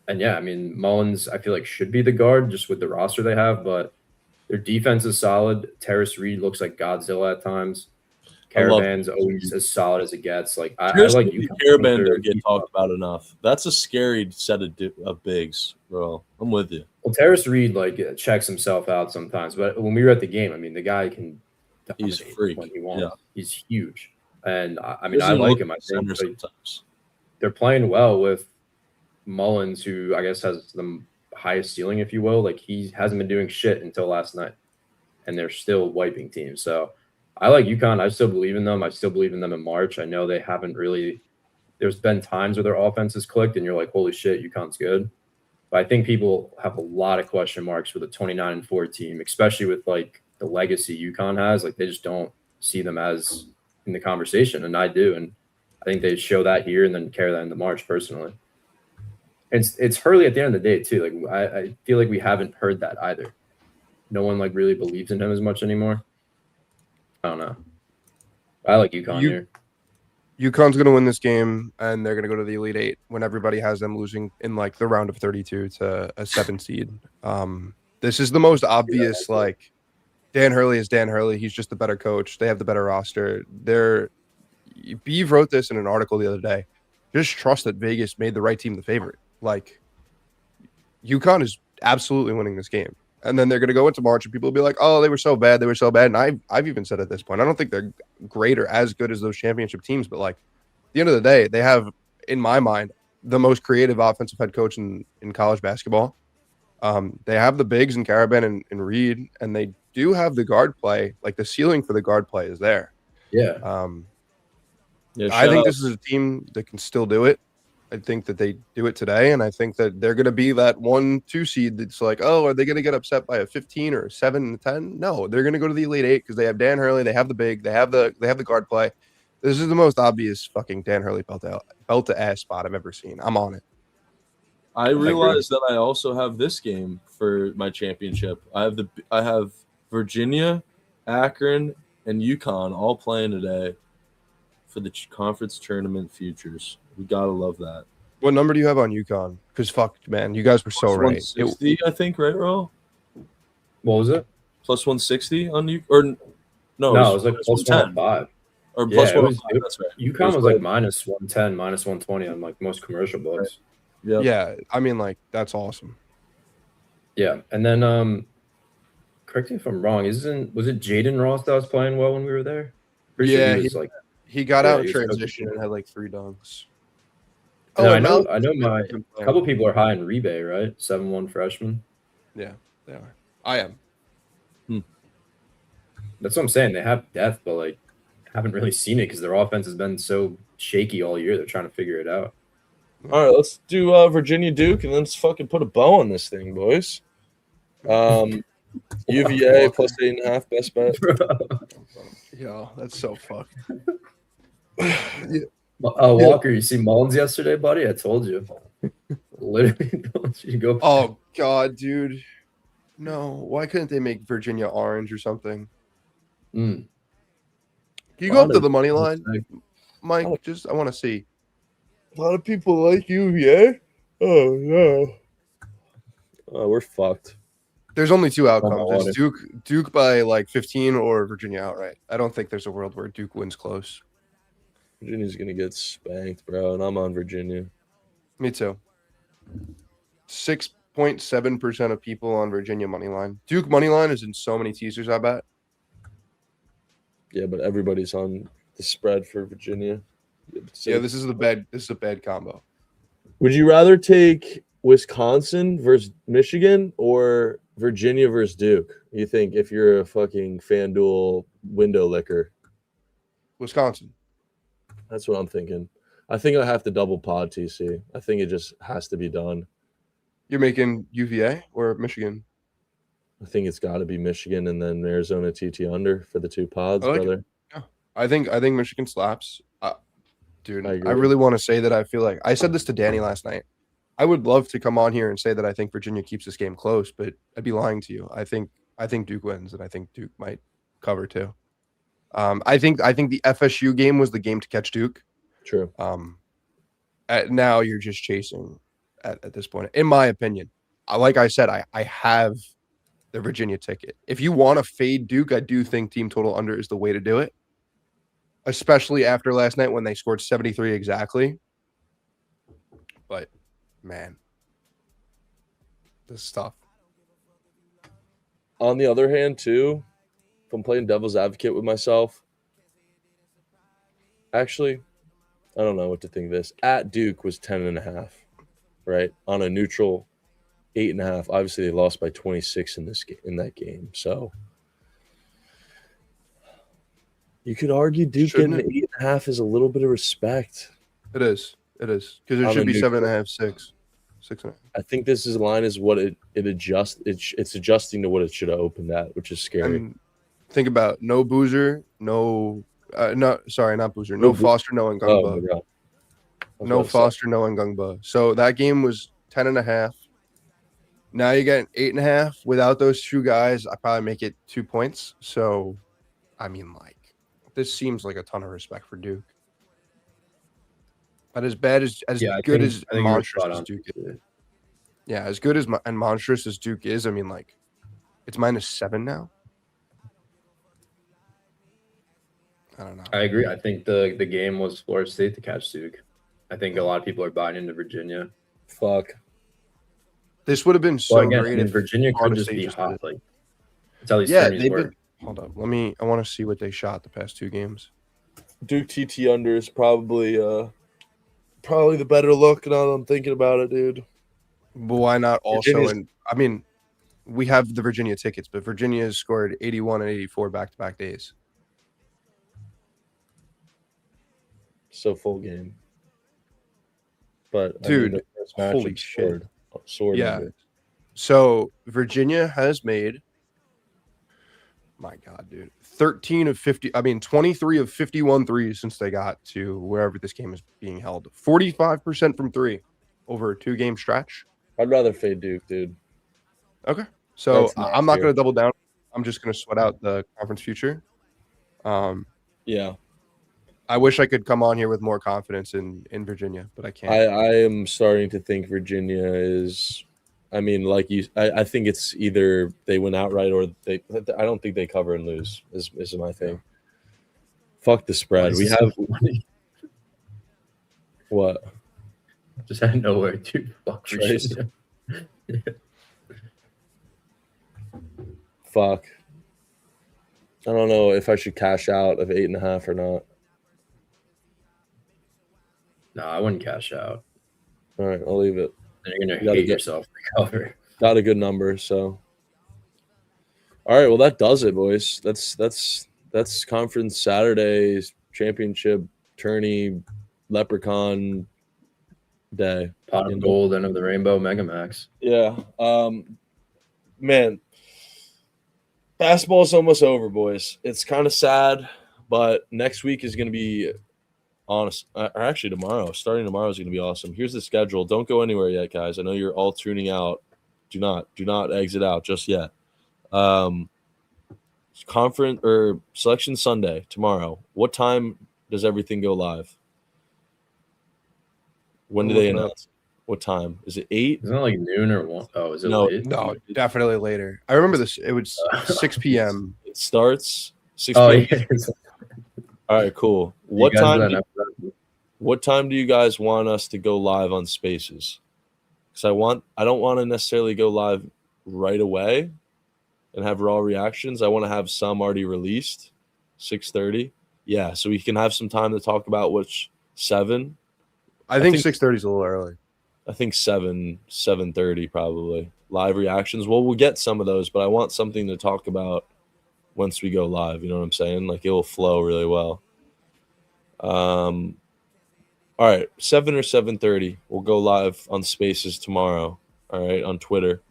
And yeah, I mean, Mullins, I feel like should be the guard just with the roster they have, but their defense is solid. Terrace Reed looks like Godzilla at times. Caravan's always as solid as it gets. Like I like UConn. Caravan don't get talked about enough. That's a scary set of bigs, bro. I'm with you. Well, Terrace Reed checks himself out sometimes, but when we were at the game, I mean, the guy can. He's a freak when he wants. Yeah. He's huge, and I like him. I think sometimes they're playing well with Mullins, who I guess has the highest ceiling, if you will. Like he hasn't been doing shit until last night, and they're still wiping teams. So I like UConn. I still believe in them. I still believe in them in March. I know they haven't really. There's been times where their offense has clicked, and you're like, holy shit, UConn's good. But I think people have a lot of question marks for the 29-4 team, especially with like the legacy UConn has. Like they just don't see them as in the conversation, and I do. And I think they show that here and then carry that into March personally. It's Hurley at the end of the day too. Like I feel like we haven't heard that either. No one like really believes in him as much anymore. I don't know. I like UConn here. UConn's going to win this game, and they're going to go to the Elite Eight when everybody has them losing in like the round of 32 to a 7 seed. This is the most obvious. Like Dan Hurley is Dan Hurley. He's just the better coach. They have the better roster. Beeve wrote this in an article the other day. Just trust that Vegas made the right team the favorite. Like UConn is absolutely winning this game. And then they're going to go into March and people will be like, oh, they were so bad. They were so bad. And I've even said at this point, I don't think they're great or as good as those championship teams. But like at the end of the day, they have, in my mind, the most creative offensive head coach in college basketball. They have the bigs in Caravan and Reed, and they do have the guard play. Like the ceiling for the guard play is there. Yeah. I think this is a team that can still do it. I think that they do it today, and I think that they're going to be that 1-2 seed that's like, oh, are they going to get upset by a 15 or a 7-10? No, they're going to go to the Elite Eight because they have Dan Hurley, they have the big, they have the guard play. This is the most obvious fucking Dan Hurley belt to ass spot I've ever seen. I'm on it. I realize that I also have this game for my championship. I have Virginia, Akron, and UConn all playing today for the conference tournament futures. We gotta love that. What number do you have on UConn? Because fuck, man, you guys were so right. 160, I think, right, Ro? What was it? Plus 160 on you, or no? It was like plus 105. Or plus 105. That's right. UConn was like minus 110, minus 120 on like most commercial books. Right. Yeah, I mean, like that's awesome. Yeah, and then correct me if I'm wrong. Was it Jaden Ross that was playing well when we were there? He got out in transition and had like 3 dunks. No, I know a couple people are high in Rebay, right? 7-1 freshman. Yeah, they are. I am. That's what I'm saying. They have depth, but like haven't really seen it because their offense has been so shaky all year. They're trying to figure it out. All right, let's do Virginia Duke and let's fucking put a bow on this thing, boys. UVA plus 8.5, best bet. Yo, that's so fucked. Walker, you see Mullins yesterday, buddy? I told you. Literally, don't you go. Oh God, dude. No, why couldn't they make Virginia orange or something? Can you go up to the money line, Mike? I want to see. A lot of people like UVA. Oh no. Oh, we're fucked. There's only 2 outcomes. It's Duke by like 15 or Virginia outright. I don't think there's a world where Duke wins close. Virginia's going to get spanked, bro, and I'm on Virginia. Me too. 6.7% of people on Virginia money line. Duke money line is in so many teasers, I bet. Yeah, but everybody's on the spread for Virginia. Yeah, this is a bad combo. Would you rather take Wisconsin versus Michigan or Virginia versus Duke? You think if you're a fucking FanDuel window licker? Wisconsin. That's what I'm thinking. I think I have to double pod TC. I think it just has to be done. You're making UVA or Michigan? I think it's got to be Michigan and then Arizona TT under for the 2 pods, brother. Yeah. I think Michigan slaps. Dude, I agree. really want to say that I feel like I said this to Danny last night. I would love to come on here and say that I think Virginia keeps this game close, but I'd be lying to you. I think Duke wins, and I think Duke might cover too. I think the FSU game was the game to catch Duke. True. Now you're just chasing at this point, in my opinion. Like I said, I have the Virginia ticket. If you want to fade Duke, I do think team total under is the way to do it, especially after last night when they scored 73 exactly. But man, this is tough. On the other hand, too, if I'm playing devil's advocate with myself, actually, I don't know what to think of this. At Duke was 10.5, right? On a neutral 8.5. Obviously, they lost by 26 in that game. So you could argue Duke getting 8.5 is a little bit of respect. It is because it should be 7.5, 6. 6.5. I think this is line is what it adjusts. It's adjusting to what it should have opened at, which is scary. I mean, think about no Boozer, not Boozer, no Foster, no Ngungba. Oh, no Foster, no Ngungba. So that game was 10.5. Now you get 8.5 without those 2 guys. I probably make it 2 points. So, I mean, like, this seems like a ton of respect for Duke. But as bad as good as monstrous as Duke is. Yeah, as good as and monstrous as Duke is, I mean, like, it's -7 now. I don't know. I agree. I think the game was Florida State to catch Duke. I think a lot of people are buying into Virginia. Fuck. This would have been so great if Virginia could just be hot. Like, it's at least hold up. I want to see what they shot the past 2 games. Duke TT under is probably the better look now that I'm thinking about it, dude. But why not also? We have the Virginia tickets, but Virginia has scored 81 and 84 back-to-back days. So full game. But dude, holy shit. Yeah. Under. So Virginia has made, my God, dude, 23 of 51 threes since they got to wherever this game is being held. 45% from 3 over a 2-game stretch. I'd rather fade Duke, dude. Okay. So I'm not going to double down. I'm just going to sweat out the conference future. Yeah. I wish I could come on here with more confidence in Virginia, but I can't. I am starting to think Virginia is, I think it's either they win outright or I don't think they cover and lose is my thing. Fuck the spread. We have what? Just out of nowhere, dude. Fuck Virginia. Fuck. I don't know if I should cash out of 8.5 or not. No, I wouldn't cash out. All right, I'll leave it. And you're gonna hate yourself to cover. Got a good number, so. All right, well that does it, boys. That's conference Saturday championship tourney leprechaun day. Pot of gold, end of the rainbow, Mega Max. Yeah, man. Basketball's almost over, boys. It's kind of sad, but next week is going to be honest. Or actually, starting tomorrow is going to be awesome. Here's the schedule. Don't go anywhere yet, guys. I know you're all tuning out. Do not exit out just yet. Conference or Selection Sunday tomorrow. What time does everything go live? When do they announce? What time? Is it 8? Isn't it like noon or 1? Oh, is it late? No, definitely later. I remember this. It was 6 p.m. It starts 6 p.m. Yeah. All right, cool. What time do you guys want us to go live on Spaces? Because I don't want to necessarily go live right away and have raw reactions. I want to have some already released. 6:30. Yeah, so we can have some time to talk about which 7. I think 6:30 is a little early. I think 7:30 probably. Live reactions. Well, we'll get some of those, but I want something to talk about once we go live. You know what I'm saying? Like, it will flow really well. All right, 7 or 7:30. We'll go live on Spaces tomorrow. All right, on Twitter.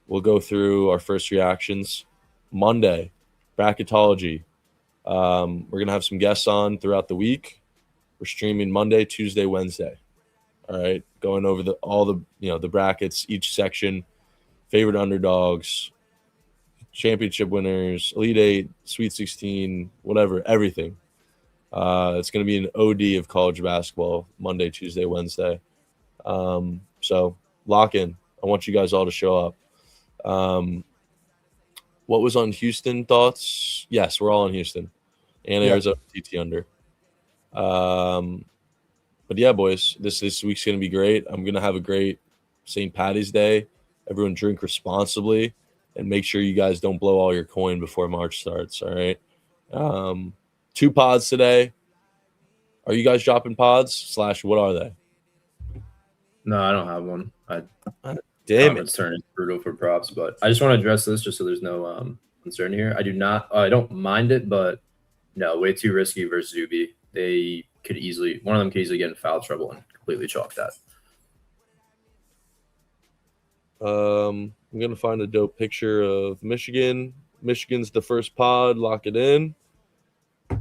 We'll go through our first reactions. Monday, bracketology. We're gonna have some guests on throughout the week. We're streaming Monday, Tuesday, Wednesday. All right, going over all the brackets, each section, favorite underdogs, championship winners, Elite Eight, Sweet 16, whatever, everything. It's going to be an OD of college basketball Monday, Tuesday, Wednesday. So lock in. I want you guys all to show up. What was on Houston thoughts? Yes, we're all in Houston and Arizona TT under. But yeah, boys, this week's going to be great. I'm going to have a great St. Paddy's Day. Everyone drink responsibly and make sure you guys don't blow all your coin before March starts. All right. 2 pods today. Are you guys dropping pods? / what are they? No, I don't have one. Damn it. It's turning brutal for props, but I just want to address this just so there's no concern here. I don't mind it, but no, way too risky versus Zuby. One of them could easily get in foul trouble and completely chalk that. I'm going to find a dope picture of Michigan. Michigan's the first pod. Lock it in.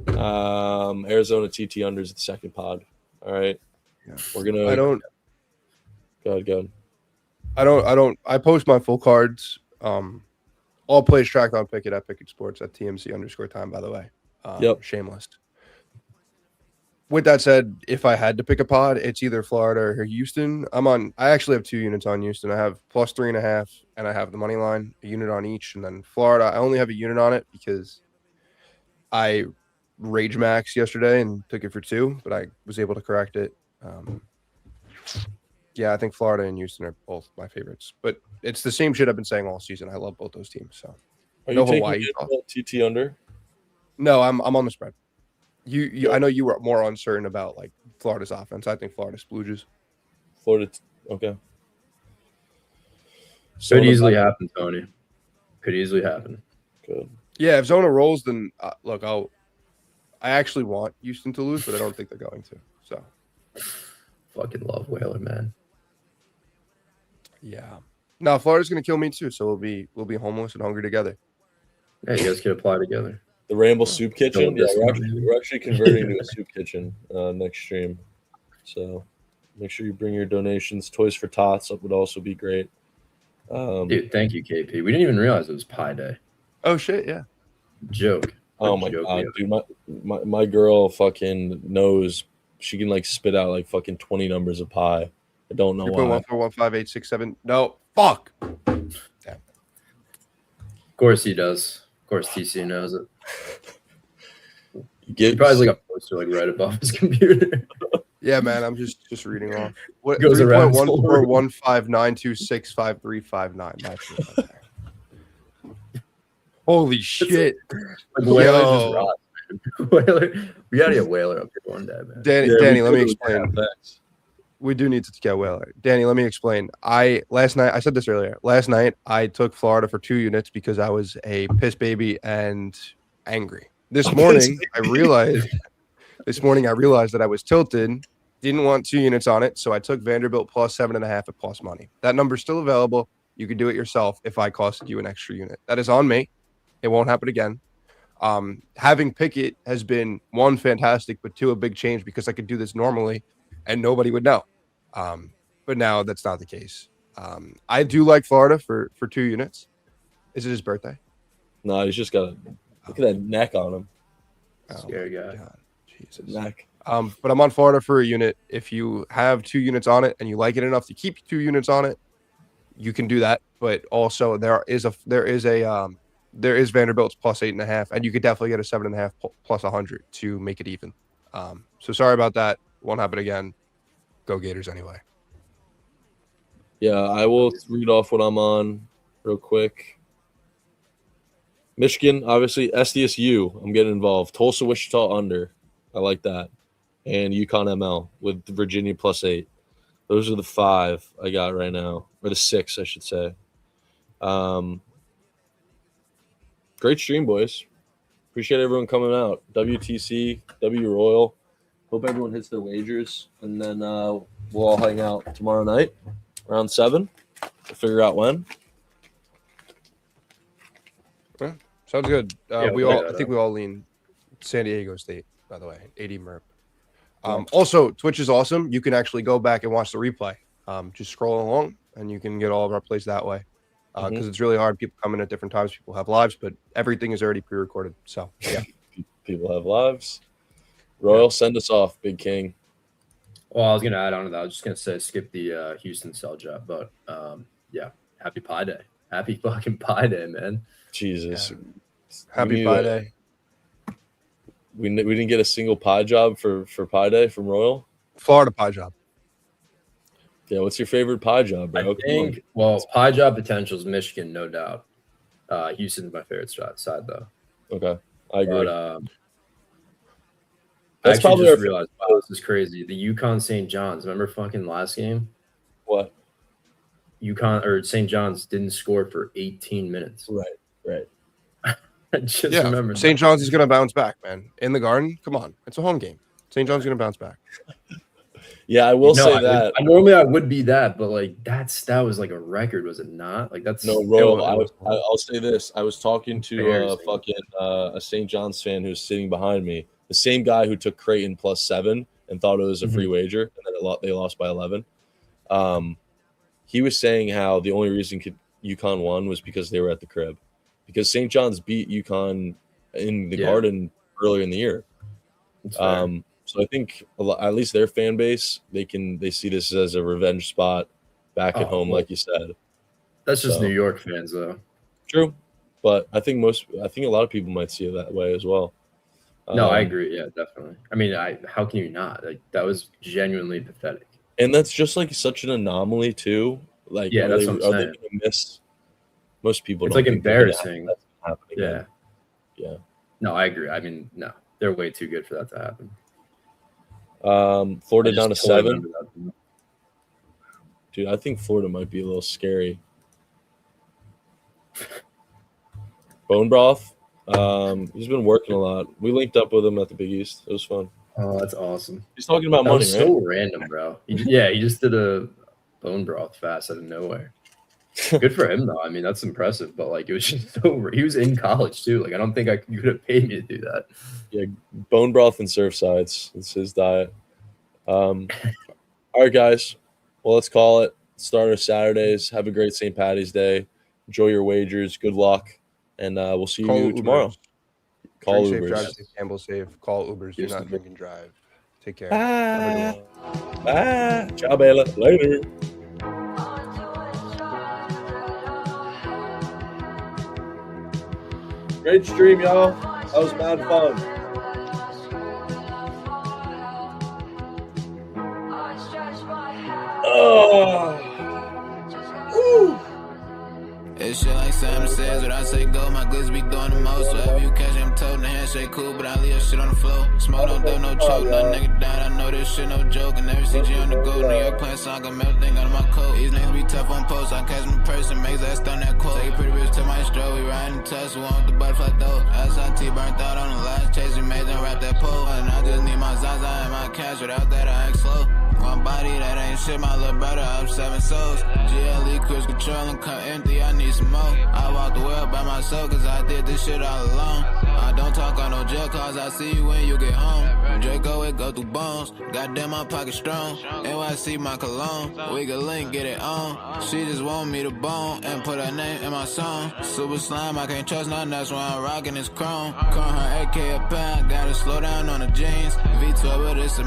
Arizona TT under is the second pod. All right. Yeah. We're going to – Go ahead. I post my full cards. All plays tracked on Pickett at Pickett Sports at TMC_time, by the way. Yep. Shameless. With that said, if I had to pick a pod, it's either Florida or Houston. I actually have 2 units on Houston. I have +3.5, and I have the money line, a unit on each. And then Florida, I only have a unit on it because I rage max yesterday and took it for 2, but I was able to correct it. Yeah, I think Florida and Houston are both my favorites. But it's the same shit I've been saying all season. I love both those teams. So are you taking TT under? No, I'm on the spread. I know you were more uncertain about like Florida's offense. I think Florida splooges. Okay. Could easily happen, Tony. Could easily happen. Good. Yeah, if Zona rolls, then look, I actually want Houston to lose, but I don't think they're going to. So, fucking love Whaler, man. Yeah. No, Florida's gonna kill me too. So we'll be homeless and hungry together. Yeah, you guys can apply together. The Ramble Soup Kitchen. Yeah, we're actually converting to a soup kitchen next stream. So make sure you bring your donations. Toys for Tots would also be great. Dude, thank you, KP. We didn't even realize it was Pie Day. Oh shit, yeah. Joke. Oh my god, dude, my girl fucking knows. She can like spit out like fucking 20 numbers of pie. I don't know why. 1, 4, 1, 5, 8, 6, 7. No, fuck. Damn. Of course he does. Of course TC knows it. He probably like a poster like right above his computer. Yeah, man, I'm just reading off. What goes around 3.141592653559. That's it right there. Holy shit! Like Whaler just rots, man. Whaler, we gotta get Whaler up here one day, man. Danny, let me explain. We do need to get Whaler. Danny, let me explain. Last night, I said this earlier. Last night, I took Florida for 2 units because I was a piss baby and angry. This morning, I realized that I was tilted. Didn't want 2 units on it, so I took Vanderbilt +7.5 at plus money. That number's still available. You can do it yourself if I costed you an extra unit. That is on me. It won't happen again. Having Pickett has been 1, fantastic, but 2, a big change because I could do this normally and nobody would know. But now that's not the case. I do like Florida for 2 units. Is it his birthday? No, he's just got look at that neck on him. Scary guy. God. Jesus. Neck. But I'm on Florida for a unit. If you have 2 units on it and you like it enough to keep 2 units on it, you can do that. But also there is Vanderbilt's +8.5, and you could definitely get a 7.5 +100 to make it even. So sorry about that. Won't happen again. Go Gators anyway. Yeah, I will read off what I'm on real quick. Michigan, obviously, SDSU, I'm getting involved. Tulsa, Wichita under. I like that. And UConn ML with Virginia +8. Those are the 5 I got right now, or the 6, I should say. Great stream, boys. Appreciate everyone coming out. WTC, W Royal. Hope everyone hits their wagers, and then we'll all hang out tomorrow night around 7. We'll figure out when. Yeah, sounds good. I think we all lean San Diego State, by the way. 80 MERP. Also, Twitch is awesome. You can actually go back and watch the replay. Just scroll along, and you can get all of our plays that way. Because it's really hard. People come in at different times. People have lives, but everything is already pre-recorded. So, yeah. People have lives. Royal, send us off, Big King. Well, I was going to add on to that. I was just going to say skip the Houston sell job. But, yeah, happy Pi Day. Happy fucking Pi Day, man. Jesus. Yeah. Happy Pi Day. We didn't get a single pie job for Pi Day from Royal? Florida pie job. Yeah, what's your favorite pie job, bro? I think, pie job potential is Michigan, no doubt. Houston's my favorite side, though. Okay, I agree. But that's I just realized, wow, this is crazy. The UConn St. John's, remember fucking last game? What? UConn or St. John's didn't score for 18 minutes. Right. I just remember. St. John's is going to bounce back, man. In the Garden, come on. It's a home game. St. John's going to bounce back. Yeah, I will say that. I would be that, but like that was like a record, was it not? Like that's no Royal. I'll say this: I was talking to a St. John's fan who's sitting behind me, the same guy who took Creighton +7 and thought it was a free wager, and then they lost by 11. He was saying how the only reason UConn won was because they were at the crib, because St. John's beat UConn in the Garden earlier in the year. So I think at least their fan base, they see this as a revenge spot back at home, like you said. That's just New York fans, though. True, but I think a lot of people might see it that way as well. No, I agree. Yeah, definitely. I mean, how can you not? Like that was genuinely pathetic. And that's just like such an anomaly too. Like, yeah, that's what I'm saying. They gonna miss? Most people. It's like embarrassing. Yeah. No, I agree. I mean, no, they're way too good for that to happen. Florida down to 7. Dude, I think Florida might be a little scary. Bone Broth. He's been working a lot. We linked up with him at the Big East. It was fun. Oh, that's awesome. He's talking about money, was so random, bro. He just did a bone broth fast out of nowhere. Good for him, though. I mean, that's impressive. But like, it was just so. He was in college too. Like, I don't think you could have paid me to do that. Yeah, bone broth and Surfsides. It's his diet. All right, guys. Well, let's call it. Start our Saturdays. Have a great St. Patty's Day. Enjoy your wagers. Good luck, and we'll see you tomorrow. Call Drink Ubers. Safe, drive safe, gamble safe. Call Ubers. Do not drink and drive. Take care. Bye. Bye. Ciao, Bella. Later. Great stream, y'all. That was mad fun. Oh. Woo. It's shit like Sam says, when I say go, my glitz be doing the most. Whatever you catch, I'm told the handshake cool, but I leave shit on the floor. Smoke don't do no choke, no nigga died, I know this shit no joke. And every CG on the go, New York playing song, I'm everything under my coat. These niggas be tough on post, I catch my person, makes that stun that quote. Take a pretty bitch to my stroke, we riding touch, we want the butterfly though. SIT burnt out on the last chase, we made them rap that pole. And I just need my Zaza and my cash, without that I act slow. One body, that ain't shit, my little brother up 7 souls. GLE cruise control and cut empty, I need some more. I walk the world by myself, cause I did this shit all alone. I don't talk on no jail cause I see you when you get home. Draco, it go through bones. Goddamn, my pocket strong. NYC, my cologne. We can link, get it on. She just want me to bone and put her name in my song. Super slime, I can't trust nothing, that's why I'm rocking this chrome. Call her AK a pound, gotta slow down on the jeans. V12, but it's a